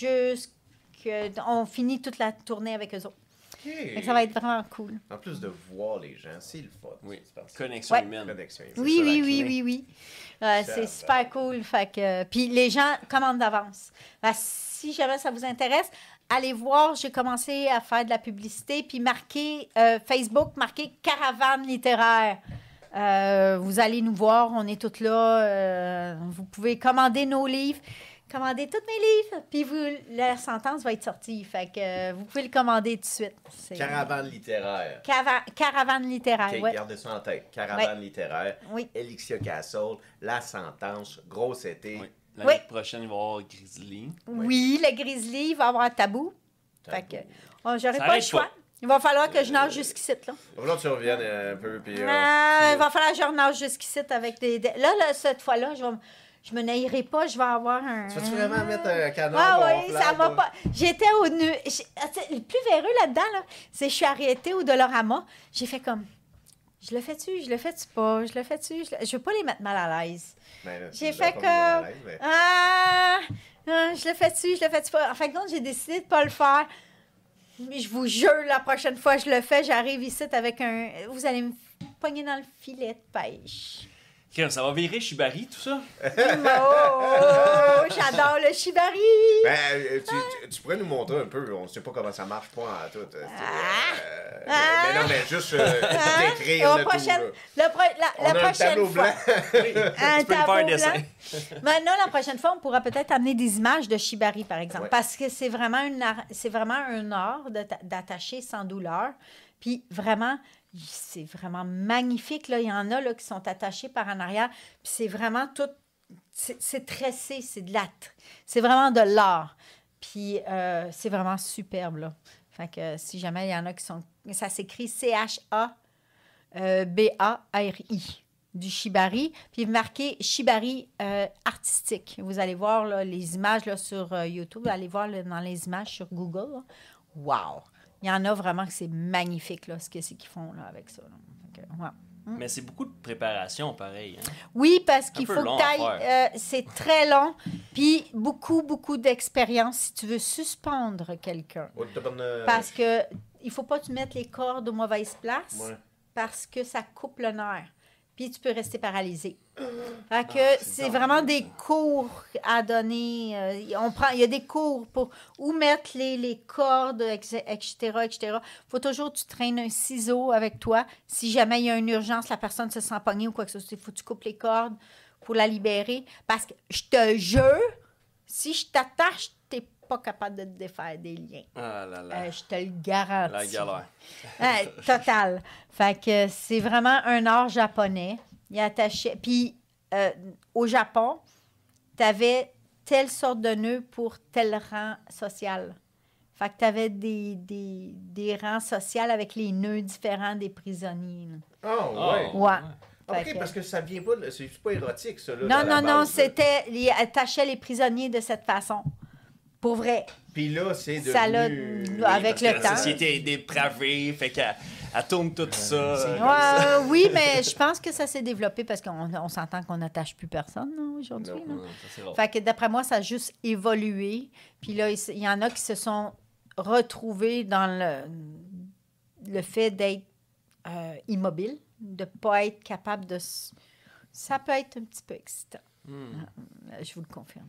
on finit toute la tournée avec eux autres. Fait que ça va être vraiment cool. En plus de voir les gens, c'est le fun. Oui, C'est parti. connexion Ouais. humaine. Connexion. Oui, C'est ça, oui, la oui, clé. oui, oui. Ça C'est va. super cool. Fait que, puis les gens commandent d'avance. Si jamais ça vous intéresse, allez voir. J'ai commencé à faire de la publicité. Puis marquez Facebook, marquez Caravane littéraire. Vous allez nous voir. On est toutes là. Vous pouvez commander nos livres. Commandez tous mes livres. Puis la sentence va être sortie. Fait que vous pouvez le commander tout de suite. C'est Caravane littéraire. Caravane littéraire, OK, ouais. gardez ça en tête. Caravane littéraire. Oui. Elixia Castle, La Sentence, Gros été. Oui. L'année Oui. prochaine, il va y avoir Grizzly. Oui, le grizzly il va avoir tabou. Fait que j'aurai Ça pas le arrête choix. pas. Il va falloir que je nage jusqu'ici, là. Il va falloir que tu reviennes un peu. Puis, Il va falloir que je renage jusqu'ici avec des... Là, cette fois-là, je me naillerai pas, je vais avoir un... Tu vas-tu vraiment mettre un canard Ah oui, gonflable, ça m'a là? pas... J'étais au... Le plus véreux là-dedans, là, c'est que je suis arrêtée au Dolorama. J'ai fait comme... Je le fais-tu? Je le fais-tu pas? Je le fais-tu? Je veux pas les mettre mal à l'aise. Ben là, tu J'ai nous as fait pas mis mal à comme... l'aise, mais- Je le fais-tu? Je le fais-tu pas? En fin de compte, j'ai décidé de pas le faire. Mais je vous jure, la prochaine fois que je le fais, j'arrive ici avec un... Vous allez me pogner dans le filet de pêche. Ok, ça va virer Shibari, tout ça? Oh, j'adore le shibari! Ben, tu pourrais nous montrer un peu, on ne sait pas comment ça marche, pas en tout. Mais non, mais juste décrire le tout. On a un tableau blanc. Un Tu peux le faire tableau dessin. blanc. Maintenant, la prochaine fois, on pourra peut-être amener des images de shibari, par exemple, Ouais. parce que c'est vraiment un art d'attacher sans douleur. Puis vraiment, c'est vraiment magnifique. Là. Il y en a là, qui sont attachés par en arrière. Puis c'est vraiment tout... C'est tressé, c'est vraiment de l'art. Puis c'est vraiment superbe, là. Fait que si jamais il y en a qui sont... Ça s'écrit C-H-A-B-A-R-I, du shibari. Puis marquez shibari artistique. Vous allez voir là, les images là, sur YouTube. Allez voir là, dans les images sur Google. Là. Wow! Il y en a vraiment que c'est magnifique, là, ce que c'est qu'ils font là, avec ça. Là. Fait que, ouais. Mais c'est beaucoup de préparation, pareil. Hein? Oui, parce qu'il peu faut long que à tu ailles... c'est très long. Puis beaucoup, beaucoup d'expérience si tu veux suspendre quelqu'un. Parce que il faut pas que tu mettes les cordes aux mauvaises places Ouais. parce que ça coupe le nerf. Puis tu peux rester paralysé. Fait que c'est vraiment des cours à donner. Il y a des cours pour où mettre les cordes, etc., etc. Faut toujours que tu traînes un ciseau avec toi. Si jamais il y a une urgence, la personne se sent pognée ou quoi que ce soit, il faut que tu coupes les cordes pour la libérer. Parce que je te jure, si je t'attache, t'es pas capable de te défaire des liens. Ah là là. Je te le garantis. La galère. Total. Fait que c'est vraiment un art japonais. Il attachait. Puis au Japon, tu avais telle sorte de nœud pour tel rang social. Fait que tu avais des rangs sociaux avec les nœuds différents des prisonniers. Là. Oh, ouais. Ouais. Fait OK, que- parce que ça vient pas... C'est pas érotique, ça, là. Non, dans la non, non, base, là. c'était. Ils attachaient les prisonniers de cette façon. Pour vrai. Puis là, c'est devenu... Ça l'a- avec Parce le que la temps. société est dépravée, fait qu'elle tourne tout ça. Oui, mais je pense que ça s'est développé parce qu'on s'entend qu'on n'attache plus personne là, aujourd'hui. là. Non, ça, c'est rare. Fait que d'après moi, ça a juste évolué. Puis là, il y en a qui se sont retrouvés dans le fait d'être immobile, de ne pas être capable de... Ça peut être un petit peu excitant. Je vous le confirme.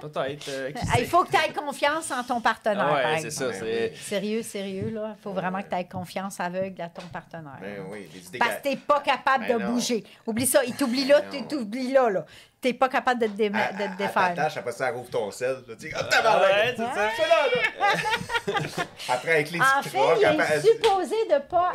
Peut-être. qui Il sait? faut que tu aies confiance en ton partenaire. Ah par ouais, c'est exemple. ça. C'est... Sérieux, là. Il faut vraiment que tu aies confiance aveugle à ton partenaire. Ben oui, des idées... Parce que tu n'es pas capable Ben de non. bouger. Oublie ça. Il t'oublie là, Ben non. tu t'oublies là, là. t'es pas capable de te, de te défaire. T'attaches, après ça, elle rouvre ton sel. Tu dis, oh, Ouais, tabarnak! c'est ça. Après, avec les En petits fait, crocs, il après, est supposé de pas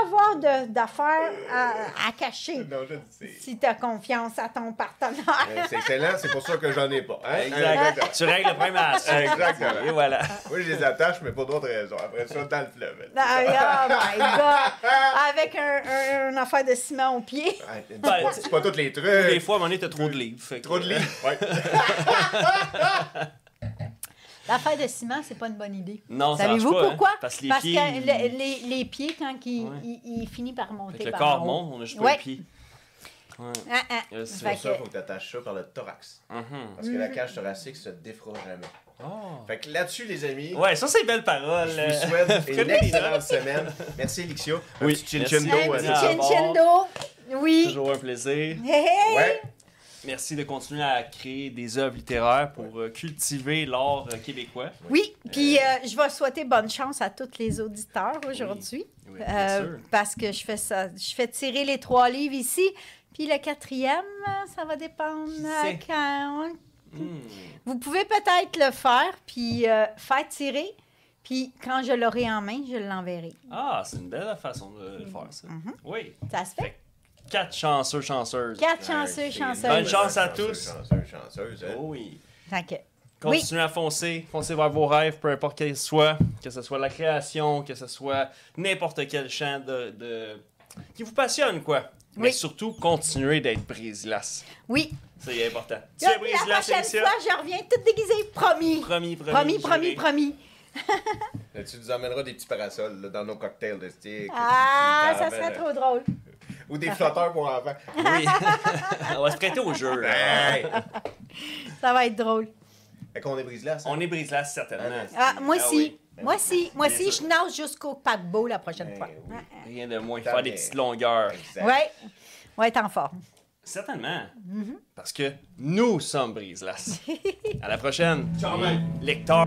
avoir d'affaires à cacher Non, je le sais. si tu as confiance à ton partenaire. C'est excellent, c'est pour ça que j'en ai pas. Hein? Exact. Tu règles le problème à la suite. Exactement. Et voilà. Moi, je les attache, mais pour d'autres raisons. Après ça, dans le fleuve. Oh my God! Avec une affaire de ciment au pied. C'est pas tous les trucs. Des fois, à un moment donné, t'as trop de livres. Fait que- Trop de livres. Ouais. L'affaire de ciment, c'est pas une bonne idée. Non, ça Savez-vous marche pas, pourquoi? hein? Parce que les Parce pieds, que ils- les pieds, quand il, Ouais. il finit par monter Fait que le par corps en haut. monte, on a juste pas Ouais. les pieds. Ouais. C'est Fait Pour ça, il que- faut que tu attaches ça par le thorax. Mhm. Parce que la cage thoracique se défera jamais. Oh. Fait que là-dessus, les amis, Ouais, ça, c'est belle parole. je vous souhaite une Prenez des excellente semaine. Merci, Elixia. Un Oui, petit merci. chin-chin d'eau, Un Oui, petit à chin-chin-do. Oui. Toujours un plaisir. Hey, hey. Ouais. Merci de continuer à créer des œuvres littéraires pour cultiver l'art québécois. Oui, puis je vais souhaiter bonne chance à tous les auditeurs aujourd'hui. Oui, bien sûr. Parce que je fais ça. Je fais tirer les 3 livres ici. Puis le 4e, ça va dépendre à C'est- quand. Hmm. Vous pouvez peut-être le faire, puis faire tirer. Puis quand je l'aurai en main, je l'enverrai. Ah, c'est une belle façon de le faire, ça. Oui. Ça se fait? 4 chanceux, chanceuses. 4 chanceux, Ouais, chanceuses. Bonne chance à chanceux, tous. chanceuse. Hein. Oh oui. Fait que, Continuez à foncer. Foncez vers vos rêves, peu importe qu'ils soient. Que ce soit la création, que ce soit n'importe quel champ qui vous passionne, quoi. Mais Oui. surtout, continuez d'être brise-glace. oui. C'est important. Tu Là, es brise-glace, la prochaine Alicia? fois, je reviens toute déguisée. Promis. Promis, Promis, promis, juré. promis. Là, tu nous emmèneras des petits parasols là, dans nos cocktails de stick. Ah, ça Des serait tables, trop drôle. Ou des flotteurs pour enfants. Oui. On va se prêter au jeu. là. Hey! Ça va être drôle. Fait qu'on est brise-glace. hein? On est brise-glace, certainement. Ah, moi Ah aussi. oui. Moi aussi. Moi Bien aussi, sûr. je nage jusqu'au paquebot la prochaine Ben fois. oui. Rien de moins. Tant Faire des bien. petites longueurs. Exact. Ouais. On va être en forme. Certainement. Parce que nous sommes brise-glace. À la prochaine. Ciao, lecteur.